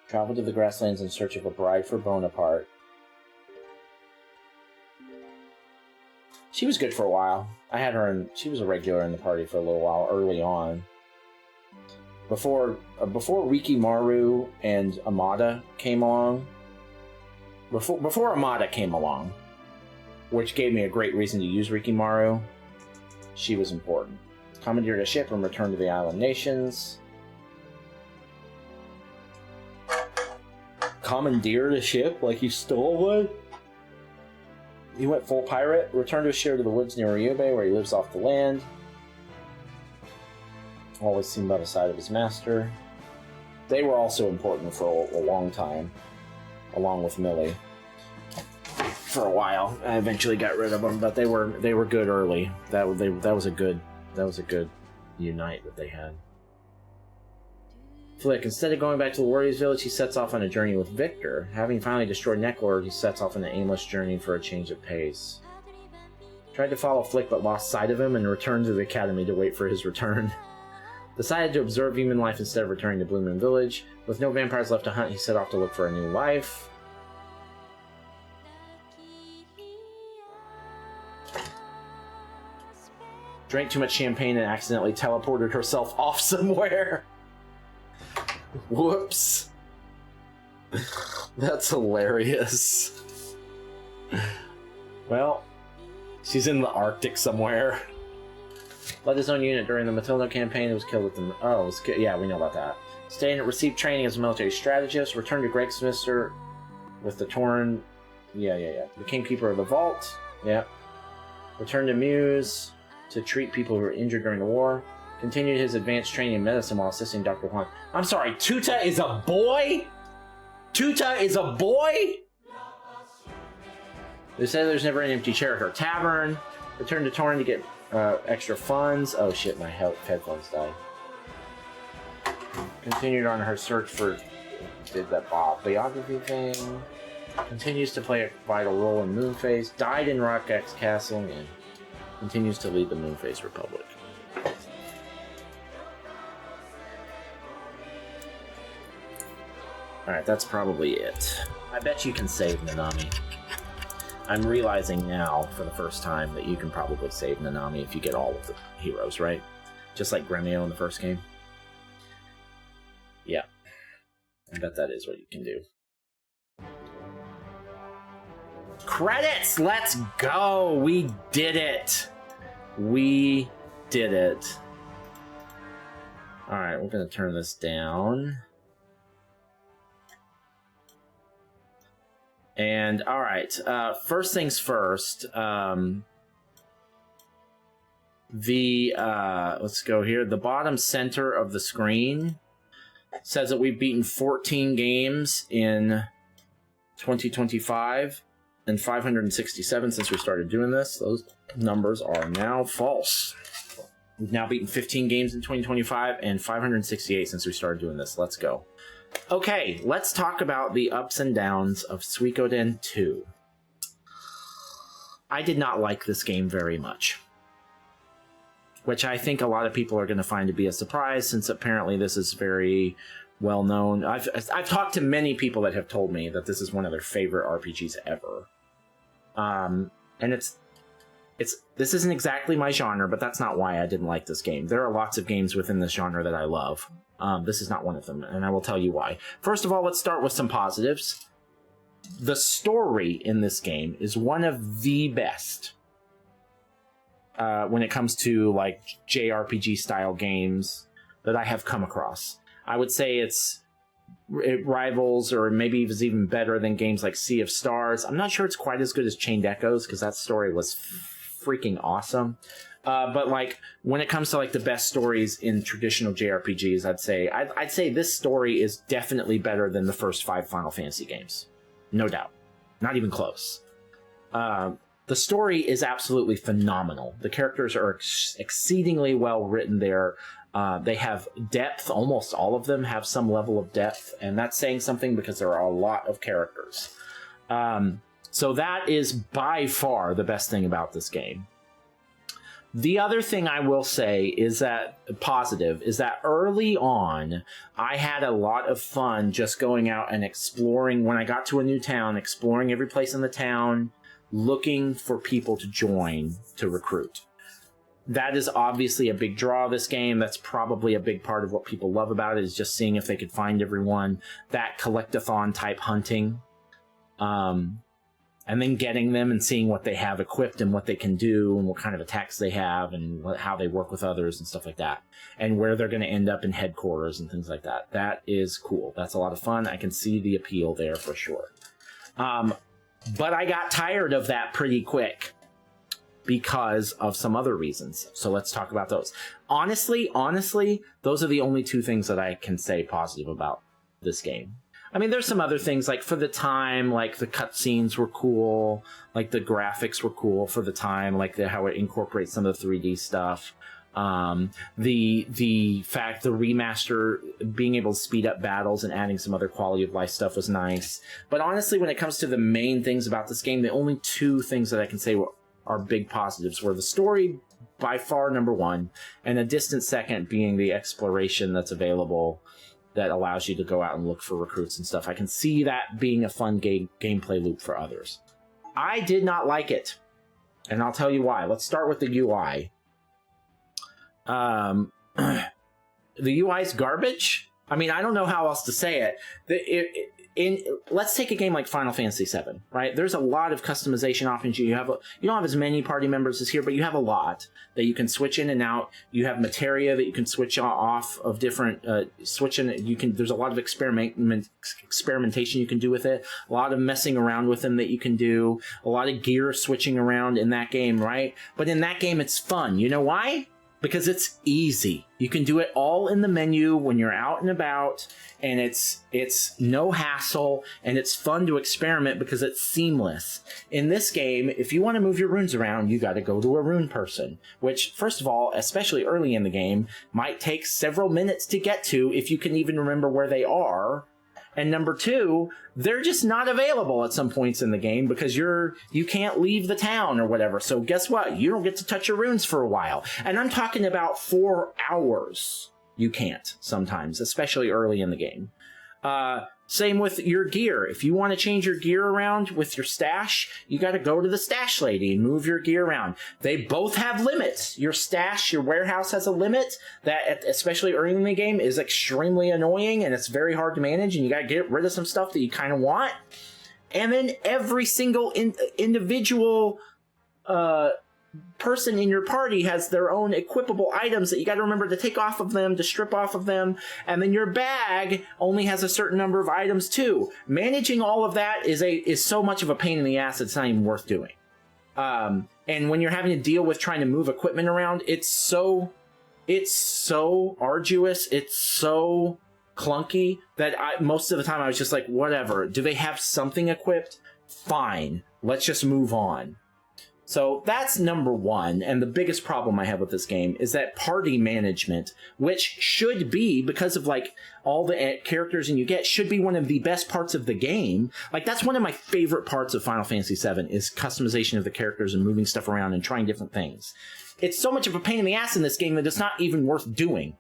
Travel to the grasslands in search of a bride for Bonaparte. She was good for a while. I had her in... She was a regular in the party for a little while early on. Before Rikimaru and Amada came along. Before Amada came along, which gave me a great reason to use Rikimaru, she was important. Commandeered a ship and returned to the island nations. Commandeered a ship? Like he stole one? He went full pirate. Returned to his share to the woods near Ryube, where he lives off the land. Always seemed by the side of his master. They were also important for a long time, along with Millie. For a while, I eventually got rid of them, but they were good early. That was a good unite that they had. Flick, instead of going back to the Warriors Village, he sets off on a journey with Victor. Having finally destroyed Necklord, he sets off on an aimless journey for a change of pace. Tried to follow Flick, but lost sight of him and returned to the academy to wait for his return. Decided to observe human life instead of returning to Blue Moon Village. With no vampires left to hunt, he set off to look for a new life. Drank too much champagne and accidentally teleported herself off somewhere. Whoops. That's hilarious. Well, she's in the Arctic somewhere. Led his own unit during the Matilda campaign. It was killed with them. Oh, it was yeah, we know about that. Stayed and received training as a military strategist. Returned to Gregsmister with the Torn. Yeah. Became keeper of the vault. Yeah. Returned to Muse to treat people who were injured during the war. Continued his advanced training in medicine while assisting Dr. Huang. I'm sorry, Tuta is a boy? Tuta is a boy? They said there's never an empty chair at her tavern. Returned to Torn to get extra funds. Oh shit, my headphones died. Continued on her search for... Did that biography thing. Continues to play a vital role in Moonface. Died in Rockx Castle and continues to lead the Moonface Republic. Alright, that's probably it. I bet you can save Nanami. I'm realizing now, for the first time, that you can probably save Nanami if you get all of the heroes, right? Just like Gremio in the first game. Yeah. I bet that is what you can do. Credits! Let's go! We did it! We did it. Alright, we're going to turn this down. And, alright, first things first, let's go here, the bottom center of the screen says that we've beaten 14 games in 2025 and 567 since we started doing this. Those numbers are now false. We've now beaten 15 games in 2025 and 568 since we started doing this. Let's go. Okay, let's talk about the ups and downs of Suikoden 2. I did not like this game very much, which I think a lot of people are going to find to be a surprise, since apparently this is very well known. I've talked to many people that have told me that this is one of their favorite RPGs ever. And this isn't exactly my genre, but that's not why I didn't like this game. There are lots of games within this genre that I love. This is not one of them, and I will tell you why. First of all, let's start with some positives. the story in this game is one of the best when it comes to like JRPG style games that I have come across. I would say it rivals or maybe is even better than games like Sea of Stars. I'm not sure it's quite as good as Chained Echoes because that story was freaking awesome. But like when it comes to like the best stories in traditional JRPGs, I'd say this story is definitely better than the first 5 Final Fantasy games. No doubt. Not even close. The story is absolutely phenomenal. The characters are exceedingly well written there. They have depth. Almost all of them have some level of depth. And that's saying something because there are a lot of characters. So that is by far the best thing about this game. The other thing I will say is that early on, I had a lot of fun just going out and exploring. When I got to a new town, exploring every place in the town, looking for people to join to recruit. That is obviously a big draw of this game. That's probably a big part of what people love about it, is just seeing if they could find everyone. That collectathon type hunting. And then getting them and seeing what they have equipped and what they can do and what kind of attacks they have and how they work with others and stuff like that. And where they're going to end up in headquarters and things like that. That is cool. That's a lot of fun. I can see the appeal there for sure. But I got tired of that pretty quick because of some other reasons. So let's talk about those. Honestly, those are the only 2 things that I can say positive about this game. I mean, there's some other things, like for the time, like the cutscenes were cool, like the graphics were cool for the time, like how it incorporates some of the 3D stuff. The fact the remaster, being able to speed up battles and adding some other quality of life stuff was nice. But honestly, when it comes to the main things about this game, the only 2 things that I can say are big positives were the story, by far number 1, and a distant second being the exploration that's available that allows you to go out and look for recruits and stuff. I can see that being a fun gameplay loop for others. I did not like it, and I'll tell you why. Let's start with the UI. The UI's garbage. I mean, I don't know how else to say it. Let's take a game like Final Fantasy VII, right? There's a lot of customization options. You don't have as many party members as here, but you have a lot that you can switch in and out. You have materia that you can switch off of different there's a lot of experimentation you can do with it. A lot of messing around with them that you can do. A lot of gear switching around in that game, right? But in that game, it's fun. You know why? Because it's easy. You can do it all in the menu when you're out and about, and it's no hassle, and it's fun to experiment because it's seamless. In this game, if you want to move your runes around, you got to go to a rune person, which, first of all, especially early in the game, might take several minutes to get to if you can even remember where they are. And number 2, they're just not available at some points in the game because you can't leave the town or whatever. So guess what? You don't get to touch your runes for a while. And I'm talking about 4 hours. You can't sometimes, especially early in the game. Same with your gear. If you want to change your gear around with your stash, you got to go to the stash lady and move your gear around. They both have limits. Your stash, your warehouse has a limit that, especially early in the game, is extremely annoying and it's very hard to manage, and you got to get rid of some stuff that you kind of want. And then every single individual person in your party has their own equipable items that you got to remember to take off of them, to strip off of them, and then your bag only has a certain number of items too. Managing all of that is so much of a pain in the ass, it's not even worth doing. And when you're having to deal with trying to move equipment around, it's so arduous, it's so clunky that most of the time I was just like, whatever. Do they have something equipped? Fine, let's just move on. So that's number 1, and the biggest problem I have with this game is that party management, which should be, because of like all the characters you get, should be one of the best parts of the game. Like, that's one of my favorite parts of Final Fantasy VII, is customization of the characters and moving stuff around and trying different things. It's so much of a pain in the ass in this game that it's not even worth doing.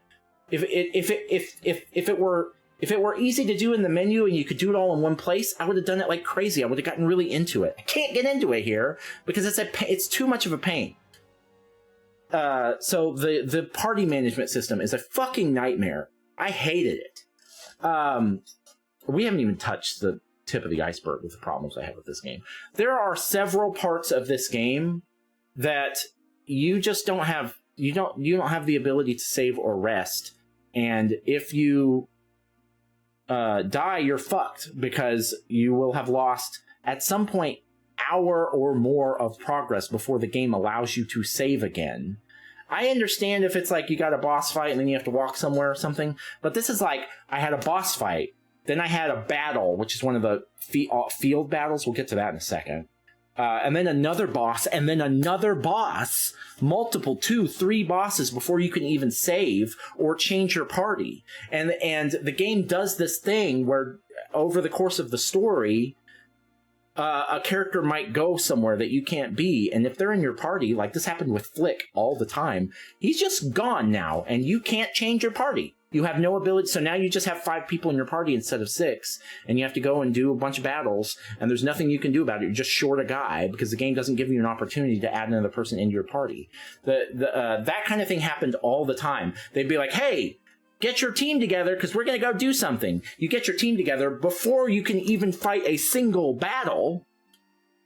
If it were easy to do in the menu and you could do it all in one place, I would have done it like crazy. I would have gotten really into it. I can't get into it here because it's too much of a pain. So the party management system is a fucking nightmare. I hated it. We haven't even touched the tip of the iceberg with the problems I have with this game. There are several parts of this game that you just don't have. You don't have the ability to save or rest, and if you die, you're fucked, because you will have lost at some point hour or more of progress before the game allows you to save again. I understand if it's like you got a boss fight and then you have to walk somewhere or something, but this is like, I had a boss fight, then I had a battle, which is one of the field battles. We'll get to that in a second. And then another boss, and then another boss, multiple 2, 3 bosses before you can even save or change your party. And the game does this thing where over the course of the story, a character might go somewhere that you can't be, and if they're in your party, like this happened with Flick all the time, he's just gone now, and you can't change your party. You have no ability, so now you just have 5 people in your party instead of 6, and you have to go and do a bunch of battles, and there's nothing you can do about it. You're just short a guy, because the game doesn't give you an opportunity to add another person into your party. That kind of thing happened all the time. They'd be like, hey, get your team together, because we're going to go do something. You get your team together before you can even fight a single battle.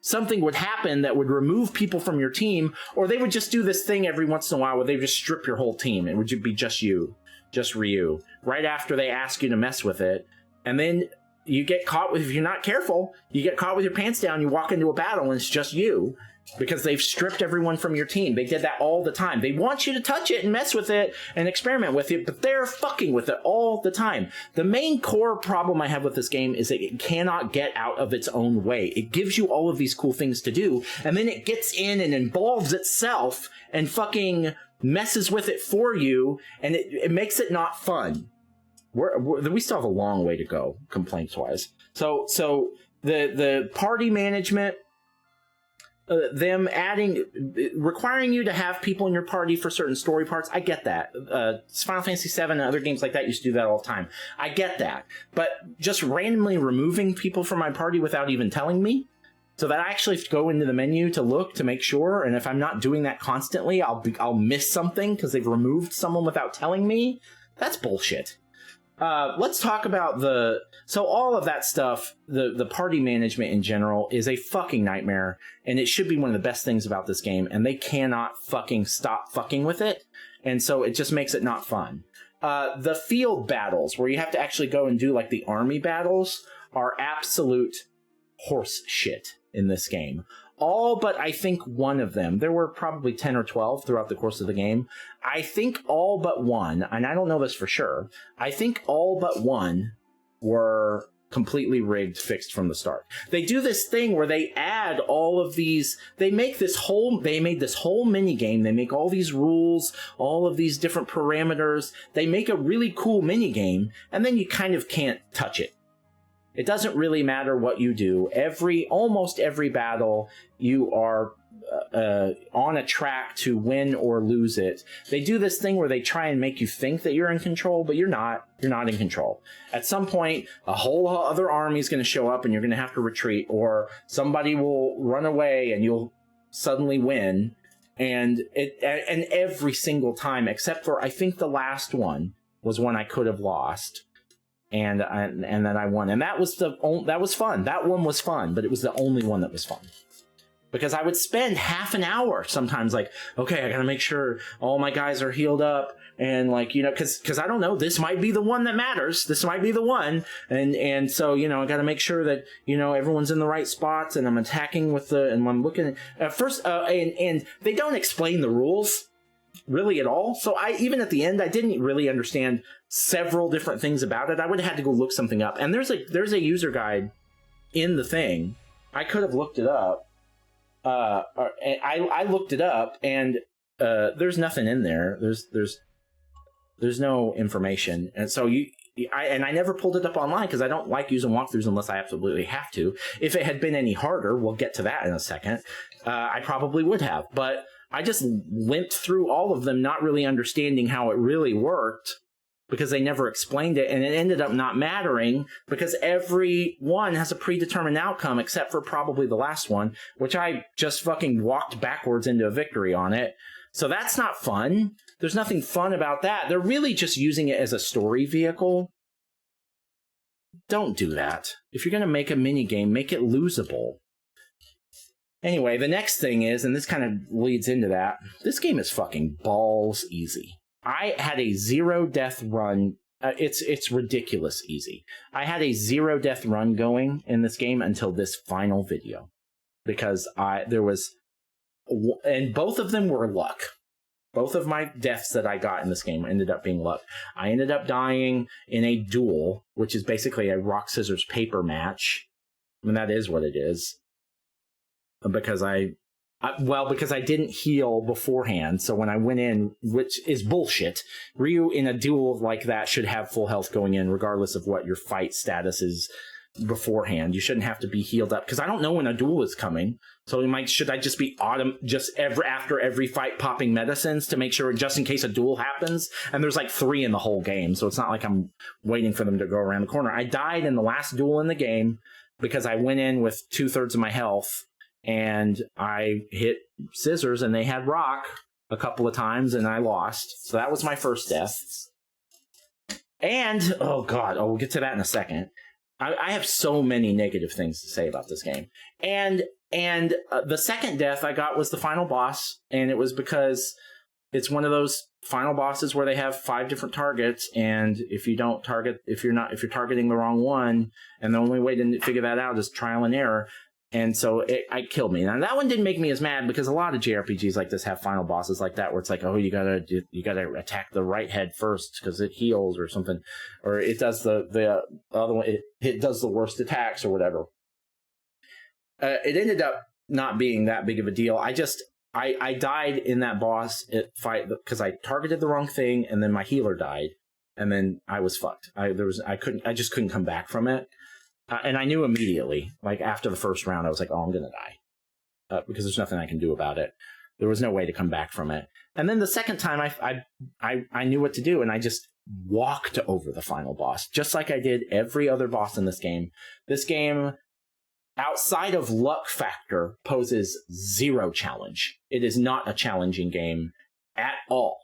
Something would happen that would remove people from your team, or they would just do this thing every once in a while where they would just strip your whole team. It would be just you, just Ryu, right after they ask you to mess with it. And then you get caught with, if you're not careful, you get caught with your pants down, you walk into a battle and it's just you, because they've stripped everyone from your team. They did that all the time. They want you to touch it and mess with it and experiment with it, but they're fucking with it all the time. The main core problem I have with this game is that it cannot get out of its own way. It gives you all of these cool things to do, and then it gets in and involves itself and fucking messes with it for you, and it makes it not fun. We still have a long way to go, complaints-wise. So the party management, them requiring you to have people in your party for certain story parts, I get that. Final Fantasy VII and other games like that used to do that all the time. I get that. But just randomly removing people from my party without even telling me, so that I actually have to go into the menu to look to make sure, and if I'm not doing that constantly, I'll miss something because they've removed someone without telling me. That's bullshit. Let's talk about so all of that stuff, the party management in general is a fucking nightmare, and it should be one of the best things about this game, and they cannot fucking stop fucking with it, and so it just makes it not fun. The field battles, where you have to actually go and do like the army battles, are absolute horse shit in this game. All but I think one of them, there were probably 10 or 12 throughout the course of the game. I think all but one, and I don't know this for sure, I think all but one were completely rigged, fixed from the start. They do this thing where they add all of these, they made this whole mini game, they make all these rules, all of these different parameters, they make a really cool mini game, and then you kind of can't touch it. It doesn't really matter what you do. Almost every battle, you are on a track to win or lose it. They do this thing where they try and make you think that you're in control, but you're not. You're not in control. At some point, a whole other army is going to show up and you're going to have to retreat, or somebody will run away and you'll suddenly win. And every single time, except for I think the last one was one I could have lost. And then I won, and that was fun. That one was fun, but it was the only one that was fun, because I would spend half an hour sometimes, like, okay, I gotta make sure all my guys are healed up, and like, because I don't know, this might be the one that matters. This might be the one, and so I gotta make sure that everyone's in the right spots, and I'm attacking and I'm looking at first, and they don't explain the rules really at all. So even at the end, I didn't really understand several different things about it. I would have had to go look something up. And there's a user guide in the thing. I could have looked it up. I looked it up, and there's nothing in there. There's no information, and so I never pulled it up online because I don't like using walkthroughs unless I absolutely have to. If it had been any harder, we'll get to that in a second, I probably would have. But I just went through all of them not really understanding how it really worked, because they never explained it, and it ended up not mattering because every one has a predetermined outcome except for probably the last one, which I just fucking walked backwards into a victory on it. So that's not fun. There's nothing fun about that. They're really just using it as a story vehicle. don't do that. If you're going to make a mini game, make it losable. Anyway, the next thing is, and this kind of leads into that, this game is fucking balls easy. I had a 0 death run. It's ridiculous easy. I had a 0 death run going in this game until this final video. Because and both of them were luck. Both of my deaths that I got in this game ended up being luck. I ended up dying in a duel, which is basically a rock, scissors, paper match. I mean, that is what it is. Because because I didn't heal beforehand. So when I went in, which is bullshit, Ryu in a duel like that should have full health going in, regardless of what your fight status is beforehand. You shouldn't have to be healed up, because I don't know when a duel is coming. So should I just be after every fight popping medicines to make sure, just in case a duel happens? And there's like 3 in the whole game, so it's not like I'm waiting for them to go around the corner. I died in the last duel in the game because I went in with 2/3 of my health, and I hit scissors, and they had rock a couple of times, and I lost. So that was my first death. And, oh god, we'll get to that in a second. I have so many negative things to say about this game. And the second death I got was the final boss, and it was because it's one of those final bosses where they have 5 different targets, and if you're targeting the wrong one, and the only way to figure that out is trial and error. And so it killed me. Now that one didn't make me as mad, because a lot of JRPGs like this have final bosses like that, where it's like, oh, you gotta attack the right head first because it heals or something, or it does the other one, it does the worst attacks or whatever. It ended up not being that big of a deal. I died in that boss fight because I targeted the wrong thing, and then my healer died, and then I was fucked. I just couldn't come back from it. And I knew immediately, like after the first round, I was like, oh, I'm going to die. Because there's nothing I can do about it. There was no way to come back from it. And then the second time, I knew what to do, and I just walked over the final boss, just like I did every other boss in this game. This game, outside of luck factor, poses 0 challenge. It is not a challenging game at all.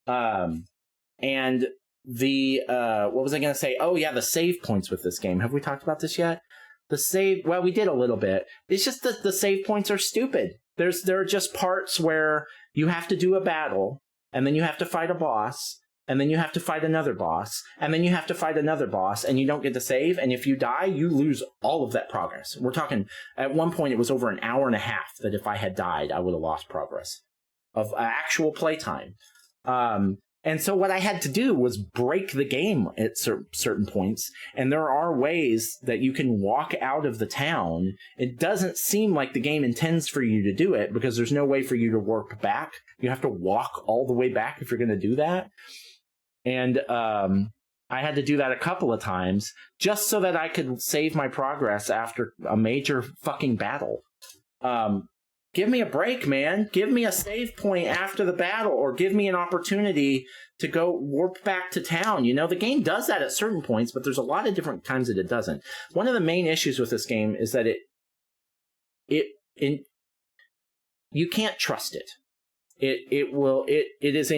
And what was I going to say? Oh, yeah, the save points with this game. Have we talked about this yet? Well, we did a little bit. It's just that the save points are stupid. There are just parts where you have to do a battle, and then you have to fight a boss, and then you have to fight another boss, and then you have to fight another boss, and you don't get to save, and if you die, you lose all of that progress. We're talking, at one point, it was over an hour and a half that if I had died, I would have lost progress of actual playtime. And so what I had to do was break the game at certain points. And there are ways that you can walk out of the town. It doesn't seem like the game intends for you to do it, because there's no way for you to work back. You have to walk all the way back if you're going to do that. And I had to do that a couple of times just so that I could save my progress after a major fucking battle. Give me a break, man. Give me a save point after the battle, or give me an opportunity to go warp back to town. You know, the game does that at certain points, but there's a lot of different times that it doesn't. One of the main issues with this game is that you can't trust it. It is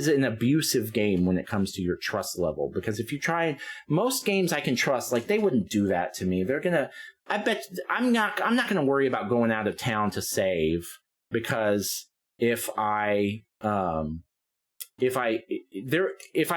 an abusive game when it comes to your trust level, because if you try, most games I can trust, like, they wouldn't do that to me. I bet I'm not going to worry about going out of town to save, because if I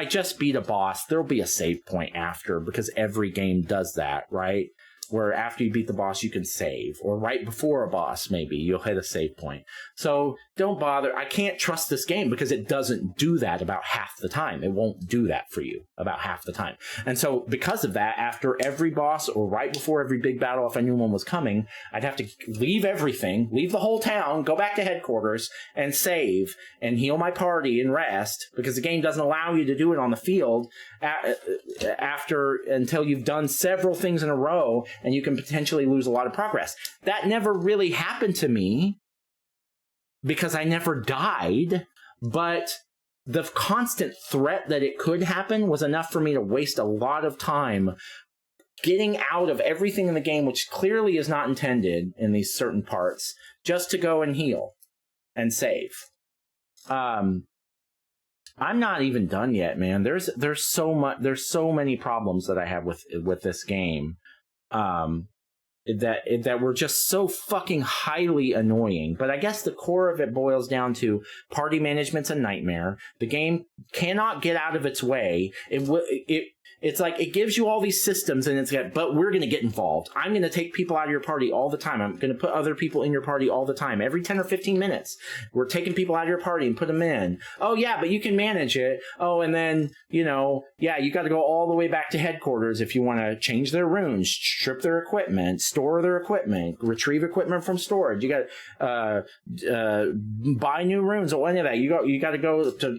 just beat a boss, there'll be a save point after, because every game does that, right? Where after you beat the boss, you can save, or right before a boss, maybe you'll hit a save point. So don't bother. I can't trust this game because it doesn't do that about half the time. It won't do that for you about half the time. And so because of that, after every boss or right before every big battle, if I knew one was coming, I'd have to leave everything, leave the whole town, go back to headquarters and save and heal my party and rest, because the game doesn't allow you to do it on the field until you've done several things in a row, and you can potentially lose a lot of progress. That never really happened to me because I never died, but the constant threat that it could happen was enough for me to waste a lot of time getting out of everything in the game, which clearly is not intended in these certain parts, just to go and heal and save. I'm not even done yet, man. There's so many problems that I have with this game. That were just so fucking highly annoying. But I guess the core of it boils down to party management's a nightmare. The game cannot get out of its way. It's like it gives you all these systems, and but we're going to get involved. I'm going to take people out of your party all the time. I'm going to put other people in your party all the time. Every 10 or 15 minutes, we're taking people out of your party and put them in. Oh, yeah, but you can manage it. Oh, and then, you got to go all the way back to headquarters if you want to change their rooms, strip their equipment, store their equipment, retrieve equipment from storage. You got to buy new rooms or any of that. You got to go to...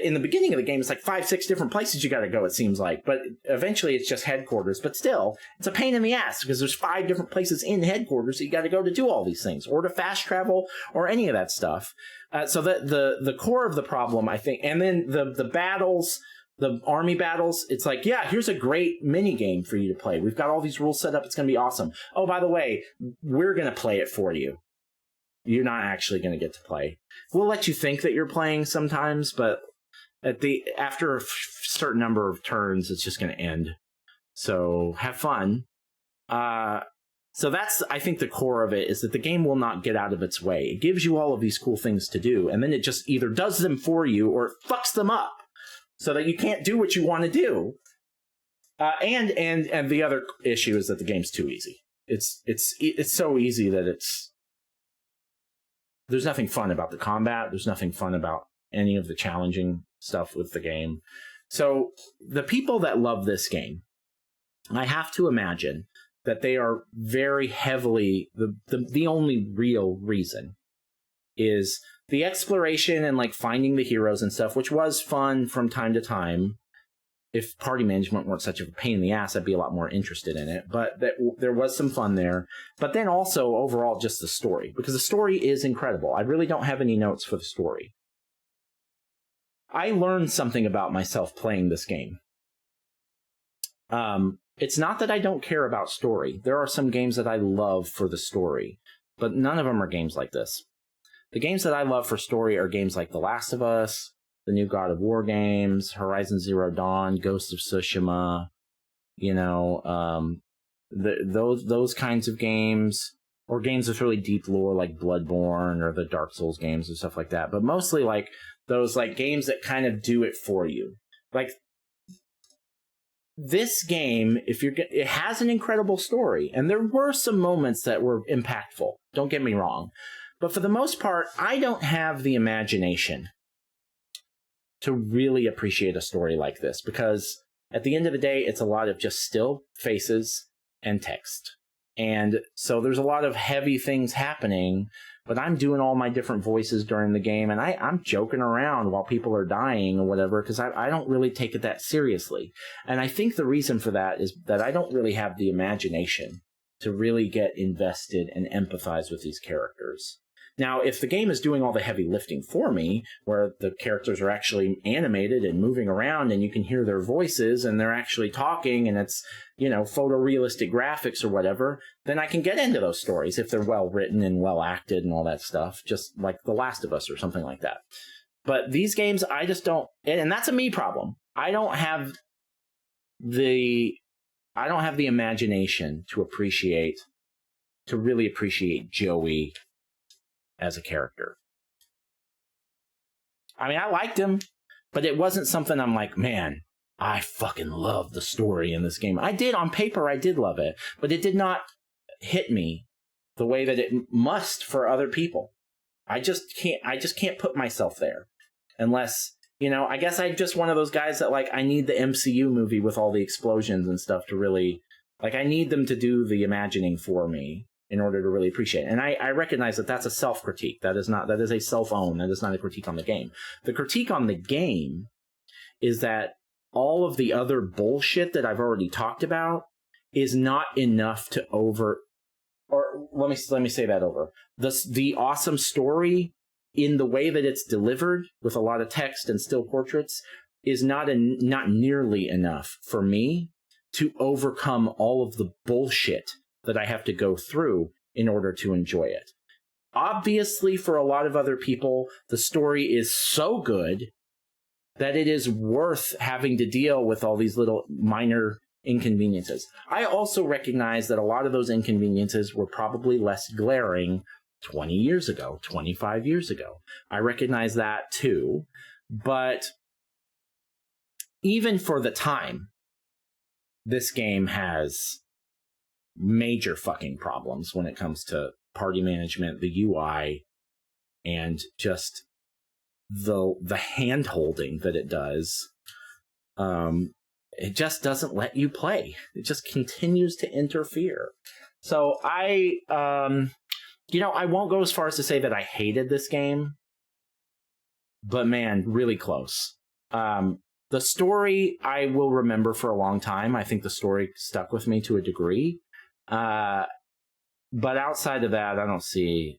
In the beginning of the game, it's like 5-6 different places you got to go, it seems like. But eventually it's just headquarters. But still, it's a pain in the ass because there's 5 different places in headquarters that you got to go to do all these things, or to fast travel, or any of that stuff. So the core of the problem, I think, and then the battles, the army battles, it's like, yeah, here's a great mini game for you to play. We've got all these rules set up. It's going to be awesome. Oh, by the way, we're going to play it for you. You're not actually going to get to play. We'll let you think that you're playing sometimes, but after a certain number of turns, it's just going to end. So have fun. So that's, I think, the core of it, is that the game will not get out of its way. It gives you all of these cool things to do, and then it just either does them for you or it fucks them up so that you can't do what you want to do. And the other issue is that the game's too easy. It's so easy that there's nothing fun about the combat. There's nothing fun about any of the challenging stuff with the game. So the people that love this game, I have to imagine that they are very heavily, the only real reason is the exploration and like finding the heroes and stuff, which was fun from time to time. If party management weren't such a pain in the ass, I'd be a lot more interested in it. But there was some fun there. But then also overall just the story, because the story is incredible. I really don't have any notes for the story. I learned something about myself playing this game. It's not that I don't care about story. There are some games that I love for the story, but none of them are games like this. The games that I love for story are games like The Last of Us, the new God of War games, Horizon Zero Dawn, Ghost of Tsushima, those kinds of games, or games with really deep lore like Bloodborne or the Dark Souls games and stuff like that. But mostly like those like games that kind of do it for you. Like this game, it has an incredible story, and there were some moments that were impactful. Don't get me wrong. But for the most part, I don't have the imagination to really appreciate a story like this, because at the end of the day, it's a lot of just still faces and text. And so there's a lot of heavy things happening, but I'm doing all my different voices during the game, and I'm joking around while people are dying or whatever, because I don't really take it that seriously. And I think the reason for that is that I don't really have the imagination to really get invested and empathize with these characters. Now, if the game is doing all the heavy lifting for me, where the characters are actually animated and moving around and you can hear their voices and they're actually talking and it's, photorealistic graphics or whatever, then I can get into those stories if they're well written and well acted and all that stuff, just like The Last of Us or something like that. But these games, I just don't, and that's a me problem. I don't have the imagination to really appreciate Joey as a character. I mean, I liked him, but it wasn't something I'm like, man, I fucking love the story in this game. I did, on paper, I did love it, but it did not hit me the way that it must for other people. I just can't put myself there unless, I guess I'm just one of those guys that like, I need the MCU movie with all the explosions and stuff to really, like, I need them to do the imagining for me in order to really appreciate it. And I recognize that that's a self-critique. That is a self-own. That is not a critique on the game. The critique on the game is that all of the other bullshit that I've already talked about is not enough to let me say that over. The awesome story in the way that it's delivered with a lot of text and still portraits is not nearly enough for me to overcome all of the bullshit that I have to go through in order to enjoy it. Obviously, for a lot of other people, the story is so good that it is worth having to deal with all these little minor inconveniences. I also recognize that a lot of those inconveniences were probably less glaring 20 years ago, 25 years ago. I recognize that too. But even for the time, this game has major fucking problems when it comes to party management, the UI, and just the hand holding that it does. It just doesn't let you play. It just continues to interfere. So I won't go as far as to say that I hated this game, but man, really close. The story I will remember for a long time. I think the story stuck with me to a degree. But outside of that, I don't see...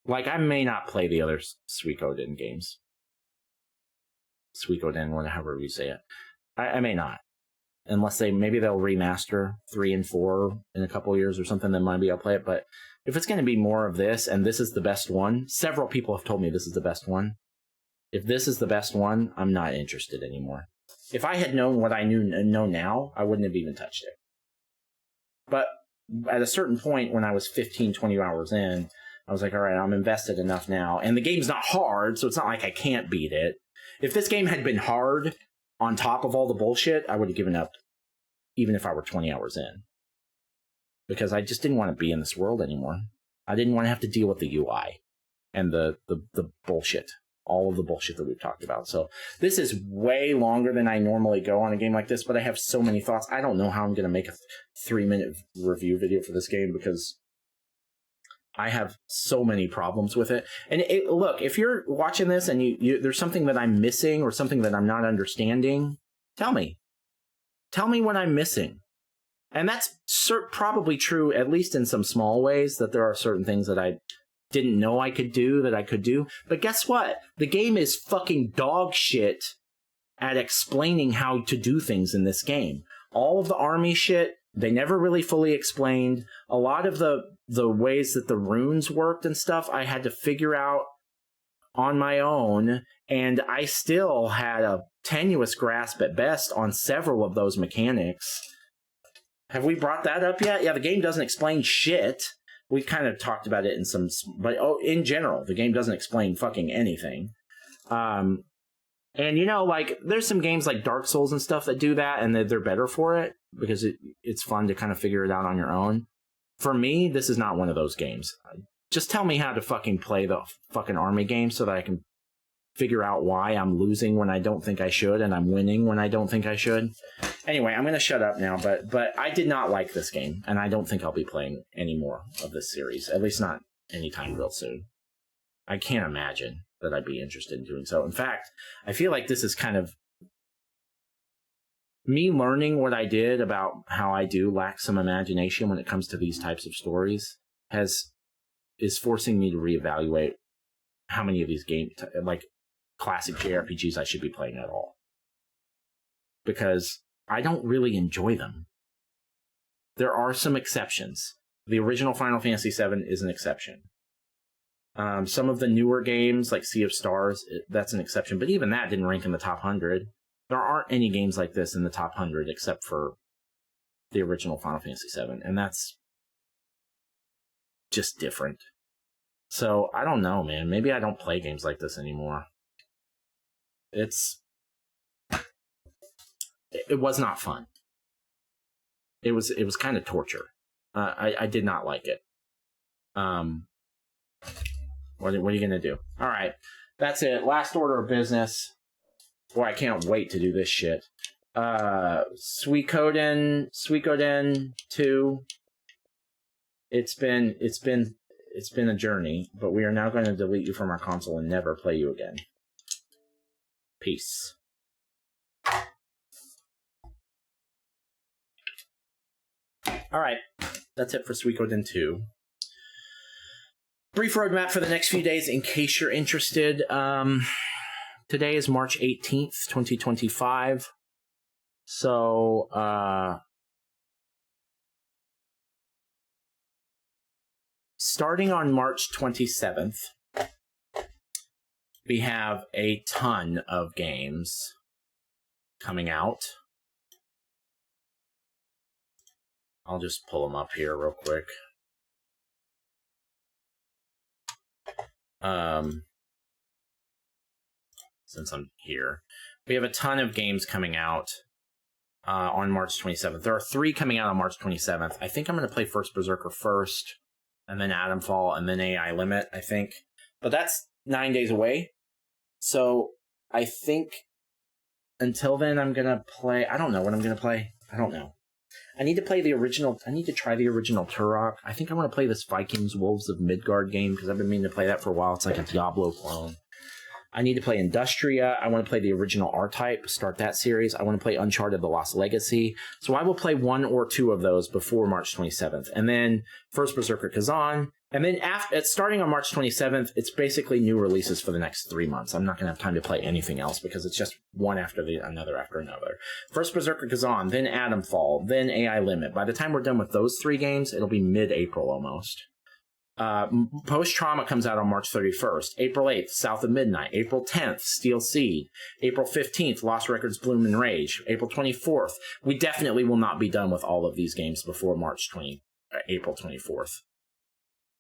Like, I may not play the other SUIKODEN games. SUIKODEN, however you say it. I may not. Unless maybe they'll remaster 3 and 4 in a couple of years or something, then maybe I'll play it. But if it's going to be more of this, and this is the best one, several people have told me this is the best one. If this is the best one, I'm not interested anymore. If I had known what I know now, I wouldn't have even touched it. But at a certain point, when I was 15, 20 hours in, I was like, all right, I'm invested enough now. And the game's not hard, so it's not like I can't beat it. If this game had been hard on top of all the bullshit, I would have given up, even if I were 20 hours in. Because I just didn't want to be in this world anymore. I didn't want to have to deal with the UI and the bullshit. All of the bullshit that we've talked about. So this is way longer than I normally go on a game like this, but I have so many thoughts. I don't know how I'm going to make a 3-minute review video for this game because I have so many problems with it. And look, if you're watching this and there's something that I'm missing or something that I'm not understanding, tell me. Tell me what I'm missing. And that's probably true, at least in some small ways, that there are certain things that I didn't know I could do that I could do. But guess what? The game is fucking dog shit at explaining how to do things in this game. All of the army shit, they never really fully explained. A lot of the ways that the runes worked and stuff, I had to figure out on my own, and I still had a tenuous grasp at best on several of those mechanics. Have we brought that up yet? Yeah, the game doesn't explain shit. We kind of talked about it in some, but in general, the game doesn't explain fucking anything. And there's some games like Dark Souls and stuff that do that, and they're better for it because it's fun to kind of figure it out on your own. For me, this is not one of those games. Just tell me how to fucking play the fucking army game so that I can figure out why I'm losing when I don't think I should, and I'm winning when I don't think I should. Anyway, I'm going to shut up now, but I did not like this game, and I don't think I'll be playing any more of this series, at least not anytime real soon. I can't imagine that I'd be interested in doing so. In fact, I feel like this is kind of me learning what I did about how I do lack some imagination when it comes to these types of stories is forcing me to reevaluate how many of these games, like classic JRPGs, I should be playing at all. Because I don't really enjoy them. There are some exceptions. The original Final Fantasy VII is an exception. Some of the newer games, like Sea of Stars, that's an exception. But even that didn't rank in the top 100. There aren't any games like this in the top 100 except for the original Final Fantasy VII. And that's just different. So, I don't know, man. Maybe I don't play games like this anymore. It was not fun. It was kind of torture. I did not like it. What are you gonna do? All right, that's it. Last order of business. Boy, I can't wait to do this shit. SUIKODEN II. It's been a journey, but we are now going to delete you from our console and never play you again. Peace. All right, that's it for SUIKODEN II. Brief roadmap for the next few days in case you're interested. Today is March 18th, 2025. So, starting on March 27th, we have a ton of games coming out. I'll just pull them up here real quick. Since I'm here. We have a ton of games coming out on March 27th. There are 3 coming out on March 27th. I think I'm going to play First Berserker first, and then Atomfall, and then AI Limit, I think. But that's 9 days away. So I think until then I'm going to play... I don't know what I'm going to play. I don't know. I need to play the original... I need to try the original Turok. I think I want to play this Vikings Wolves of Midgard game, because I've been meaning to play that for a while. It's like a Diablo clone. I need to play Industria. I want to play the original R-Type, start that series. I want to play Uncharted: The Lost Legacy. So I will play 1 or 2 of those before March 27th. And then First Berserker Kazan. And then starting on March 27th, it's basically new releases for the next 3 months. I'm not going to have time to play anything else because it's just one after another after another. First Berserker Kazan, then Atomfall, then AI Limit. By the time we're done with those 3 games, it'll be mid-April almost. Post-Trauma comes out on March 31st. April 8th, South of Midnight. April 10th, Steel Seed. April 15th, Lost Records Bloom and Rage. April 24th. We definitely will not be done with all of these games before April 24th.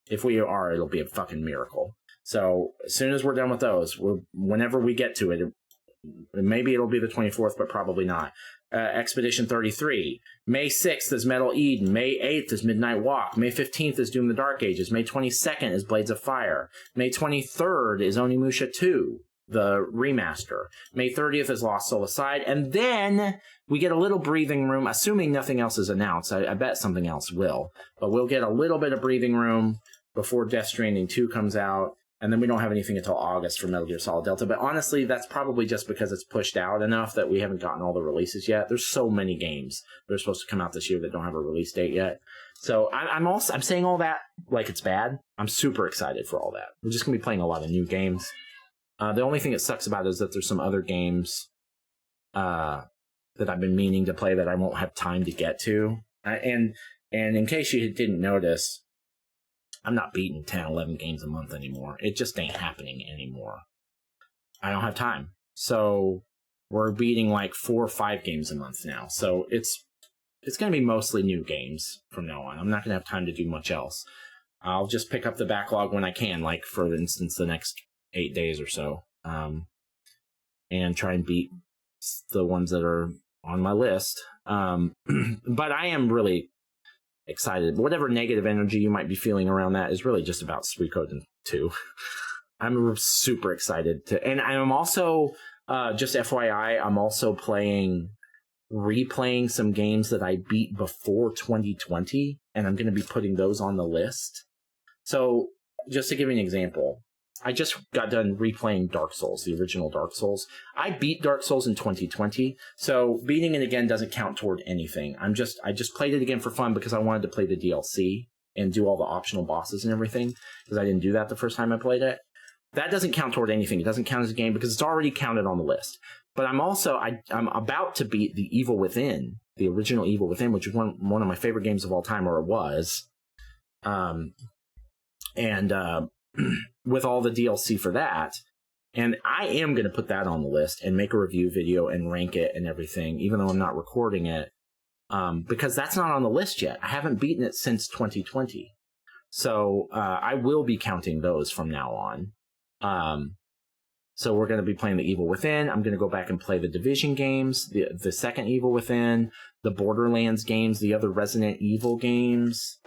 If we are, it'll be a fucking miracle. So as soon as we're done with those, whenever we get to it, maybe it'll be the 24th, but probably not. Expedition 33. May 6th is Metal Eden. May 8th is Midnight Walk. May 15th is Doom the Dark Ages. May 22nd is Blades of Fire. May 23rd is Onimusha 2, the remaster. May 30th is Lost Soul Aside. And then we get a little breathing room, assuming nothing else is announced. I bet something else will. But we'll get a little bit of breathing room before Death Stranding 2 comes out. And then we don't have anything until August for Metal Gear Solid Delta. But honestly, that's probably just because it's pushed out enough that we haven't gotten all the releases yet. There's so many games that are supposed to come out this year that don't have a release date yet. So I'm saying all that like it's bad. I'm super excited for all that. We're just going to be playing a lot of new games. The only thing that sucks about it is that there's some other games that I've been meaning to play that I won't have time to get to. And in case you didn't notice, I'm not beating 10, 11 games a month anymore. It just ain't happening anymore. I don't have time. So we're beating like 4 or 5 games a month now. So it's going to be mostly new games from now on. I'm not going to have time to do much else. I'll just pick up the backlog when I can, like for instance, the next 8 days or so. And try and beat the ones that are on my list. But I am really excited. Whatever negative energy you might be feeling around that is really just about SUIKODEN 2. I'm super excited and I'm also, just FYI, I'm also replaying some games that I beat before 2020, and I'm going to be putting those on the list. So just to give you an example, I just got done replaying Dark Souls, the original Dark Souls. I beat Dark Souls in 2020, so beating it again doesn't count toward anything. I just played it again for fun because I wanted to play the DLC and do all the optional bosses and everything, because I didn't do that the first time I played it. That doesn't count toward anything. It doesn't count as a game because it's already counted on the list. But I'm about to beat the Evil Within, the original Evil Within, which is one of my favorite games of all time, or it was. With all the DLC for that. And I am going to put that on the list and make a review video and rank it and everything, even though I'm not recording it, because that's not on the list yet. I haven't beaten it since 2020. So I will be counting those from now on. So we're going to be playing the Evil Within. I'm going to go back and play the Division games, the second Evil Within, the Borderlands games, the other Resident Evil games,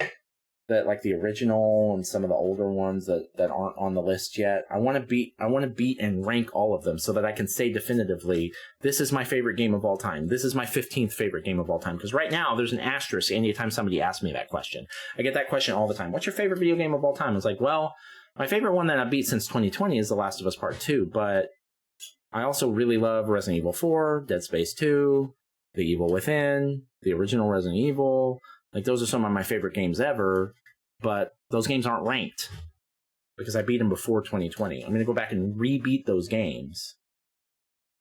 that like the original and some of the older ones that aren't on the list yet. I want to beat and rank all of them so that I can say definitively, this is my favorite game of all time. This is my 15th favorite game of all time. Because right now there's an asterisk anytime somebody asks me that question. I get that question all the time. What's your favorite video game of all time? It's like, well, my favorite one that I beat since 2020 is The Last of Us Part 2, but I also really love Resident Evil 4, Dead Space 2, The Evil Within, the original Resident Evil. Like, those are some of my favorite games ever, but those games aren't ranked because I beat them before 2020. I'm going to go back and re-beat those games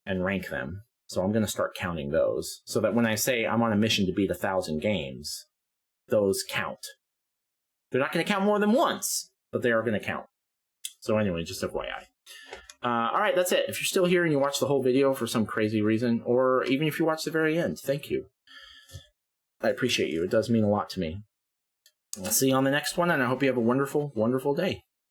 and rank them. So I'm going to start counting those so that when I say I'm on a mission to beat 1,000 games, those count. They're not going to count more than once, but they are going to count. So anyway, just FYI. All right, that's it. If you're still here and you watch the whole video for some crazy reason, or even if you watch the very end, thank you. I appreciate you. It does mean a lot to me. I'll see you on the next one, and I hope you have a wonderful, wonderful day.